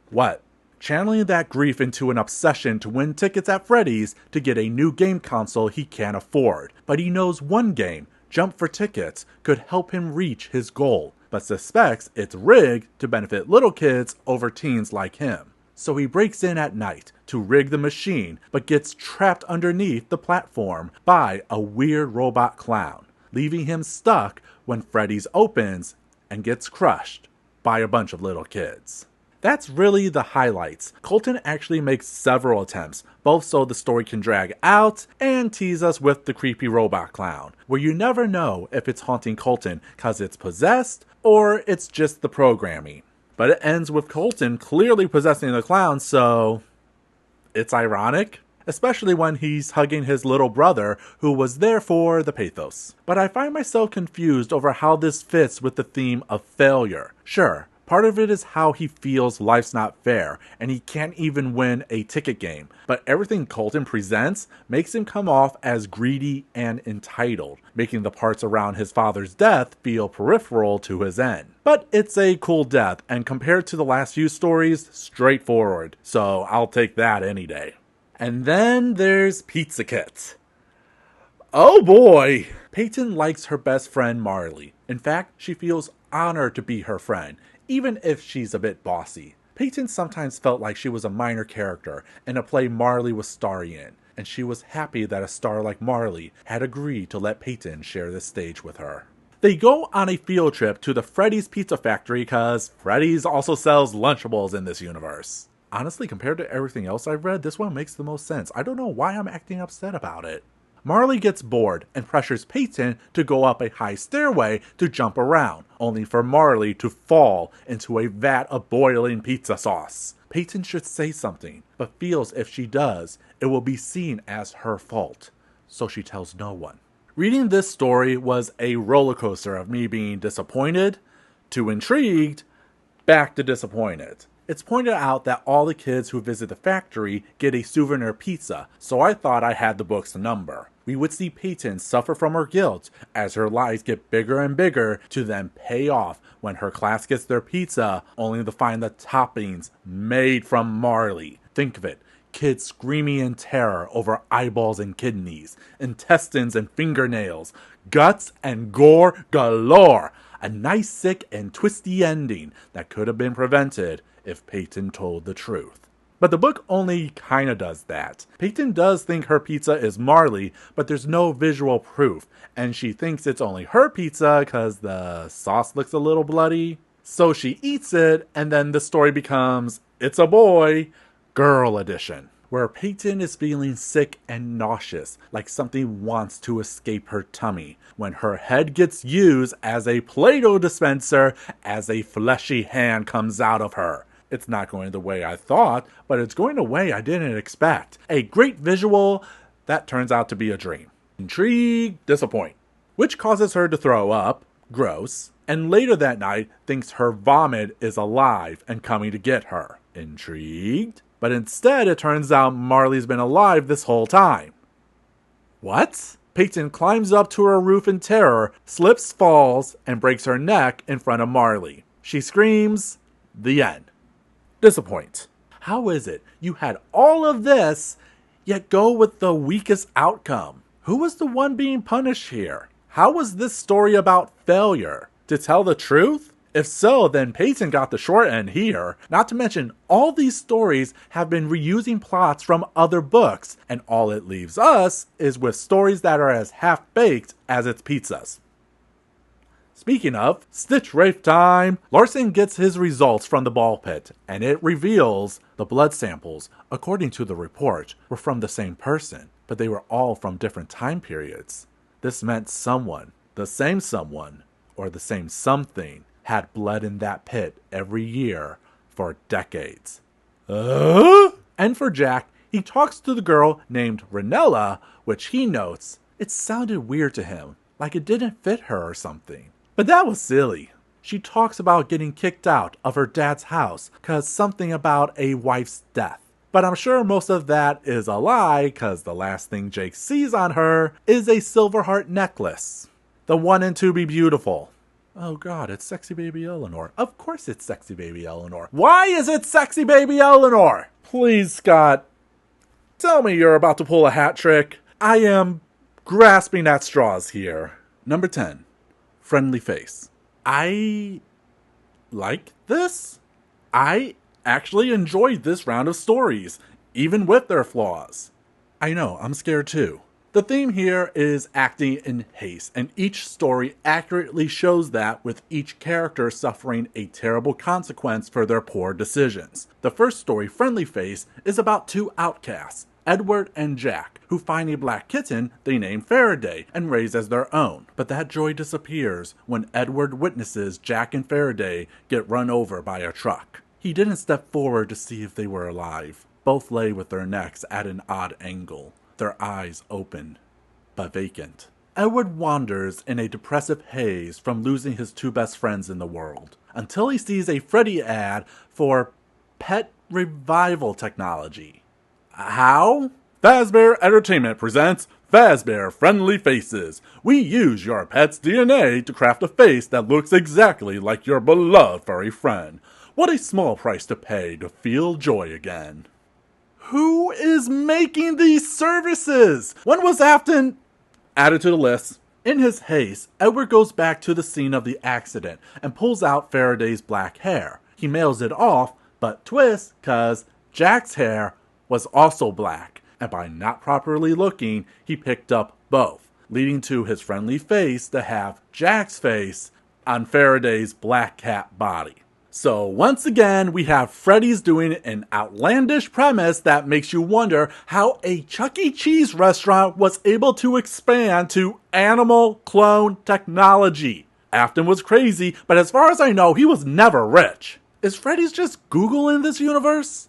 What? Channeling that grief into an obsession to win tickets at Freddy's to get a new game console he can't afford. But he knows one game, Jump for Tickets, could help him reach his goal, but suspects it's rigged to benefit little kids over teens like him. So he breaks in at night to rig the machine, but gets trapped underneath the platform by a weird robot clown, leaving him stuck when Freddy's opens and gets crushed by a bunch of little kids. That's really the highlights. Colton actually makes several attempts, both so the story can drag out and tease us with the creepy robot clown, where you never know if it's haunting Colton cause it's possessed or it's just the programming. But it ends with Colton clearly possessing the clown, so it's ironic. Especially when he's hugging his little brother who was there for the pathos. But I find myself confused over how this fits with the theme of failure. Sure, part of it is how he feels life's not fair, and he can't even win a ticket game. But everything Colton presents makes him come off as greedy and entitled, making the parts around his father's death feel peripheral to his end. But it's a cool death, and compared to the last few stories, straightforward. So I'll take that any day. And then there's Pizza Kit. Oh boy! Peyton likes her best friend Marley. In fact, she feels honored to be her friend, even if she's a bit bossy. Peyton sometimes felt like she was a minor character in a play Marley was starring in, and she was happy that a star like Marley had agreed to let Peyton share the stage with her. They go on a field trip to the Freddy's Pizza Factory because Freddy's also sells Lunchables in this universe. Honestly, compared to everything else I've read, this one makes the most sense. I don't know why I'm acting upset about it. Marley gets bored and pressures Peyton to go up a high stairway to jump around, only for Marley to fall into a vat of boiling pizza sauce. Peyton should say something, but feels if she does, it will be seen as her fault, so she tells no one. Reading this story was a roller coaster of me being disappointed, to intrigued, back to disappointed. It's pointed out that all the kids who visit the factory get a souvenir pizza, so I thought I had the book's number. We would see Peyton suffer from her guilt as her lies get bigger and bigger to then pay off when her class gets their pizza only to find the toppings made from Marley. Think of it. Kids screaming in terror over eyeballs and kidneys, intestines and fingernails, guts and gore galore. A nice, sick, and twisty ending that could have been prevented if Peyton told the truth. But the book only kinda does that. Peyton does think her pizza is Marley, but there's no visual proof, and she thinks it's only her pizza because the sauce looks a little bloody. So she eats it, and then the story becomes, it's a boy, girl edition, where Peyton is feeling sick and nauseous, like something wants to escape her tummy, when her head gets used as a Play-Doh dispenser as a fleshy hand comes out of her. It's not going the way I thought, but it's going the way I didn't expect. A great visual that turns out to be a dream. Intrigue, disappoint. Which causes her to throw up, gross, and later that night thinks her vomit is alive and coming to get her. Intrigued? But instead it turns out Marley's been alive this whole time. What? Peyton climbs up to her roof in terror, slips, falls, and breaks her neck in front of Marley. She screams, the end. Disappoint. How is it you had all of this, yet go with the weakest outcome? Who was the one being punished here? How was this story about failure? To tell the truth? If so, then Peyton got the short end here. Not to mention, all these stories have been reusing plots from other books, and all it leaves us is with stories that are as half-baked as its pizzas. Speaking of, Stitchwraith time! Larson gets his results from the ball pit, and it reveals the blood samples, according to the report, were from the same person, but they were all from different time periods. This meant someone, the same someone, or the same something, had blood in that pit every year for decades. And for Jack, he talks to the girl named Ranella, which he notes, it sounded weird to him, like it didn't fit her or something. But that was silly. She talks about getting kicked out of her dad's house cause something about a wife's death. But I'm sure most of that is a lie cause the last thing Jake sees on her is a silver heart necklace. The one and to be beautiful. Oh god, it's sexy baby Eleanor. Of course it's sexy baby Eleanor. Why is it sexy baby Eleanor? Please, Scott, tell me you're about to pull a hat trick. I am grasping at straws here. Number 10. Friendly face. I like this. I actually enjoyed this round of stories, even with their flaws. I know, I'm scared too. The theme here is acting in haste, and each story accurately shows that, with each character suffering a terrible consequence for their poor decisions. The first story, Friendly Face, is about two outcasts, Edward and Jack, who find a black kitten they name Faraday and raise as their own. But that joy disappears when Edward witnesses Jack and Faraday get run over by a truck. He didn't step forward to see if they were alive. Both lay with their necks at an odd angle, their eyes open, but vacant. Edward wanders in a depressive haze from losing his two best friends in the world, until he sees a Freddy ad for pet revival technology. How? FAZBEAR Entertainment presents FAZBEAR Friendly Faces. We use your pet's DNA to craft a face that looks exactly like your beloved furry friend. What a small price to pay to feel joy again. Who is making these services? When was Afton added to the list? In his haste, Edward goes back to the scene of the accident and pulls out Faraday's black hair. He mails it off, but twist, cause Jack's hair was also black, and by not properly looking, he picked up both, leading to his friendly face to have Jack's face on Faraday's black cat body. So once again, we have Freddy's doing an outlandish premise that makes you wonder how a Chuck E. Cheese restaurant was able to expand to animal clone technology. Afton was crazy, but as far as I know, he was never rich. Is Freddy's just Google in this universe?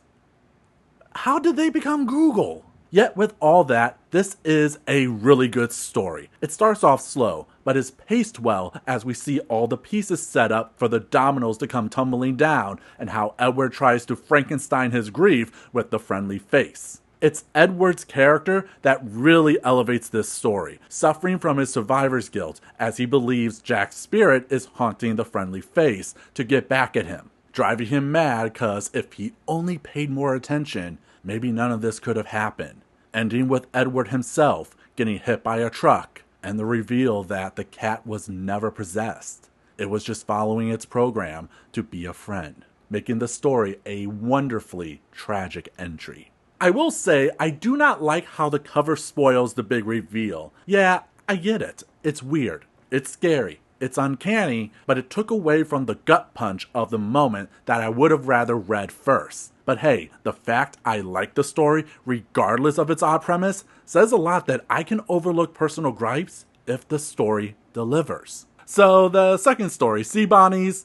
How did they become Google? Yet with all that, this is a really good story. It starts off slow, but is paced well as we see all the pieces set up for the dominoes to come tumbling down, and how Edward tries to Frankenstein his grief with the friendly face. It's Edward's character that really elevates this story, suffering from his survivor's guilt as he believes Jack's spirit is haunting the friendly face to get back at him, driving him mad cause if he only paid more attention, maybe none of this could have happened. Ending with Edward himself getting hit by a truck, and the reveal that the cat was never possessed. It was just following its program to be a friend, making the story a wonderfully tragic entry. I will say, I do not like how the cover spoils the big reveal. Yeah, I get it. It's weird. It's scary. It's uncanny, but it took away from the gut punch of the moment that I would have rather read first. But hey, the fact I like the story, regardless of its odd premise, says a lot that I can overlook personal gripes if the story delivers. So the second story, Sea Bonnies,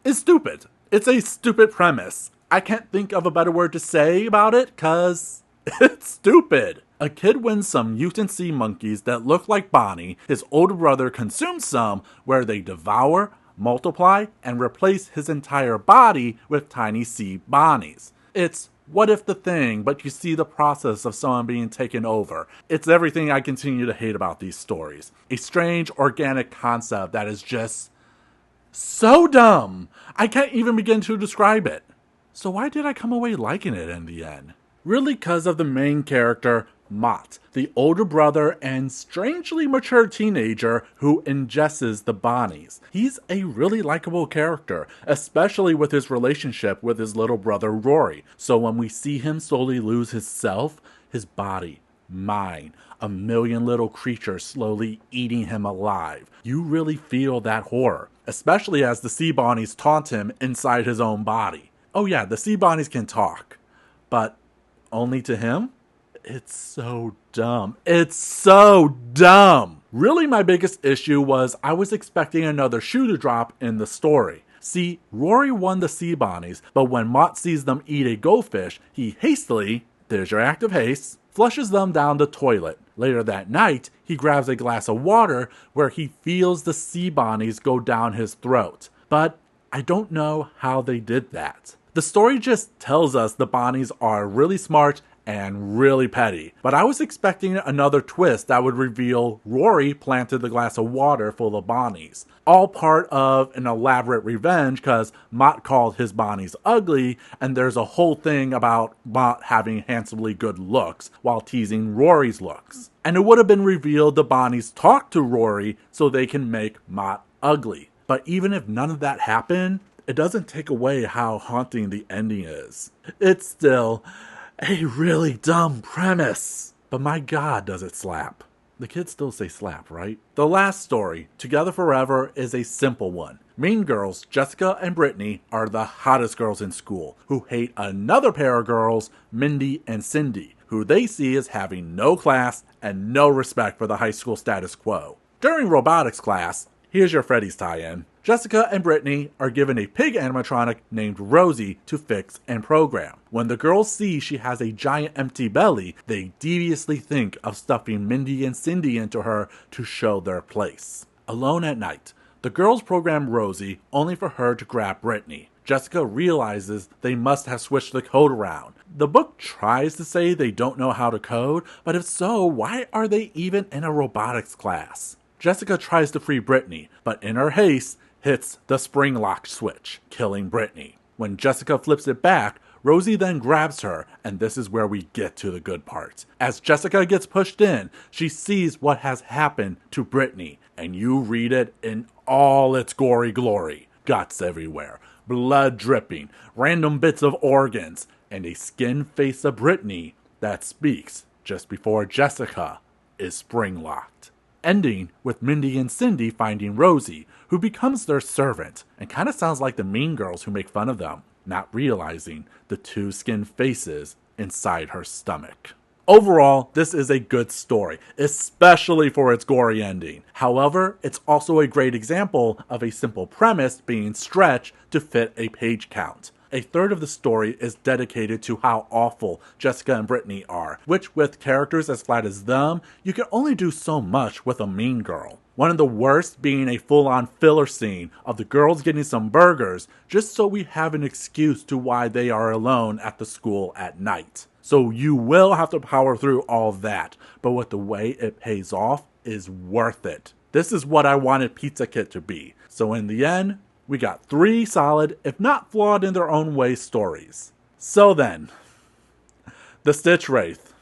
is stupid. It's a stupid premise. I can't think of a better word to say about it, cause it's stupid. A kid wins some mutant sea monkeys that look like Bonnie. His older brother consumes some, where they devour, multiply, and replace his entire body with tiny sea Bonnies. It's what if the thing, but you see the process of someone being taken over. It's everything I continue to hate about these stories. A strange, organic concept that is just so dumb. I can't even begin to describe it. So why did I come away liking it in the end? Really because of the main character, Mott, the older brother and strangely mature teenager who ingests the Bonnies. He's a really likable character, especially with his relationship with his little brother Rory. So when we see him slowly lose his self, his body, mind, a million little creatures slowly eating him alive, you really feel that horror, especially as the Sea Bonnies taunt him inside his own body. Oh yeah, the Sea Bonnies can talk, but only to him? It's so dumb. It's so dumb. Really, my biggest issue was I was expecting another shoe to drop in the story. See, Rory won the Sea Bonnies, but when Mott sees them eat a goldfish, he hastily, there's your act of haste, flushes them down the toilet. Later that night, he grabs a glass of water where he feels the Sea Bonnies go down his throat. But I don't know how they did that. The story just tells us the Bonnies are really smart and really petty. But I was expecting another twist that would reveal Rory planted the glass of water full of Bonnies. All part of an elaborate revenge because Mott called his Bonnies ugly, and there's a whole thing about Mott having handsomely good looks while teasing Rory's looks. And it would have been revealed the Bonnies talk to Rory so they can make Mott ugly. But even if none of that happened, it doesn't take away how haunting the ending is. It's still a really dumb premise. But my god, does it slap. The kids still say slap, right? The last story, Together Forever, is a simple one. Mean girls, Jessica and Brittany, are the hottest girls in school, who hate another pair of girls, Mindy and Cindy, who they see as having no class and no respect for the high school status quo. During robotics class, here's your Freddy's tie-in. Jessica and Brittany are given a pig animatronic named Rosie to fix and program. When the girls see she has a giant empty belly, they deviously think of stuffing Mindy and Cindy into her to show their place. Alone at night, the girls program Rosie only for her to grab Brittany. Jessica realizes they must have switched the code around. The book tries to say they don't know how to code, but if so, why are they even in a robotics class? Jessica tries to free Brittany, but in her haste, hits the spring lock switch, killing Brittany. When Jessica flips it back, Rosie then grabs her, and this is where we get to the good part. As Jessica gets pushed in, she sees what has happened to Brittany, and you read it in all its gory glory. Guts everywhere, blood dripping, random bits of organs, and a skin face of Brittany that speaks just before Jessica is spring locked. Ending with Mindy and Cindy finding Rosie, who becomes their servant, and kind of sounds like the mean girls who make fun of them, not realizing the two skin faces inside her stomach. Overall, this is a good story, especially for its gory ending. However, it's also a great example of a simple premise being stretched to fit a page count. A third of the story is dedicated to how awful Jessica and Brittany are, which with characters as flat as them, you can only do so much with a mean girl. One of the worst being a full-on filler scene of the girls getting some burgers just so we have an excuse to why they are alone at the school at night. So you will have to power through all that, but with the way it pays off is worth it. This is what I wanted Pizza Kit to be. So in the end, we got 3 solid, if not flawed in their own way, stories. So then, The Stitchwraith.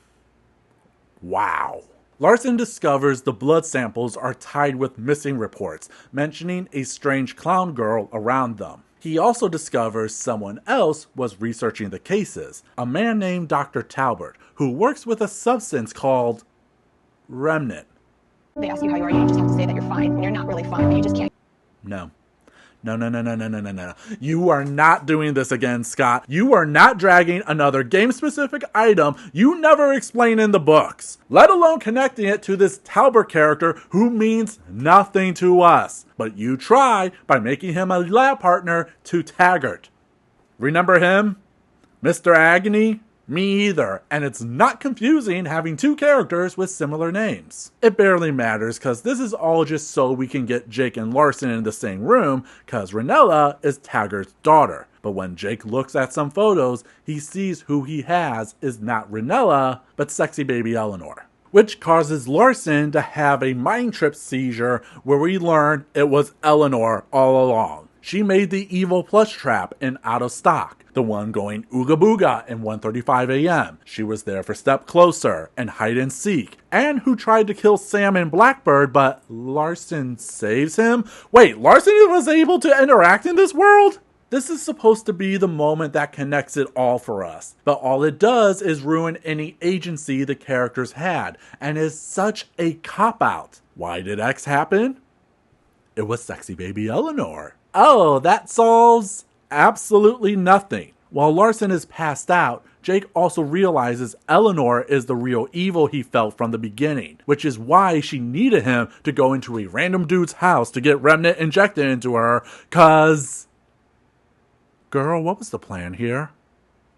Wow. Larson discovers the blood samples are tied with missing reports, mentioning a strange clown girl around them. He also discovers someone else was researching the cases, a man named Dr. Talbert, who works with a substance called remnant. They ask you how you are, you just have to say that you're fine when you're not really fine, but you just can't. No. No. You are not doing this again, Scott. You are not dragging another game-specific item you never explain in the books, let alone connecting it to this Talbot character who means nothing to us. But you try by making him a lab partner to Taggart. Remember him? Mr. Agony? Me either, and it's not confusing having two characters with similar names. It barely matters because this is all just so we can get Jake and Larson in the same room because Ranella is Taggart's daughter. But when Jake looks at some photos, he sees who he has is not Ranella, but sexy baby Eleanor, which causes Larson to have a mind trip seizure where we learn it was Eleanor all along. She made the evil plush trap in Out of Stock, the one going ooga booga in 1:35 a.m. She was there for Step Closer and Hide and Seek, and who tried to kill Sam and Blackbird, but Larson saves him? Wait, Larson was able to interact in this world? This is supposed to be the moment that connects it all for us, but all it does is ruin any agency the characters had, and is such a cop-out. Why did X happen? It was sexy baby Eleanor. Oh, that solves absolutely nothing. While Larson is passed out, Jake also realizes Eleanor is the real evil he felt from the beginning, which is why she needed him to go into a random dude's house to get remnant injected into her, cause... Girl, what was the plan here?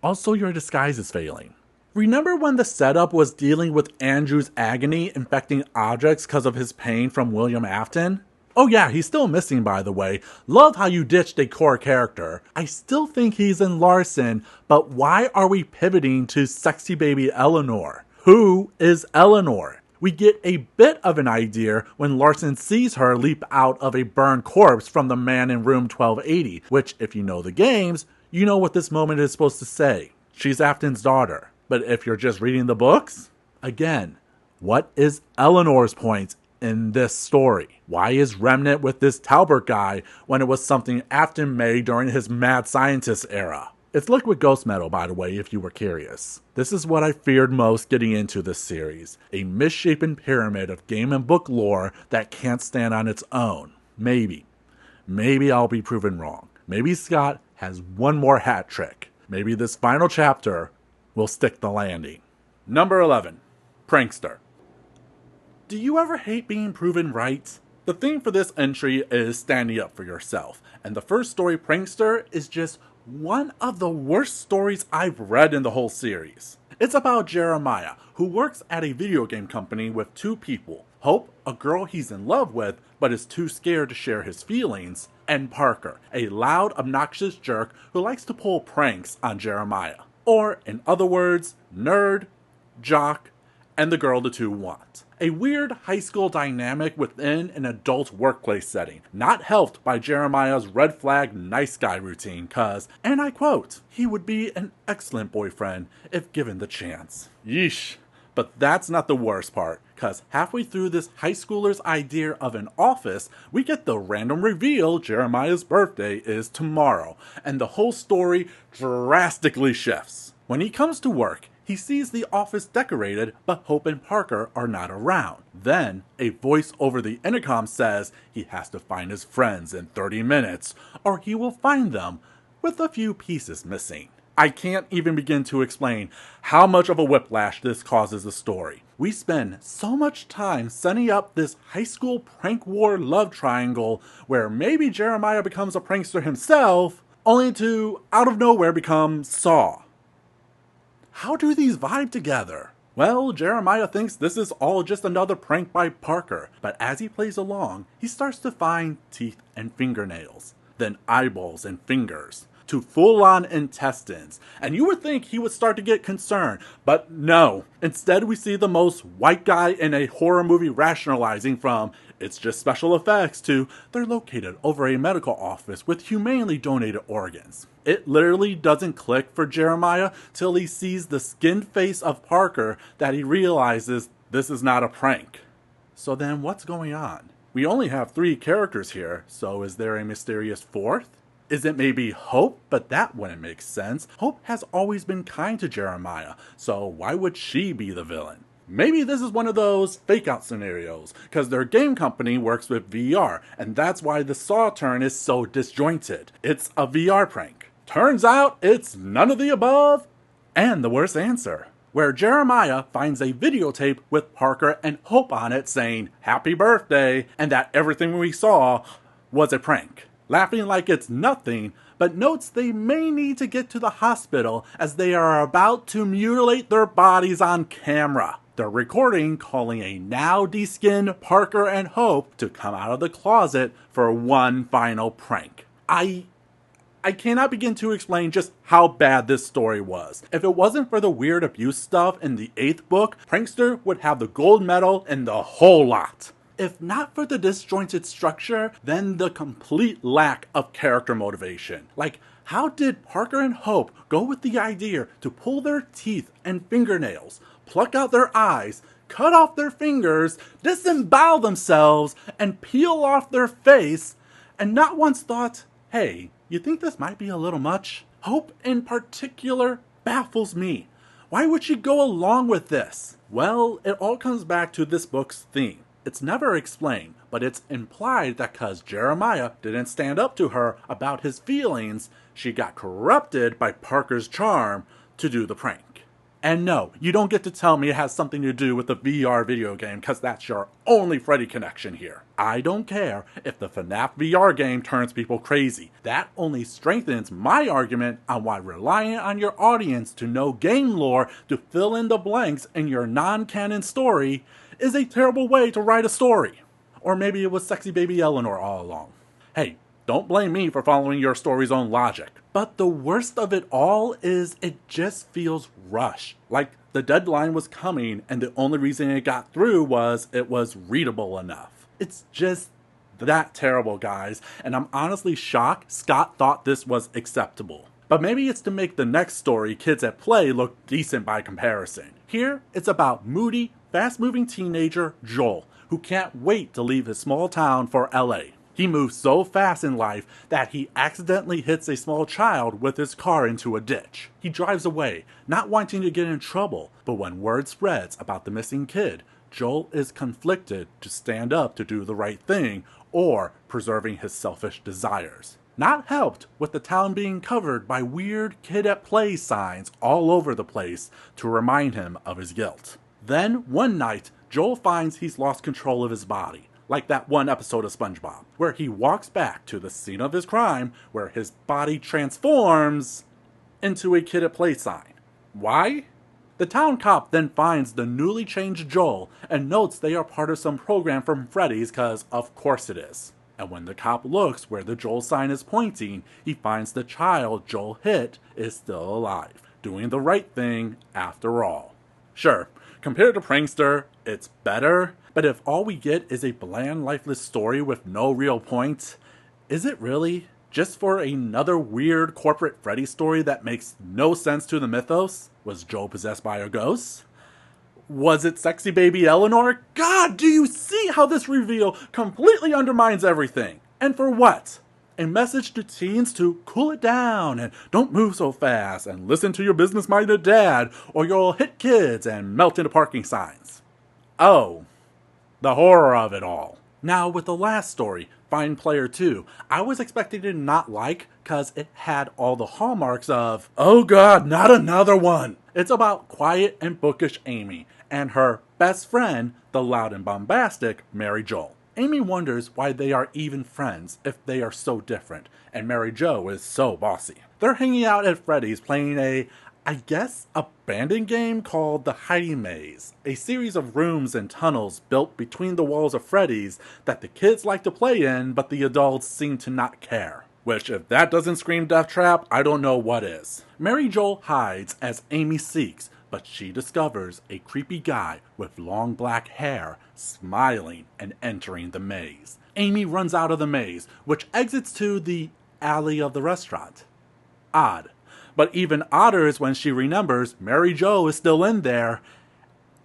Also, your disguise is failing. Remember when the setup was dealing with Andrew's agony infecting objects because of his pain from William Afton? Oh yeah, he's still missing, by the way. Love how you ditched a core character. I still think he's in Larson, but why are we pivoting to sexy baby Eleanor? Who is Eleanor? We get a bit of an idea when Larson sees her leap out of a burned corpse from the man in room 1280, which, if you know the games, you know what this moment is supposed to say. She's Afton's daughter. But if you're just reading the books, again, what is Eleanor's point in this story? Why is Remnant with this Talbot guy when it was something Afton made during his mad scientist era? It's liquid ghost metal, by the way, if you were curious. This is what I feared most getting into this series. A misshapen pyramid of game and book lore that can't stand on its own. Maybe I'll be proven wrong. Maybe Scott has one more hat trick. Maybe this final chapter will stick the landing. Number 11. Prankster. Do you ever hate being proven right? The theme for this entry is standing up for yourself, and the first story, Prankster, is just one of the worst stories I've read in the whole series. It's about Jeremiah, who works at a video game company with two people. Hope, a girl he's in love with but is too scared to share his feelings, and Parker, a loud, obnoxious jerk who likes to pull pranks on Jeremiah. Or, in other words, nerd, jock, and the girl the two want. A weird high school dynamic within an adult workplace setting, not helped by Jeremiah's red flag nice guy routine cause, and I quote, he would be an excellent boyfriend if given the chance. Yeesh. But that's not the worst part, cause halfway through this high schooler's idea of an office, we get the random reveal Jeremiah's birthday is tomorrow, and the whole story drastically shifts. When he comes to work, he sees the office decorated, but Hope and Parker are not around. Then, a voice over the intercom says he has to find his friends in 30 minutes, or he will find them with a few pieces missing. I can't even begin to explain how much of a whiplash this causes the story. We spend so much time setting up this high school prank war love triangle where maybe Jeremiah becomes a prankster himself, only to, out of nowhere, become Saw. How do these vibe together? Well, Jeremiah thinks this is all just another prank by Parker, but as he plays along, he starts to find teeth and fingernails, then eyeballs and fingers. to full-on intestines. And you would think he would start to get concerned, but no. Instead, we see the most white guy in a horror movie rationalizing from, it's just special effects, to they're located over a medical office with humanely donated organs. It literally doesn't click for Jeremiah till he sees the skinned face of Parker that he realizes this is not a prank. So then what's going on? We only have 3 characters here, so is there a mysterious 4th? Is it maybe Hope? But that wouldn't make sense. Hope has always been kind to Jeremiah, so why would she be the villain? Maybe this is one of those fake-out scenarios, because their game company works with VR, and that's why the Saw turn is so disjointed. It's a VR prank. Turns out it's none of the above, and the worst answer, where Jeremiah finds a videotape with Parker and Hope on it saying, "Happy birthday," and that everything we saw was a prank. Laughing like it's nothing, but notes they may need to get to the hospital as they are about to mutilate their bodies on camera. They're recording, calling a now de-skinned Parker and Hope to come out of the closet for one final prank. I cannot begin to explain just how bad this story was. If it wasn't for the weird abuse stuff in the 8th book, Prankster would have the gold medal and the whole lot. If not for the disjointed structure, then the complete lack of character motivation. Like, how did Parker and Hope go with the idea to pull their teeth and fingernails, pluck out their eyes, cut off their fingers, disembowel themselves, and peel off their face, and not once thought, hey, you think this might be a little much? Hope in particular baffles me. Why would she go along with this? Well, it all comes back to this book's theme. It's never explained, but it's implied that because Jeremiah didn't stand up to her about his feelings, she got corrupted by Parker's charm to do the prank. And no, you don't get to tell me it has something to do with the VR video game, because that's your only Freddy connection here. I don't care if the FNAF VR game turns people crazy. That only strengthens my argument on why relying on your audience to know game lore to fill in the blanks in your non-canon story is a terrible way to write a story. Or maybe it was Sexy Baby Eleanor all along. Hey, don't blame me for following your story's own logic. But the worst of it all is it just feels rushed. Like the deadline was coming and the only reason it got through was it was readable enough. It's just that terrible, guys, and I'm honestly shocked Scott thought this was acceptable. But maybe it's to make the next story, Kids at Play, look decent by comparison. Here, it's about moody, fast-moving teenager Joel, who can't wait to leave his small town for LA. He moves so fast in life that he accidentally hits a small child with his car into a ditch. He drives away, not wanting to get in trouble, but when word spreads about the missing kid, Joel is conflicted to stand up to do the right thing or preserving his selfish desires. Not helped with the town being covered by weird Kid at Play signs all over the place to remind him of his guilt. Then, one night, Joel finds he's lost control of his body, like that one episode of SpongeBob, where he walks back to the scene of his crime, where his body transforms into a Kid at Play sign. Why? The town cop then finds the newly changed Joel and notes they are part of some program from Freddy's, cause of course it is. And when the cop looks where the Joel sign is pointing, he finds the child Joel hit is still alive, doing the right thing after all. Sure, compared to Prankster, it's better, but if all we get is a bland, lifeless story with no real point, is it really? Just for another weird corporate Freddy story that makes no sense to the mythos? Was Joel possessed by a ghost? Was it Sexy Baby Eleanor? God, do you see how this reveal completely undermines everything? And for what? A message to teens to cool it down and don't move so fast and listen to your business-minded dad or you'll hit kids and melt into parking signs. Oh, the horror of it all. Now with the last story, Find Player 2, I was expecting to not like cause it had all the hallmarks of, oh god, not another one. It's about quiet and bookish Amy and her best friend, the loud and bombastic Mary Jo. Amy wonders why they are even friends if they are so different, and Mary Jo is so bossy. They're hanging out at Freddy's playing a, I guess, abandoned game called The Hiding Maze, a series of rooms and tunnels built between the walls of Freddy's that the kids like to play in, but the adults seem to not care. Which, if that doesn't scream death trap, I don't know what is. Mary Jo hides as Amy seeks, but she discovers a creepy guy with long black hair smiling and entering the maze. Amy runs out of the maze, which exits to the alley of the restaurant. Odd. But even odder is when she remembers Mary Jo is still in there,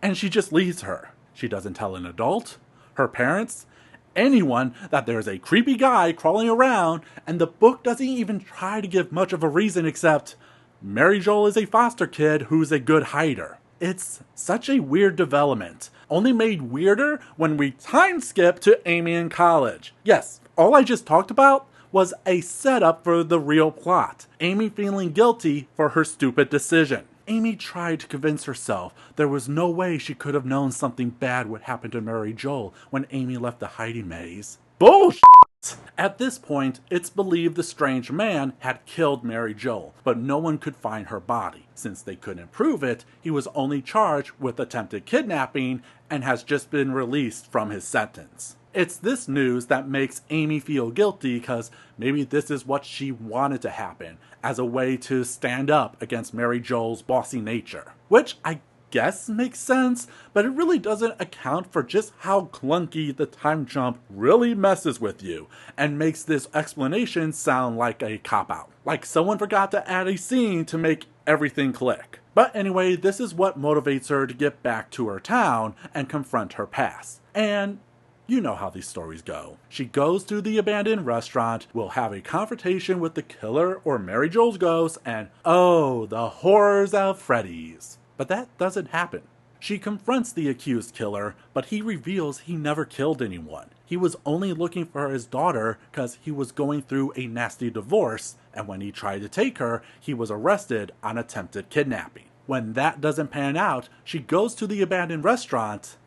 and she just leaves her. She doesn't tell an adult, her parents, anyone that there's a creepy guy crawling around, and the book doesn't even try to give much of a reason except Mary Jo is a foster kid who's a good hider. It's such a weird development, only made weirder when we time skip to Amy in college. Yes, all I just talked about was a setup for the real plot. Amy feeling guilty for her stupid decision. Amy tried to convince herself there was no way she could have known something bad would happen to Mary Jo when Amy left the hiding maze. Bullshit! At this point, it's believed the strange man had killed Mary Jo, but no one could find her body. Since they couldn't prove it, he was only charged with attempted kidnapping and has just been released from his sentence. It's this news that makes Amy feel guilty because maybe this is what she wanted to happen, as a way to stand up against Mary Jo's bossy nature. Which I guess makes sense, but it really doesn't account for just how clunky the time jump really messes with you, and makes this explanation sound like a cop-out. Like someone forgot to add a scene to make everything click. But anyway, this is what motivates her to get back to her town and confront her past. And you know how these stories go. She goes to the abandoned restaurant, will have a confrontation with the killer or Mary Jo's ghost, and oh, the horrors of Freddy's. But that doesn't happen. She confronts the accused killer, but he reveals he never killed anyone. He was only looking for his daughter because he was going through a nasty divorce, and when he tried to take her, he was arrested on attempted kidnapping. When that doesn't pan out, she goes to the abandoned restaurant,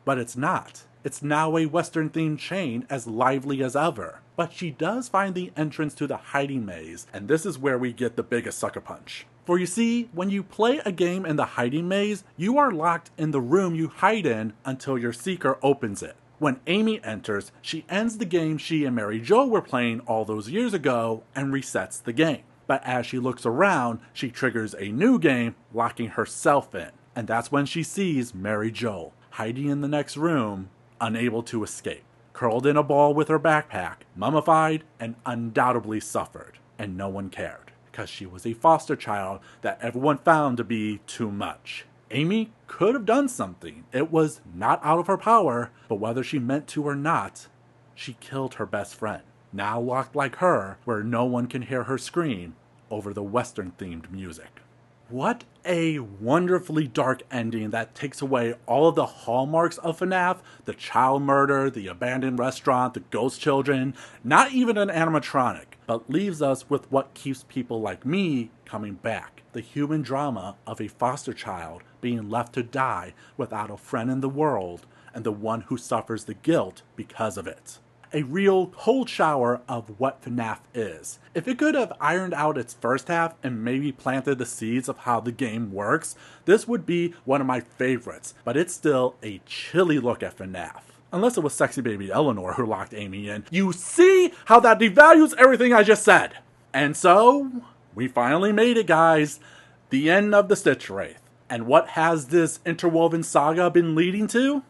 but it's not. It's now a Western-themed chain as lively as ever. But she does find the entrance to the hiding maze, and this is where we get the biggest sucker punch. For you see, when you play a game in the hiding maze, you are locked in the room you hide in until your seeker opens it. When Amy enters, she ends the game she and Mary Jo were playing all those years ago and resets the game. But as she looks around, she triggers a new game, locking herself in. And that's when she sees Mary Jo, hiding in the next room, unable to escape, curled in a ball with her backpack, mummified, and undoubtedly suffered. And no one cared, because she was a foster child that everyone found to be too much. Amy could have done something. It was not out of her power, but whether she meant to or not, she killed her best friend, now locked like her, where no one can hear her scream over the Western-themed music. What a wonderfully dark ending that takes away all of the hallmarks of FNAF, the child murder, the abandoned restaurant, the ghost children, not even an animatronic, but leaves us with what keeps people like me coming back. The human drama of a foster child being left to die without a friend in the world, and the one who suffers the guilt because of it. A real cold shower of what FNAF is. If it could have ironed out its first half and maybe planted the seeds of how the game works, this would be one of my favorites, but it's still a chilly look at FNAF. Unless it was sexy baby Eleanor who locked Amy in. You see how that devalues everything I just said? And so, we finally made it, guys. The end of the Stitchwraith. And what has this interwoven saga been leading to?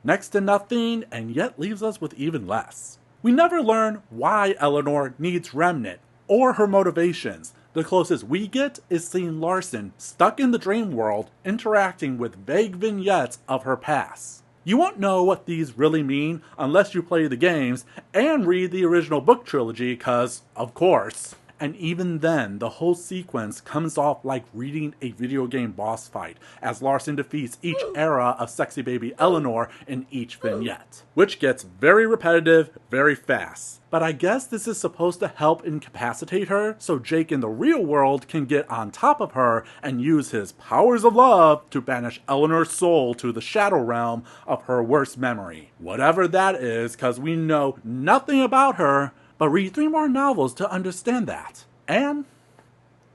Next to nothing, and yet leaves us with even less. We never learn why Eleanor needs Remnant, or her motivations. The closest we get is seeing Larson stuck in the dream world, interacting with vague vignettes of her past. You won't know what these really mean unless you play the games and read the original book trilogy, cause, of course. And even then, the whole sequence comes off like reading a video game boss fight, as Larson defeats each era of sexy baby Eleanor in each vignette. Which gets very repetitive, very fast. But I guess this is supposed to help incapacitate her, so Jake in the real world can get on top of her and use his powers of love to banish Eleanor's soul to the shadow realm of her worst memory. Whatever that is, cause we know nothing about her, but read 3 more novels to understand that. And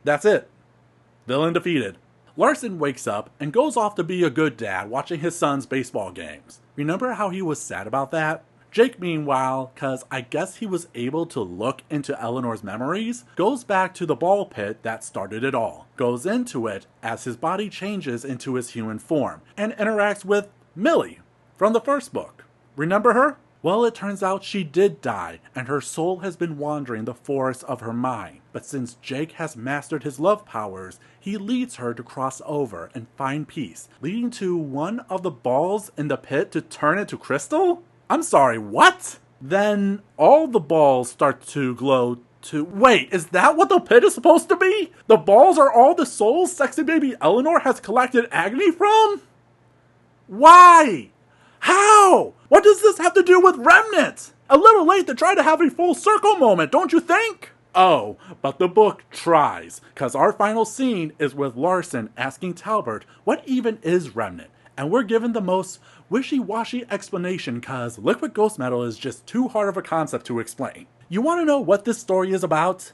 that's it. Villain defeated. Larson wakes up and goes off to be a good dad watching his son's baseball games. Remember how he was sad about that? Jake, meanwhile, cause I guess he was able to look into Eleanor's memories, goes back to the ball pit that started it all, goes into it as his body changes into his human form, and interacts with Millie from the first book. Remember her? Well, it turns out she did die, and her soul has been wandering the forest of her mind. But since Jake has mastered his love powers, he leads her to cross over and find peace, leading to one of the balls in the pit to turn into crystal? I'm sorry, what? Then all the balls start to glow to... Wait, is that what the pit is supposed to be? The balls are all the souls sexy baby Eleanor has collected agony from? Why? How? What does this have to do with Remnant? A little late to try to have a full circle moment, don't you think? Oh, but the book tries, cause our final scene is with Larson asking Talbot what even is Remnant, and we're given the most wishy-washy explanation cause liquid ghost metal is just too hard of a concept to explain. You wanna know what this story is about?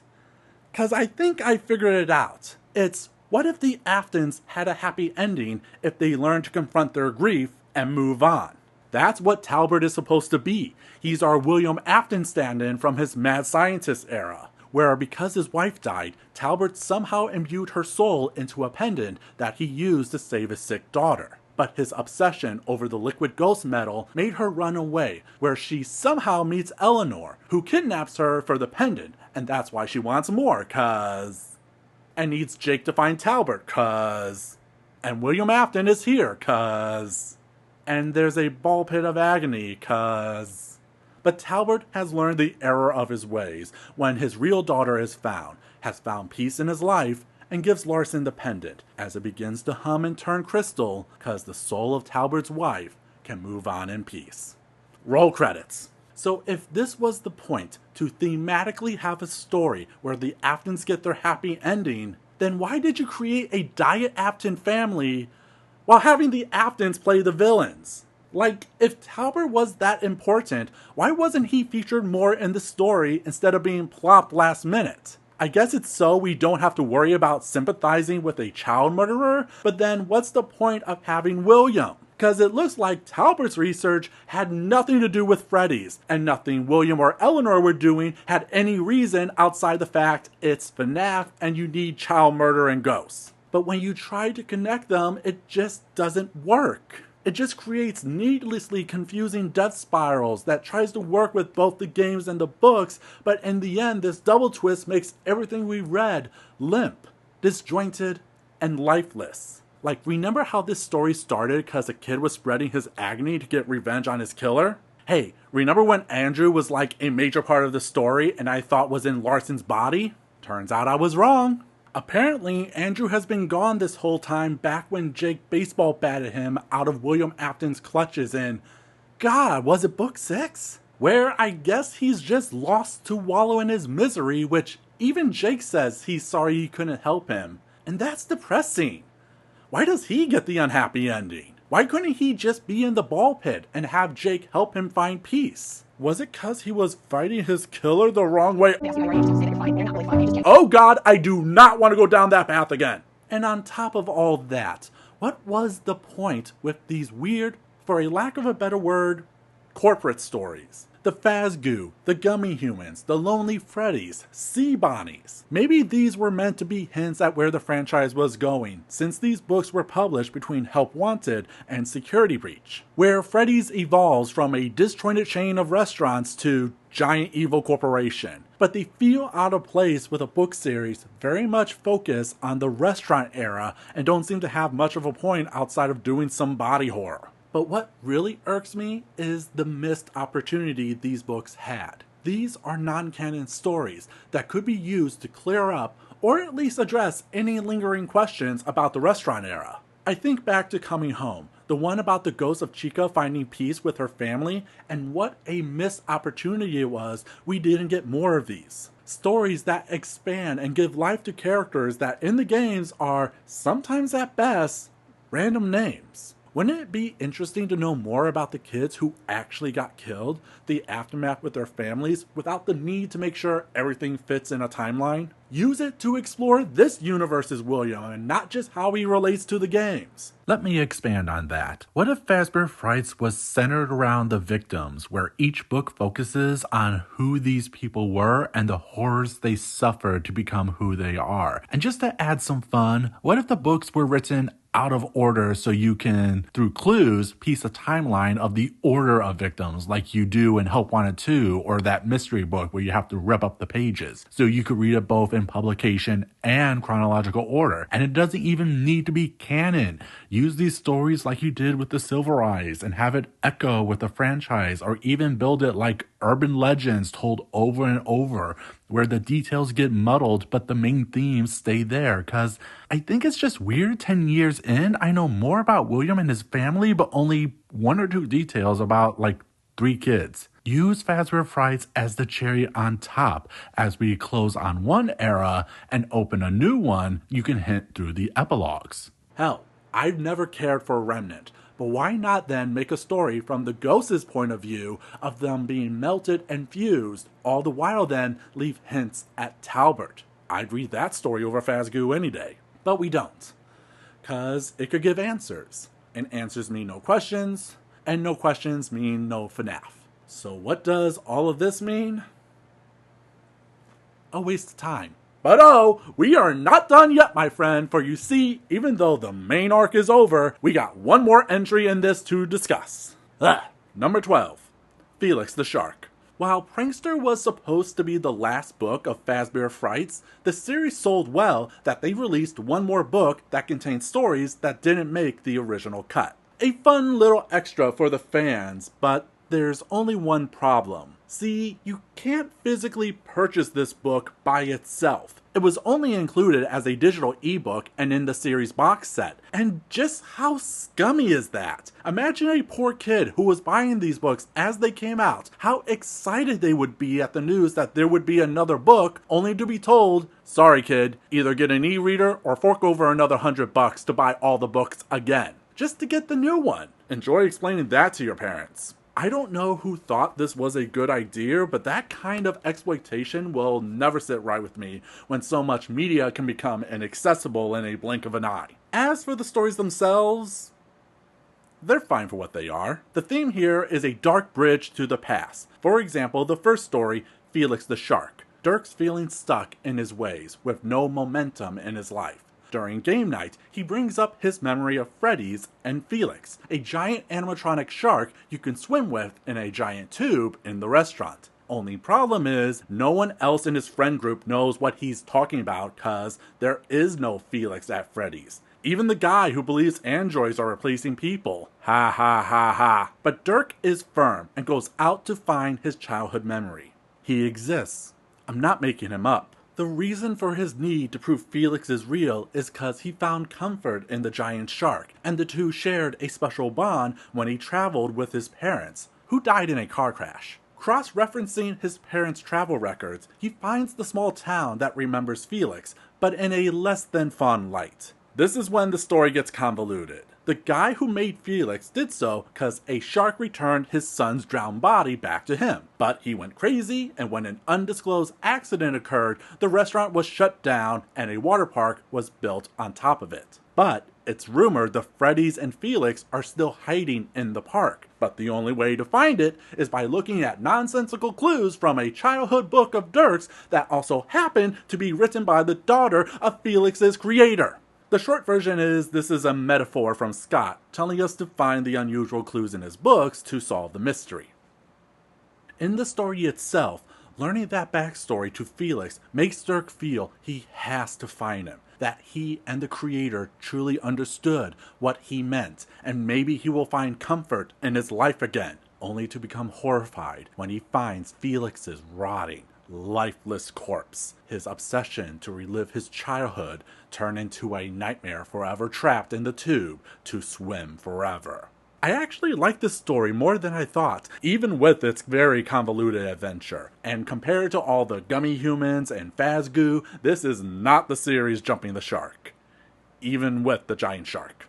Cause I think I figured it out. It's, what if the Aftons had a happy ending if they learned to confront their grief and move on? That's what Talbot is supposed to be. He's our William Afton stand-in from his mad scientist era, where because his wife died, Talbot somehow imbued her soul into a pendant that he used to save his sick daughter. But his obsession over the liquid ghost metal made her run away, where she somehow meets Eleanor, who kidnaps her for the pendant, and that's why she wants more, and needs Jake to find Talbot, and William Afton is here, and there's a ball pit of agony, But Talbot has learned the error of his ways when his real daughter is found, has found peace in his life, and gives Larson the pendant as it begins to hum and turn crystal, cause the soul of Talbot's wife can move on in peace. Roll credits. So if this was the point, to thematically have a story where the Aftons get their happy ending, then why did you create a Diet Afton family while having the Aftons play the villains? Like, if Talbot was that important, why wasn't he featured more in the story instead of being plopped last minute? I guess it's so we don't have to worry about sympathizing with a child murderer, but then what's the point of having William? Cause it looks like Talbot's research had nothing to do with Freddy's, and nothing William or Eleanor were doing had any reason outside the fact it's FNAF and you need child murder and ghosts. But when you try to connect them, it just doesn't work. It just creates needlessly confusing death spirals that tries to work with both the games and the books, but in the end this double twist makes everything we read limp, disjointed, and lifeless. Like, remember how this story started because a kid was spreading his agony to get revenge on his killer? Hey, remember when Andrew was like a major part of the story and I thought was in Larson's body? Turns out I was wrong. Apparently, Andrew has been gone this whole time back when Jake baseball batted him out of William Afton's clutches in, God, was it book 6? Where I guess he's just lost to wallow in his misery, which even Jake says he's sorry he couldn't help him. And that's depressing. Why does he get the unhappy ending? Why couldn't he just be in the ball pit and have Jake help him find peace? Was it cause he was fighting his killer the wrong way? Oh God, I do not want to go down that path again. And on top of all that, what was the point with these weird, for a lack of a better word, corporate stories? The Fazgoo, the Gummy Humans, the Lonely Freddies, Sea Bonnies. Maybe these were meant to be hints at where the franchise was going, since these books were published between Help Wanted and Security Breach, where Freddy's evolves from a disjointed chain of restaurants to giant evil corporation. But they feel out of place with a book series very much focused on the restaurant era and don't seem to have much of a point outside of doing some body horror. But what really irks me is the missed opportunity these books had. These are non-canon stories that could be used to clear up or at least address any lingering questions about the restaurant era. I think back to Coming Home, the one about the ghost of Chica finding peace with her family, and what a missed opportunity it was we didn't get more of these. Stories that expand and give life to characters that in the games are, sometimes at best, random names. Wouldn't it be interesting to know more about the kids who actually got killed, the aftermath with their families, without the need to make sure everything fits in a timeline? Use it to explore this universe's William and not just how he relates to the games. Let me expand on that. What if FAZBEAR Frights was centered around the victims, where each book focuses on who these people were and the horrors they suffered to become who they are? And just to add some fun, what if the books were written out of order so you can, through clues, piece a timeline of the order of victims like you do in Help Wanted 2 or that mystery book where you have to rip up the pages. So you could read it both in publication and chronological order. And it doesn't even need to be canon. Use these stories like you did with the Silver Eyes and have it echo with the franchise, or even build it like urban legends told over and over, where the details get muddled but the main themes stay there. Cause I think it's just weird 10 years in, I know more about William and his family, but only 1 or 2 details about like 3 kids. Use FAZBEAR Frights as the cherry on top. As we close on one era and open a new one, you can hint through the epilogues. Hell, I've never cared for Remnant, but why not then make a story from the Ghost's point of view of them being melted and fused, all the while then leave hints at Talbert? I'd read that story over Fazgoo any day, but we don't. Cause it could give answers, and answers mean no questions, and no questions mean no FNAF. So what does all of this mean? A waste of time. But oh, we are not done yet, my friend, for you see, even though the main arc is over, we got one more entry in this to discuss. Number 12, Felix the Shark. While Prankster was supposed to be the last book of FAZBEAR Frights, the series sold well that they released one more book that contained stories that didn't make the original cut. A fun little extra for the fans, but there's only one problem. See, you can't physically purchase this book by itself. It was only included as a digital ebook and in the series box set. And just how scummy is that? Imagine a poor kid who was buying these books as they came out, how excited they would be at the news that there would be another book, only to be told, sorry kid, either get an e-reader or fork over another $100 to buy all the books again, just to get the new one. Enjoy explaining that to your parents. I don't know who thought this was a good idea, but that kind of exploitation will never sit right with me when so much media can become inaccessible in a blink of an eye. As for the stories themselves, they're fine for what they are. The theme here is a dark bridge to the past. For example, the first story, Felix the Shark. Dirk's feeling stuck in his ways, with no momentum in his life. During game night, he brings up his memory of Freddy's and Felix, a giant animatronic shark you can swim with in a giant tube in the restaurant. Only problem is, no one else in his friend group knows what he's talking about cause there is no Felix at Freddy's. Even the guy who believes androids are replacing people. Ha ha ha ha. But Dirk is firm and goes out to find his childhood memory. He exists. I'm not making him up. The reason for his need to prove Felix is real is cause he found comfort in the giant shark, and the two shared a special bond when he traveled with his parents, who died in a car crash. Cross-referencing his parents' travel records, he finds the small town that remembers Felix, but in a less than fond light. This is when the story gets convoluted. The guy who made Felix did so cause a shark returned his son's drowned body back to him. But he went crazy, and when an undisclosed accident occurred, the restaurant was shut down and a water park was built on top of it. But it's rumored the Freddy's and Felix are still hiding in the park. But the only way to find it is by looking at nonsensical clues from a childhood book of Dirk's that also happened to be written by the daughter of Felix's creator. The short version is this is a metaphor from Scott telling us to find the unusual clues in his books to solve the mystery. In the story itself, learning that backstory to Felix makes Dirk feel he has to find him, that he and the creator truly understood what he meant, and maybe he will find comfort in his life again, only to become horrified when he finds Felix's rotting, lifeless corpse. His obsession to relive his childhood turn into a nightmare forever trapped in the tube to swim forever. I actually like this story more than I thought, even with its very convoluted adventure. And compared to all the gummy humans and Fazgoo, this is not the series jumping the shark. Even with the giant shark.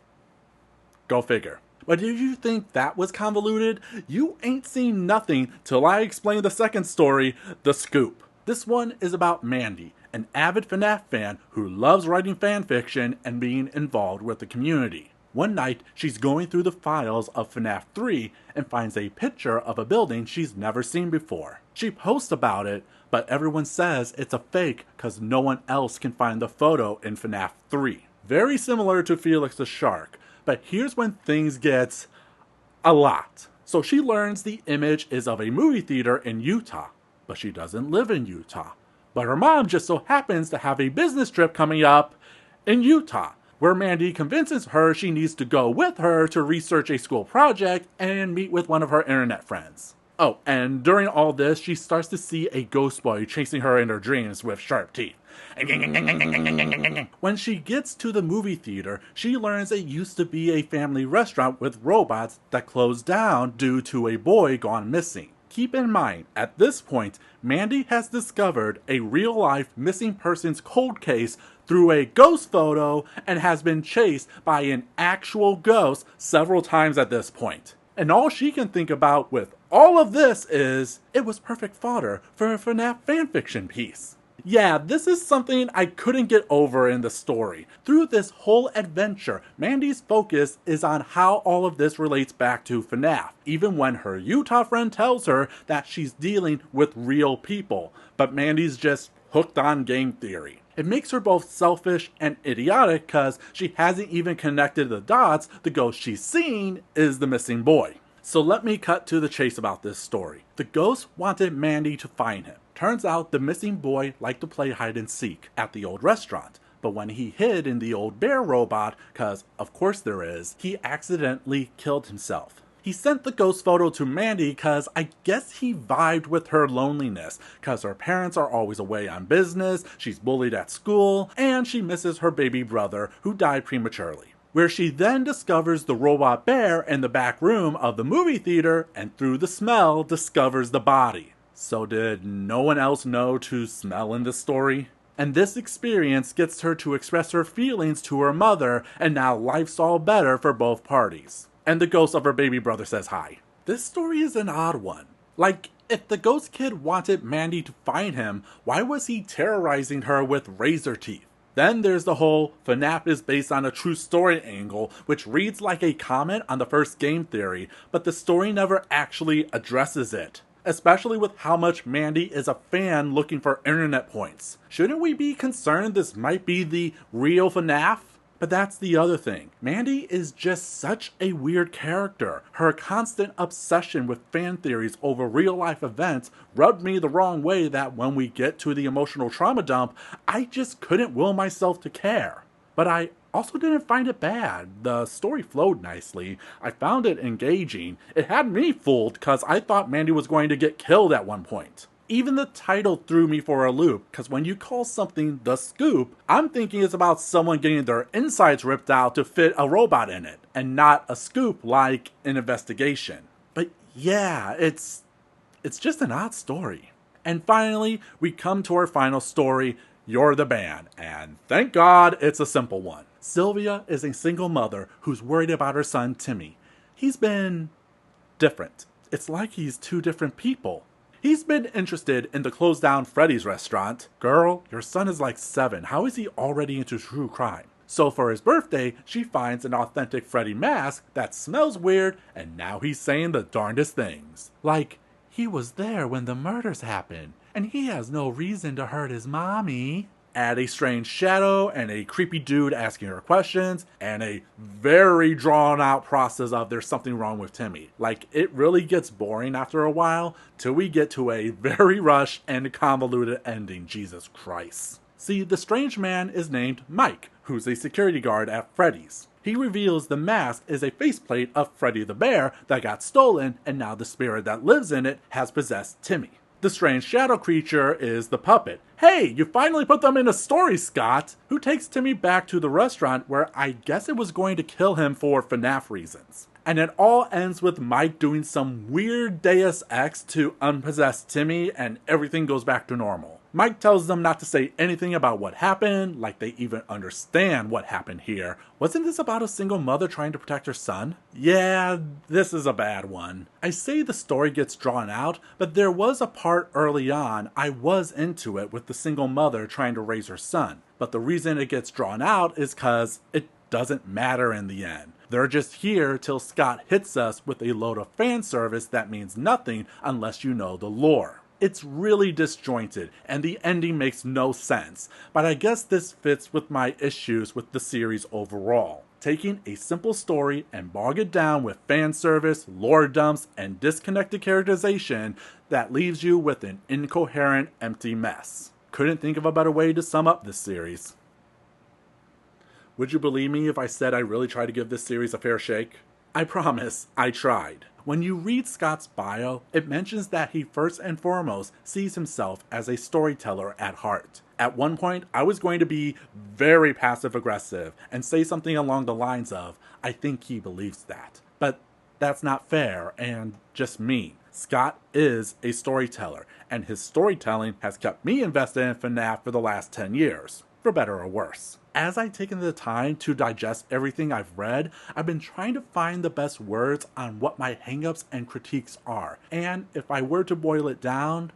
Go figure. But if you think that was convoluted, you ain't seen nothing till I explain the second story, The Scoop. This one is about Mandy, an avid FNAF fan who loves writing fanfiction and being involved with the community. One night, she's going through the files of FNAF 3 and finds a picture of a building she's never seen before. She posts about it, but everyone says it's a fake because no one else can find the photo in FNAF 3. Very similar to Felix the Shark, but here's when things get a lot. So she learns the image is of a movie theater in Utah, but she doesn't live in Utah. But her mom just so happens to have a business trip coming up in Utah, where Mandy convinces her she needs to go with her to research a school project and meet with one of her internet friends. Oh, and during all this, she starts to see a ghost boy chasing her in her dreams with sharp teeth. When she gets to the movie theater, she learns it used to be a family restaurant with robots that closed down due to a boy gone missing. Keep in mind, at this point, Mandy has discovered a real-life missing persons cold case through a ghost photo and has been chased by an actual ghost several times at this point. And all she can think about with all of this is, it was perfect fodder for a FNAF fanfiction piece. Yeah, this is something I couldn't get over in the story. Through this whole adventure, Mandy's focus is on how all of this relates back to FNAF, even when her Utah friend tells her that she's dealing with real people, but Mandy's just hooked on game theory. It makes her both selfish and idiotic because she hasn't even connected the dots. The ghost she's seen is the missing boy. So let me cut to the chase about this story. The ghost wanted Mandy to find him. Turns out the missing boy liked to play hide and seek at the old restaurant, but when he hid in the old bear robot, cause of course there is, he accidentally killed himself. He sent the ghost photo to Mandy cause I guess he vibed with her loneliness, cause her parents are always away on business, she's bullied at school, and she misses her baby brother who died prematurely. Where she then discovers the robot bear in the back room of the movie theater and through the smell discovers the body. So did no one else know to smell in this story? And this experience gets her to express her feelings to her mother, and now life's all better for both parties. And the ghost of her baby brother says hi. This story is an odd one. Like, if the ghost kid wanted Mandy to find him, why was he terrorizing her with razor teeth? Then there's the whole FNAF is based on a true story angle, which reads like a comment on the first game theory, but the story never actually addresses it. Especially with how much Mandy is a fan looking for internet points. Shouldn't we be concerned this might be the real FNAF? But that's the other thing. Mandy is just such a weird character. Her constant obsession with fan theories over real life events rubbed me the wrong way that when we get to the emotional trauma dump, I just couldn't will myself to care. But I also didn't find it bad. The story flowed nicely. I found it engaging. It had me fooled because I thought Mandy was going to get killed at one point. Even the title threw me for a loop, because when you call something The Scoop, I'm thinking it's about someone getting their insides ripped out to fit a robot in it, and not a scoop like an investigation. But yeah, it's just an odd story. And finally, we come to our final story, You're the Band, and thank God it's a simple one. Sylvia is a single mother who's worried about her son Timmy. He's been different. It's like he's two different people. He's been interested in the closed down Freddy's restaurant. Girl, your son is like 7. How is he already into true crime? So for his birthday, she finds an authentic Freddy mask that smells weird, and now he's saying the darndest things. Like, he was there when the murders happened, and he has no reason to hurt his mommy. Add a strange shadow and a creepy dude asking her questions, and a very drawn out process of there's something wrong with Timmy. Like, it really gets boring after a while till we get to a very rushed and convoluted ending, Jesus Christ. See, the strange man is named Mike, who's a security guard at Freddy's. He reveals the mask is a faceplate of Freddy the Bear that got stolen, and now the spirit that lives in it has possessed Timmy. The strange shadow creature is the puppet. Hey, you finally put them in a story, Scott! Who takes Timmy back to the restaurant where I guess it was going to kill him for FNAF reasons. And it all ends with Mike doing some weird Deus Ex to unpossess Timmy, and everything goes back to normal. Mike tells them not to say anything about what happened, like they even understand what happened here. Wasn't this about a single mother trying to protect her son? Yeah, this is a bad one. I say the story gets drawn out, but there was a part early on I was into it with the single mother trying to raise her son. But the reason it gets drawn out is because it doesn't matter in the end. They're just here till Scott hits us with a load of fan service that means nothing unless you know the lore. It's really disjointed, and the ending makes no sense, but I guess this fits with my issues with the series overall. Taking a simple story and bog it down with fan service, lore dumps, and disconnected characterization that leaves you with an incoherent, empty mess. Couldn't think of a better way to sum up this series. Would you believe me if I said I really tried to give this series a fair shake? I promise, I tried. When you read Scott's bio, it mentions that he first and foremost sees himself as a storyteller at heart. At one point, I was going to be very passive-aggressive and say something along the lines of, I think he believes that. But that's not fair and just mean. Scott is a storyteller, and his storytelling has kept me invested in FNAF for the last 10 years, for better or worse. As I've taken the time to digest everything I've read, I've been trying to find the best words on what my hangups and critiques are. And if I were to boil it down,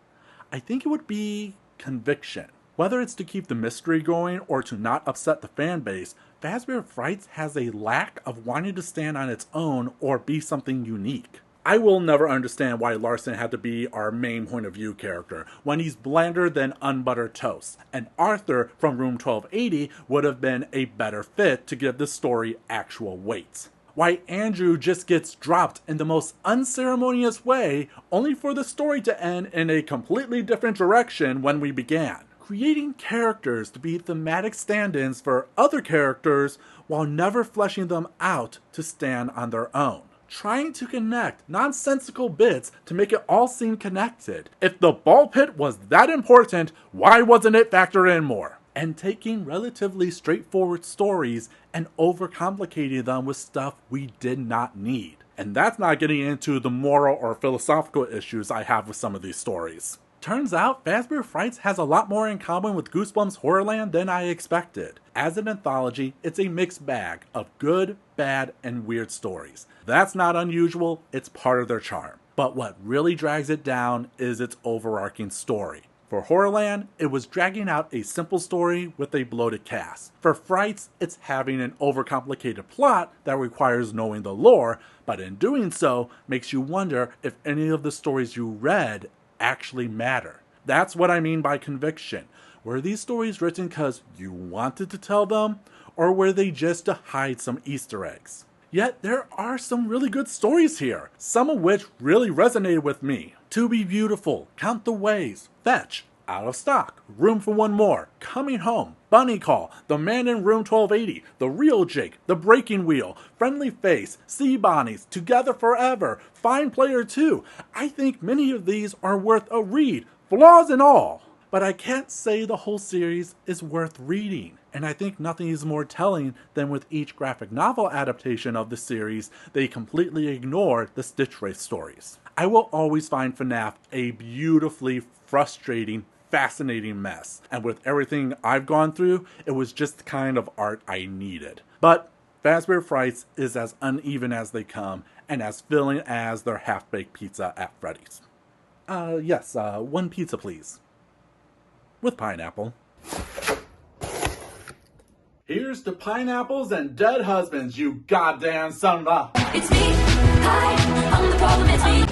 I think it would be conviction. Whether it's to keep the mystery going or to not upset the fan base, FAZBEAR Frights has a lack of wanting to stand on its own or be something unique. I will never understand why Larson had to be our main point of view character when he's blander than unbuttered toast, and Arthur from Room 1280 would have been a better fit to give the story actual weight. Why Andrew just gets dropped in the most unceremonious way, only for the story to end in a completely different direction when we began. Creating characters to be thematic stand-ins for other characters while never fleshing them out to stand on their own. Trying to connect nonsensical bits to make it all seem connected. If the ball pit was that important, why wasn't it factored in more? And taking relatively straightforward stories and overcomplicating them with stuff we did not need. And that's not getting into the moral or philosophical issues I have with some of these stories. Turns out, FAZBEAR Frights has a lot more in common with Goosebumps Horrorland than I expected. As an anthology, it's a mixed bag of good, bad, and weird stories. That's not unusual, it's part of their charm. But what really drags it down is its overarching story. For Horrorland, it was dragging out a simple story with a bloated cast. For Frights, it's having an overcomplicated plot that requires knowing the lore, but in doing so, makes you wonder if any of the stories you read actually matter. That's what I mean by conviction. Were these stories written because you wanted to tell them, or were they just to hide some Easter eggs? Yet there are some really good stories here, some of which really resonated with me. To Be Beautiful, Count the Ways, Fetch, Out of Stock, Room for One More, Coming Home, Bunny Call, The Man in Room 1280, The Real Jake, The Breaking Wheel, Friendly Face, Sea Bonnies, Together Forever, Fine Player 2. I think many of these are worth a read, flaws and all. But I can't say the whole series is worth reading, and I think nothing is more telling than with each graphic novel adaptation of the series, they completely ignore the Stitchwraith stories. I will always find FNAF a beautifully frustrating, fascinating mess, and with everything I've gone through, it was just the kind of art I needed. But FAZBEAR Frights is as uneven as they come, and as filling as their half-baked pizza at Freddy's. Yes, one pizza please. With pineapple. Here's to pineapples and dead husbands, you goddamn son of a... It's me. Hi, I'm the problem. It's me.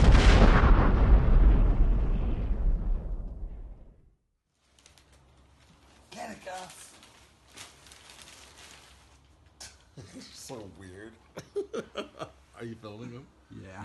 Danica. So weird. Are you filming him? Yeah.